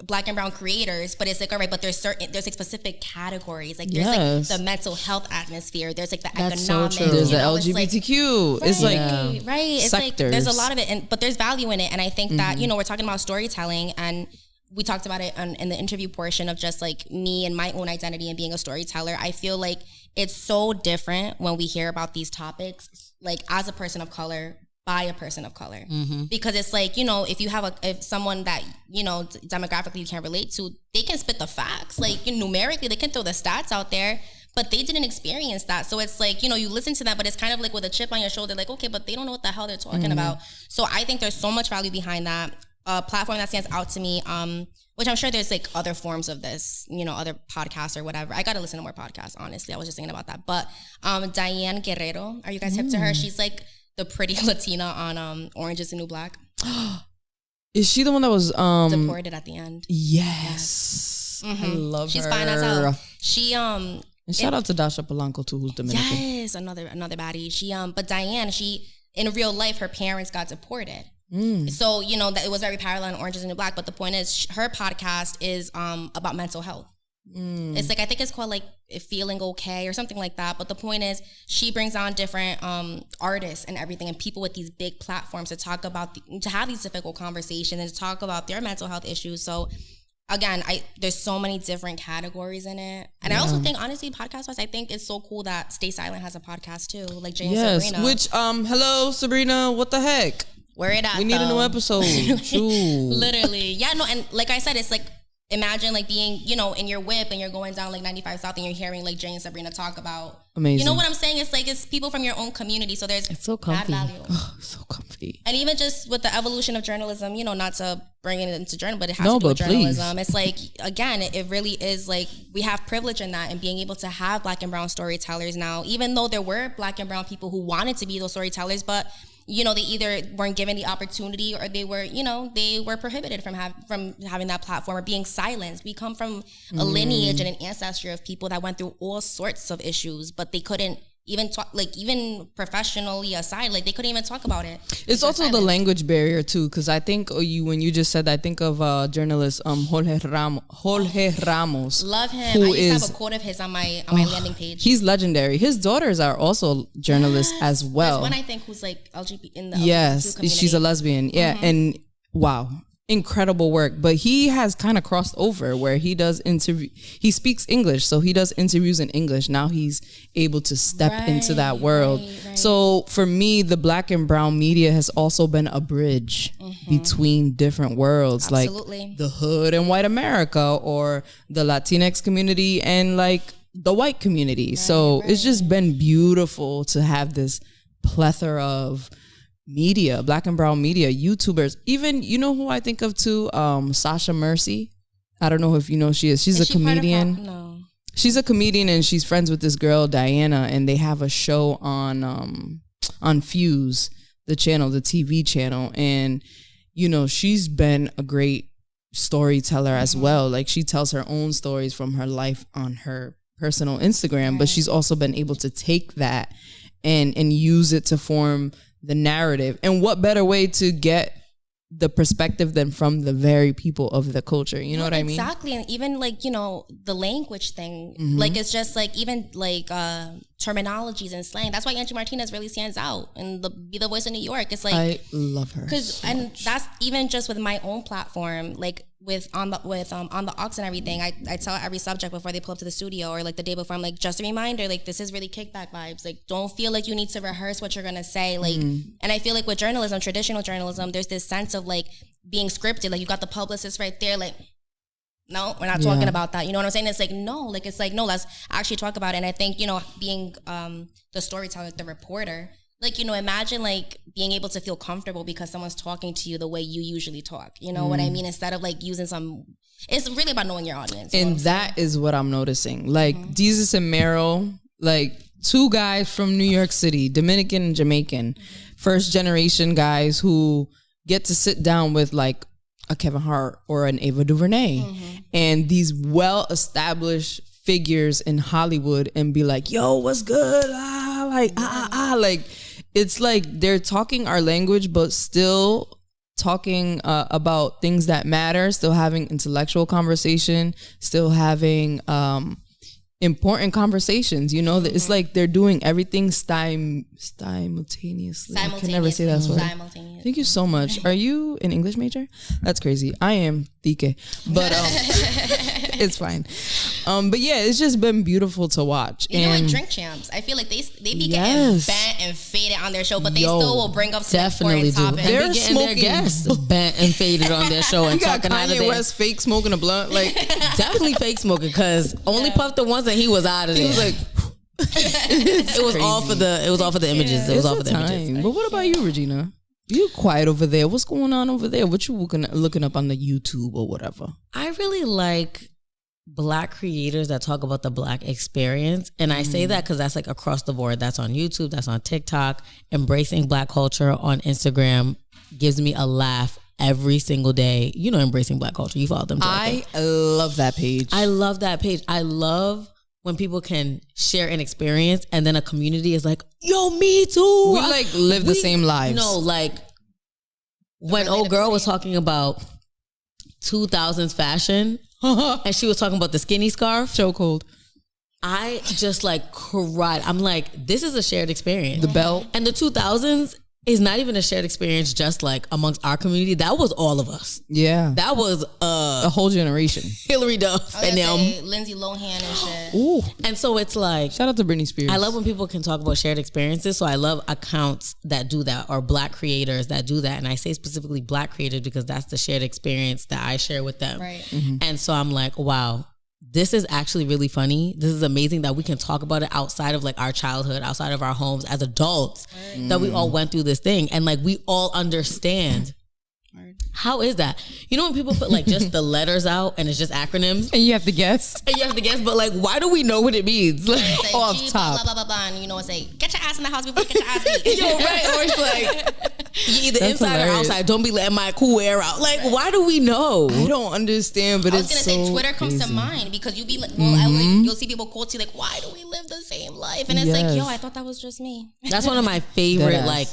Black and brown creators, but it's like, all right, but there's like specific categories. Like there's like the mental health atmosphere. There's like the economics. So there's the LGBTQ. It's like, right. It's sectors. like, there's a lot of it, but there's value in it. And I think that, we're talking about storytelling, and we talked about it in the interview portion of just like me and my own identity and being a storyteller. I feel like it's so different when we hear about these topics, like as a person of color, by a person of color. Because it's like, if you have if someone that, demographically you can't relate to, they can spit the facts. Like numerically, they can throw the stats out there, but they didn't experience that. So it's like, you listen to that, but it's kind of like with a chip on your shoulder, like, okay, but they don't know what the hell they're talking about. So I think there's so much value behind that. A platform that stands out to me, which I'm sure there's like other forms of this, other podcasts or whatever. I got to listen to more podcasts, honestly. I was just thinking about that. But Diane Guerrero, are you guys hip to her? She's like the pretty Latina on Orange is the New Black. Is she the one that was deported at the end? Yes. I love She's her. fine as hell. She and shout out to Dasha Polanco too, who's Dominican. Yes, another baddie. She but Diane, she in real life, her parents got deported. So, that it was very parallel in Orange is the New Black. But the point is, her podcast is about mental health. It's like, I think it's called like Feeling Okay or something like that. But the point is, she brings on different artists and everything and people with these big platforms to talk about, to have these difficult conversations and to talk about their mental health issues. So again, there's so many different categories in it. And I also think, honestly, podcast-wise, I think it's so cool that Stay Silent has a podcast too, like Jay and Sabrina. Which, hello, Sabrina, what the heck? Where it at? We need a new episode. Literally. Yeah, no, and like I said, it's like, imagine like being, in your whip and you're going down like 95 South and you're hearing like Jay and Sabrina talk about. Amazing. You know what I'm saying? It's like, it's people from your own community. So there's it's so comfy. mad value. Oh, so comfy. And even just with the evolution of journalism, not to bring it into journalism, but it has to do with journalism. It's like, again, it really is like, we have privilege in that and being able to have Black and brown storytellers now, even though there were Black and brown people who wanted to be those storytellers, but they either weren't given the opportunity or they were prohibited from having that platform or being silenced. We come from a lineage and an ancestry of people that went through all sorts of issues, but they couldn't even talk, like even professionally aside, like they couldn't even talk about it. It's also the language barrier too, because I think when you just said that, I think of journalist Jorge Ramos. Love him. I used to have a quote of his on my landing page. He's legendary. His daughters are also journalists as well. There's one I think who's like LGBT in the yes, LGBT community. She's a lesbian. Yeah, and wow. Incredible work, but he has kind of crossed over where he does he speaks English, so he does interviews in English. Now he's able to step into that world. Right. So for me, the Black and brown media has also been a bridge between different worlds. Absolutely. Like the hood and white America, or the Latinx community and like the white community. It's just been beautiful to have this plethora of media, Black and brown media, YouTubers, even, who I think of too? Sasha Mercy. I don't know if you know she is. She's a comedian. No. She's a comedian and she's friends with this girl, Diana, and they have a show on Fuse, the channel, the TV channel. And, she's been a great storyteller as well. Like she tells her own stories from her life on her personal Instagram, but she's also been able to take that and use it to form the narrative. And what better way to get the perspective than from the very people of the culture, you know what I mean? Exactly. And even like, you know, the language thing, like it's just like even like terminologies and slang. That's why Angie Martinez really stands out and be the voice of New York. It's like, I love her and that's even just with my own platform, like with on the aux and everything. I tell every subject before they pull up to the studio or like the day before, I'm like, just a reminder, like this is really kickback vibes. Like don't feel like you need to rehearse what you're gonna say. Like, and I feel like with journalism, traditional journalism, there's this sense of like being scripted. Like you got the publicist right there, like, no, we're not talking about that. You know what I'm saying? It's like, no, let's actually talk about it. And I think, you know, being the storyteller, the reporter, like, you know, imagine like being able to feel comfortable because someone's talking to you the way you usually talk. You know what I mean? Instead of like using it's really about knowing your audience. And that is what I'm noticing. Like Jesus and Meryl, like 2 guys from New York City, Dominican and Jamaican, first generation guys who get to sit down with like a Kevin Hart or an Ava DuVernay and these well-established figures in Hollywood and be like, yo, what's good? Like, it's like they're talking our language, but still talking about things that matter, still having intellectual conversation, still having important conversations, you know, it's like they're doing everything simultaneously. I can never say that word. Thank you so much. Are you an English major? That's crazy. I am Tique, but it's fine. But yeah, it's just been beautiful to watch. You know what, Drink Champs, I feel like they be getting bent and faded on their show, but they still will bring up some important topics. They're getting their guests bent and faded on their show and talking out of Kanye West fake smoking a blunt, like definitely fake smoking because only Puff the ones that he was out of there. he was like it was all for the images. It was all for the images. But what about you, Regina? You quiet over there. What's going on over there? What you looking up on the YouTube or whatever? I really like Black creators that talk about the Black experience. And I say that because that's like across the board. That's on YouTube. That's on TikTok. Embracing Black culture on Instagram gives me a laugh every single day. You know, Embracing Black culture. You follow them too. I love that page. I love that page. I love when people can share an experience and then a community is like, yo, me too. We like live the same lives. No, like when old girl was talking about 2000s fashion and she was talking about the skinny scarf. Chokehold. I just like cried. I'm like, this is a shared experience. The belt. And the 2000s is not even a shared experience just like amongst our community. That was all of us. Yeah. That was a whole generation. Hillary Duff and them. Lindsay Lohan and shit. Ooh. And so it's like, shout out to Britney Spears. I love when people can talk about shared experiences. So I love accounts that do that or Black creators that do that. And I say specifically Black creators because that's the shared experience that I share with them. Right. And so I'm like, wow, this is actually really funny. This is amazing that we can talk about it outside of like our childhood, outside of our homes as adults, that we all went through this thing and like we all understand. How is that? You know when people put like just the letters out and it's just acronyms? And you have to guess. But like, why do we know what it means? Like, off G, top. blah, blah, blah, blah, and you know it's like, get your ass in the house before you get your ass beat. Yo, right? Or it's like, you either That's inside hilarious. or outside. Don't be letting my cool air out. Like, why do we know? I don't understand, but I it's was gonna say Twitter comes to mind because you be like, you'll see people quote you like, why do we live the same life? And it's like, yo, I thought that was just me. That's one of my favorite Deadass. like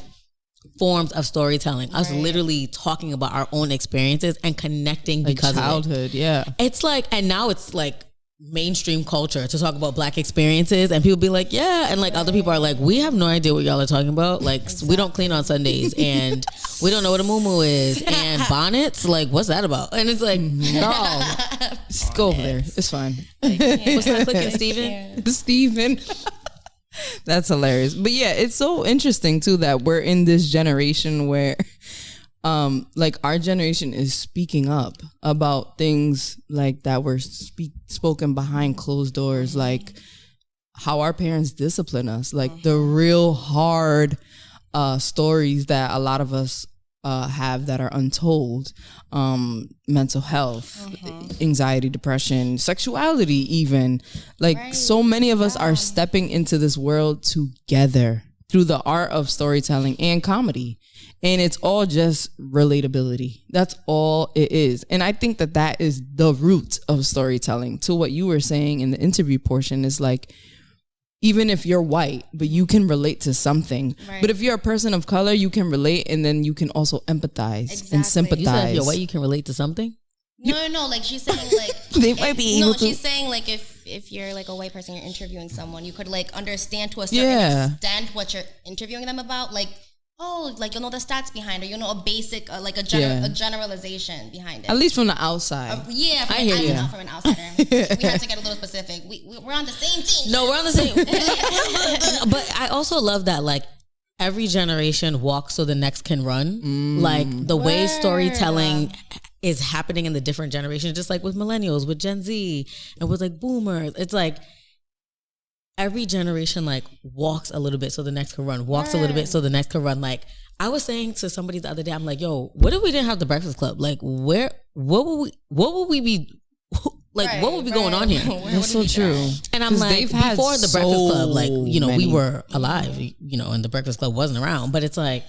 forms of storytelling. Us literally talking about our own experiences and connecting like because childhood, of it. yeah. It's like, and now it's like mainstream culture to talk about Black experiences and people be like, yeah, and like other people are like, we have no idea what y'all are talking about. Like we don't clean on Sundays and we don't know what a muumuu is and bonnets, like what's that about? And it's like, no, Just go over there. It's fine. what's that clicking, Steven? Steven. That's hilarious. But yeah, it's so interesting too that we're in this generation where like our generation is speaking up about things like that were spoken behind closed doors, like how our parents discipline us, like the real hard stories that a lot of us have that are untold, mental health, anxiety, depression, sexuality, even like so many of us are stepping into this world together. through the art of storytelling and comedy. And it's all just relatability. That's all it is. And I think that that is the root of storytelling. To what you were saying in the interview portion is like, even if you're white, but you can relate to something. Right. But if you're a person of color, you can relate, and then you can also empathize and sympathize. You said if you're white, you can relate to something? No, like she's saying like they might be able to. She's saying like if you're like a white person, you're interviewing someone, you could like understand to a certain extent what you're interviewing them about. Like, oh, like you'll know the stats behind it, you know a basic like a generalization behind it. At least from the outside. I hear you. From an outsider. We have to get a little specific. We're on the same team. No, we're on the same. But I also love that like every generation walks so the next can run. Like the way storytelling is happening in the different generations, just like with millennials, with Gen Z, and with like boomers. It's like every generation like walks a little bit so the next can run, walks a little bit so the next can run. Like I was saying to somebody the other day, I'm like, yo, what if we didn't have the Breakfast Club? Like what would we be like, what would be going on here? That's so true. And I'm like, before the Breakfast Club, like, you know, we were alive, you know, and the Breakfast Club wasn't around, but it's like,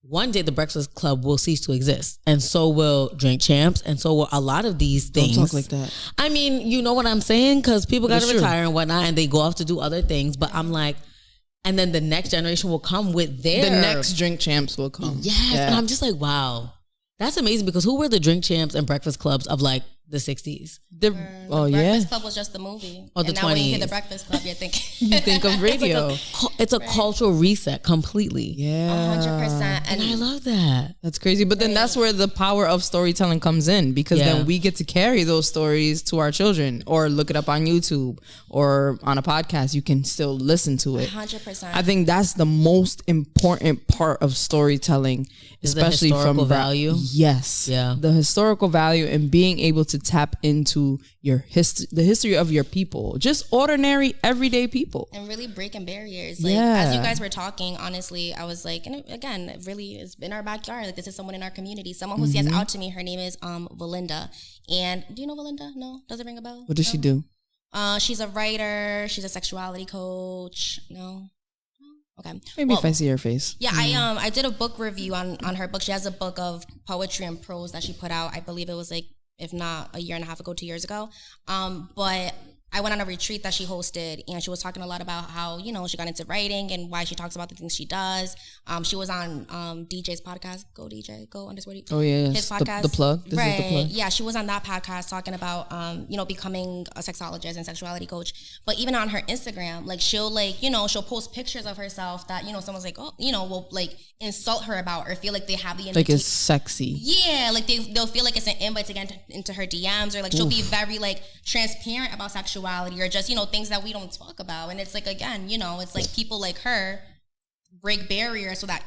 one day the Breakfast Club will cease to exist, and so will Drink Champs, and so will a lot of these things. Don't talk like that. I mean, you know what I'm saying? Because people got to retire and whatnot, and they go off to do other things. But I'm like, and then the next generation will come with their... The next Drink Champs will come. Yes, and I'm just like, wow. That's amazing, because who were the Drink Champs and Breakfast Clubs of like the 60s? The Breakfast Club was just the movie. Or the 20s. Now when you hear the Breakfast Club, you're thinking... You think of radio. It's a cultural reset completely. Yeah. 100%. And I love that. That's crazy. But then that's where the power of storytelling comes in, because then we get to carry those stories to our children, or look it up on YouTube or on a podcast. You can still listen to it. 100%. I think that's the most important part of storytelling, especially the historical from value. Yes. Yeah. The historical value and being able to tap into your the history of your people, just ordinary, everyday people, and really breaking barriers. Like as you guys were talking, honestly, I was like, and again, it really is in our backyard. Like this is someone in our community, someone who stands out to me. Her name is Valinda. And do you know Valinda? No, does it ring a bell? What does she do? She's a writer. She's a sexuality coach. No. Okay. Maybe if I see her face. Yeah, I did a book review on her book. She has a book of poetry and prose that she put out. I believe it was like, if not a year and a half ago, 2 years ago. But I went on a retreat that she hosted, and she was talking a lot about how, you know, she got into writing and why she talks about the things she does. She was on DJ's podcast, Go _DJ. Oh yeah, his podcast, the plug. This is the plug. Yeah, she was on that podcast talking about you know, becoming a sexologist and sexuality coach. But even on her Instagram, like she'll like, you know, she'll post pictures of herself that, you know, someone's like, oh, you know, will like insult her about, or feel like they have the like it's sexy. Yeah, like they'll feel like it's an invite to get into her DMs, or like she'll be very like transparent about sexuality, or just, you know, things that we don't talk about. And it's like, again, you know, it's like people like her break barriers so that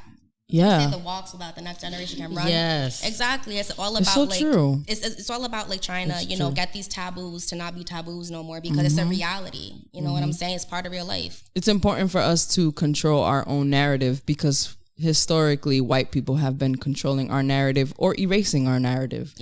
the walk so that the next generation can run. Yes, exactly. It's all about so true. It's all about like trying to, you know, get these taboos to not be taboos no more, because it's a reality. You know what I'm saying? It's part of real life. It's important for us to control our own narrative, because historically white people have been controlling our narrative or erasing our narrative,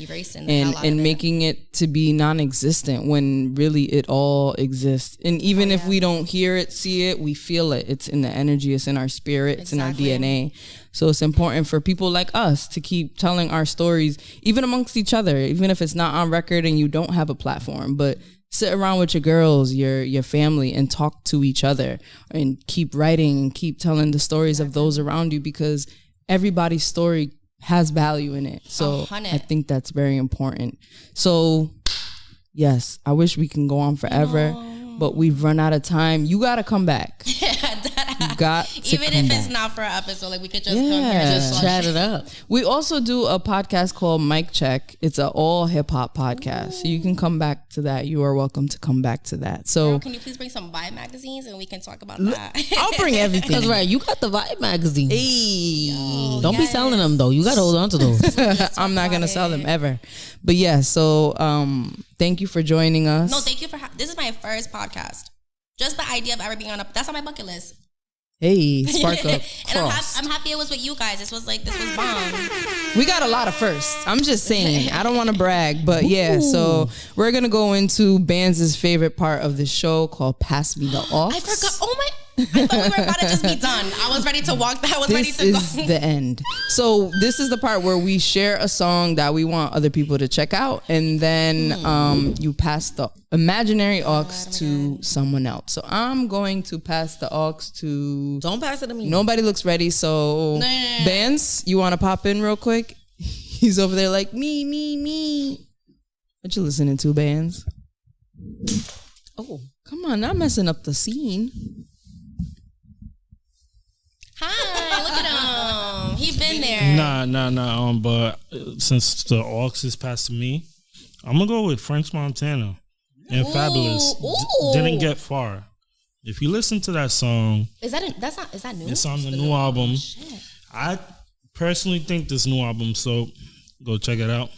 and making it to be non-existent when really it all exists. And even if we don't hear it, see it, we feel it. It's in the energy, it's in our spirit, it's in our DNA. So it's important for people like us to keep telling our stories, even amongst each other, even if it's not on record and you don't have a platform. But sit around with your girls, your family, and talk to each other, and keep writing and keep telling the stories of those around you, because everybody's story has value in it. So I think that's very important. So yes, I wish we can go on forever, but we've run out of time. You got to come back. You got to even if it's not for an episode, like we could just come here and just chat it up. We also do a podcast called Mic Check. It's an all hip hop podcast. So you can come back to that. You are welcome to come back to that. So girl, can you please bring some Vibe magazines and we can talk about that? I'll bring everything. That's right. You got the Vibe magazines. Hey. Don't be selling them though. You got to hold on to those. I'm not going to sell them ever. But yeah, so thank you for joining us. No, thank you for this is my first podcast. Just the idea of ever being that's on my bucket list. Hey, spark up. And I'm happy it was with you guys. This was bomb. We got a lot of firsts. I'm just saying. I don't want to brag, but yeah. So we're gonna go into Bands' favorite part of the show called Pass Me the Aux. I forgot. Oh my. I thought we were about to just be done. I was ready to walk. I was ready to go. This is the end. So this is the part where we share a song that we want other people to check out, and then you pass the imaginary aux to someone else. So I'm going to pass the aux to. Don't pass it to me. Nobody looks ready. So Bands, you want to pop in real quick? He's over there like me. What you listening to, Bands? Oh, come on, not messing up the scene. Hi, look at him. He's been there. Nah. But since the aux is passed to me, I'm gonna go with French Montana and Fabulous. Didn't get far. If you listen to that song, is that new? It's on the new album. I personally think this new album, so go check it out.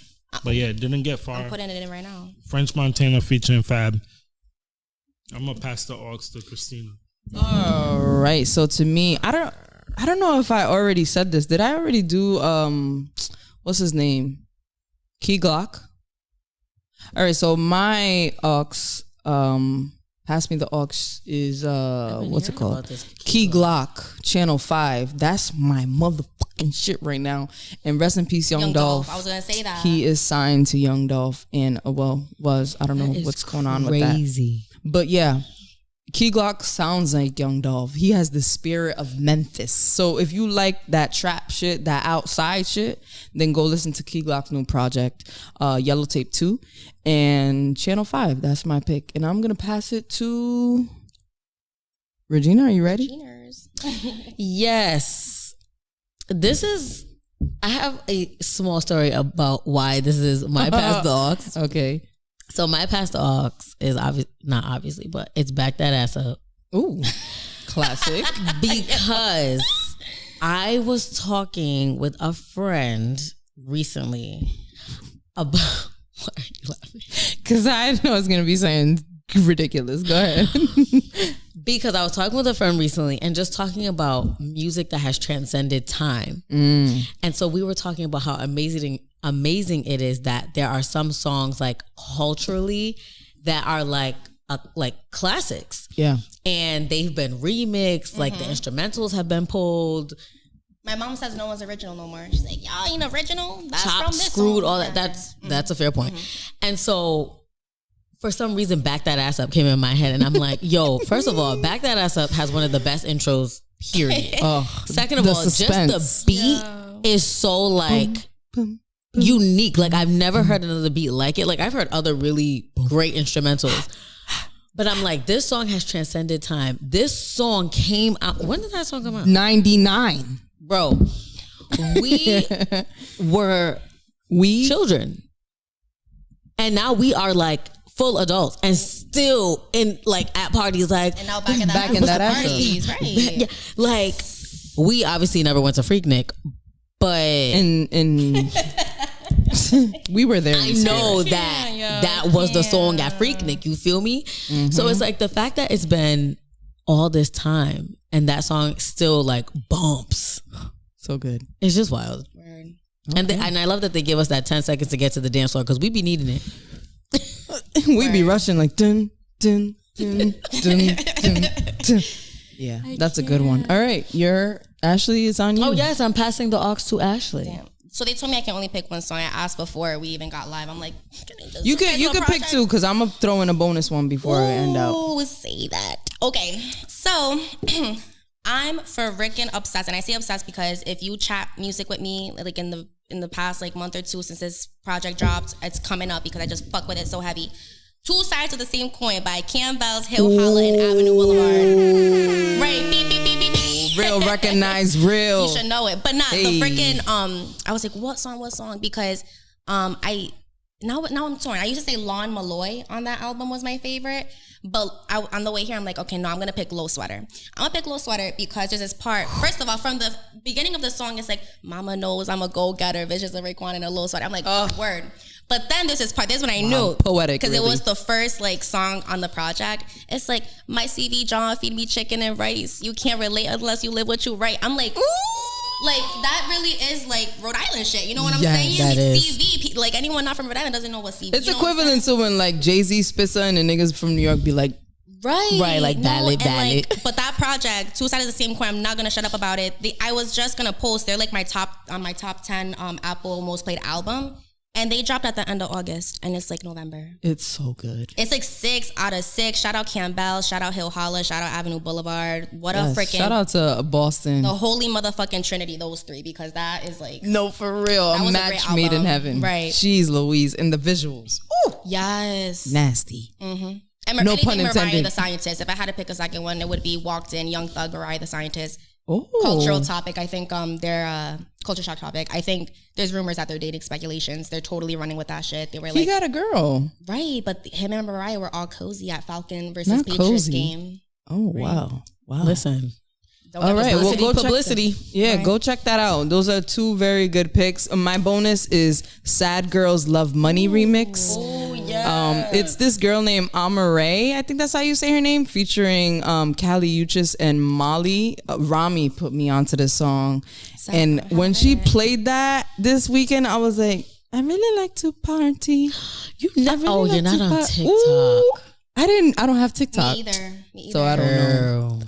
But yeah, it didn't get far. I'm putting it in right now. French Montana featuring Fab. I'm gonna pass the aux to Christina. All right. So to me, I don't know if I already said this. Did I already do what's his name? Key Glock. All right. So my aux, pass me the aux is what's it called? Key Glock, Channel 5. That's my motherfucking shit right now. And rest in peace, Young Dolph. I was gonna say that. He is signed to Young Dolph and I don't know what's going on with that. Crazy. But yeah, Key Glock sounds like Young Dolph. He has the spirit of Memphis. So if you like that trap shit, that outside shit, then go listen to Key Glock's new project, Yellow Tape 2 and Channel 5. That's my pick. And I'm going to pass it to Regina. Are you ready? Yes. I have a small story about why this is my pass the aux. Okay. So my pass the aux is not obviously, but it's Back That Ass Up. Ooh, classic. Because I was talking with a friend recently about. Why are you laughing? Because I know it's going to be something ridiculous. Go ahead. Because I was talking with a friend recently and just talking about music that has transcended time. And so we were talking about how amazing it is that there are some songs like culturally that are like classics. Yeah. And they've been remixed, like the instrumentals have been pulled. My mom says no one's original no more. She's like, y'all ain't original. That's chopped, from this screwed, song. all that. That's a fair point. And so for some reason, Back That Ass Up came in my head, and I'm like, yo, first of all, Back That Ass Up has one of the best intros, period. Second of all, suspense. just the beat is so like unique. Like I've never heard another beat like it. Like I've heard other really great instrumentals. But I'm like, this song has transcended time. This song came out. When did that song come out? 99. Bro, we were children. And now we are like full adults and still in like at parties like. And now back in that parties, right? Yeah, like we obviously never went to Freaknik, but in we were there. I know that was the song at Freaknik. You feel me? So it's like the fact that it's been all this time and that song still like bumps. So good. It's just wild. Okay. And I love that they give us that 10 seconds to get to the dance floor because we be needing it. We be rushing like dun dun dun dun dun dun. Yeah, that's a good one. All right, Ashlee is on you. Oh yes, I'm passing the aux to Ashlee. Damn. So they told me I can only pick one song. I asked before we even got live. I'm like, you could pick two because I'm gonna throw in a bonus one before I end out. Oh, say that. Okay, so I'm freaking obsessed, and I say obsessed because if you chat music with me, like in the past like month or two since this project dropped, it's coming up because I just fuck with it so heavy. Two Sides of the Same Coin by Campbell's, Hill Holla, and Avenue Boulevard. Right, beep beep beep beep beep. Real, recognize real. You should know it, but not the freaking. I was like, what song? Because now I'm torn. I used to say Lon Malloy on that album was my favorite, but on the way here, I'm like, okay, no, I'm gonna pick Low Sweater. I'm gonna pick Low Sweater because there's this part. First of all, from the beginning of the song, it's like, Mama knows I'm a go-getter, visions of Raekwon in a Low Sweater. I'm like, word. But then there's this part. This is when I knew, poetic, because really. it was the first like song on the project. It's like, my CV John feed me chicken and rice. You can't relate unless you live what you write. I'm like, like that really is like Rhode Island shit. You know what I'm saying? That is. CV, like anyone not from Rhode Island doesn't know what CV. It's equivalent to when like Jay-Z spits and the niggas from New York be like, Right, like ballad. But that project, Two Sides of the Same Coin, I'm not gonna shut up about it. I was just gonna post. They're like my top 10 Apple most played album, and they dropped at the end of August, and it's like November. It's so good. It's like 6 out of 6. Shout out Campbell. Shout out Hill Holla. Shout out Avenue Boulevard. What a freaking shout out to Boston. The holy motherfucking trinity. Those 3, because that is like no, for real, a match made in heaven. Right? Jeez Louise, and the visuals. Ooh, yes, nasty. Mm-hmm. No pun intended. Mariah the Scientist. If I had to pick a second one, it would be Walked In, Young Thug, Mariah the Scientist. Oh. Cultural topic. I think their culture shock topic. I think there's rumors that they're dating, speculations. They're totally running with that shit. They were like, he got a girl, right? But him and Mariah were all cozy at Falcon versus Patriots game. Oh right. wow. Listen. All right, well, go publicity. Yeah, right. Go check that out. Those are 2 very good picks. My bonus is Sad Girls Love Money remix. Oh yeah. It's this girl named Amaray. I think that's how you say her name. Featuring Kali Uchis and Molly. Rami put me onto this song, and when she played that this weekend, I was like, I really like to party. You never. You're not on TikTok. Ooh, I don't have TikTok. Me either. So I don't know.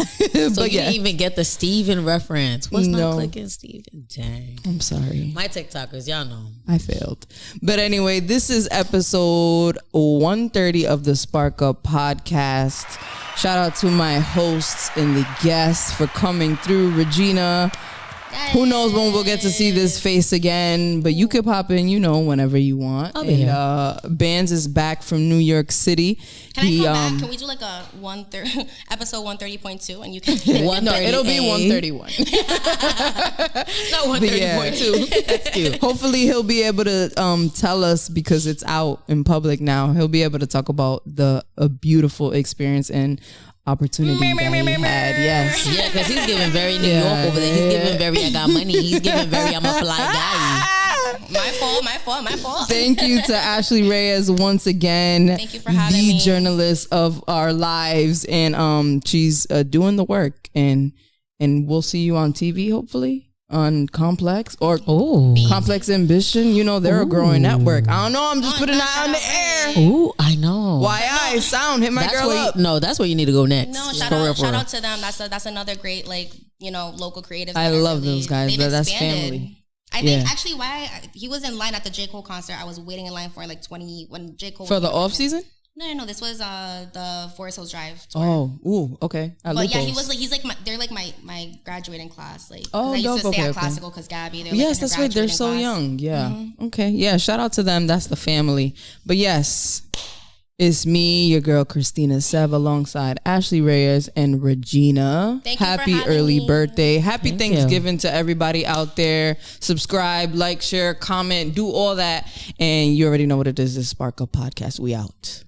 So you didn't even get the Steven reference. What's not clicking, Steven? Dang. I'm sorry. My TikTokers, y'all know. I failed. But anyway, this is episode 130 of the Spark Up podcast. Shout out to my hosts and the guests for coming through. Regina. Who knows when we'll get to see this face again, but you could pop in, whenever you want. I'll be here. Bands is back from New York City. Can I come back? Can we do like a episode 130.2 and you can? No, it'll be 131. No, 130.2. That's cute. Hopefully he'll be able to tell us, because it's out in public now. He'll be able to talk about a beautiful experience and opportunity that he had. Yes. Yeah, because he's giving very New York over there. He's giving very I got money. He's giving very I'm a fly guy. My fault. Thank you to Ashlee Reyes once again. Thank you for having me. The journalist of our lives, and she's doing the work, and we'll see you on TV hopefully. On Complex or Complex Ambition. They're a growing network. I don't know. I'm just putting that on the air. Ooh, I know. YI sound hit my girl up. That's where you need to go next. No, shout out to them. That's another great local creative. I love those guys. That's family. I think actually he was in line at the J. Cole concert. I was waiting in line for like 20 when J. Cole for the off season. No. This was the Forest Hills Drive tour. Oh, ooh, okay. But yeah, he's like they're like my graduating class. Like, I used to stay at Classical because Gabby. Yes, that's right. They're so young. Yeah. Mm-hmm. Okay. Yeah. Shout out to them. That's the family. But yes, it's me, your girl Christina Seb, alongside Ashlee Reyes and Regina. Happy early birthday. Happy Thanksgiving to everybody out there. Subscribe, like, share, comment, do all that. And you already know what it is. This Spark Up Podcast. We out.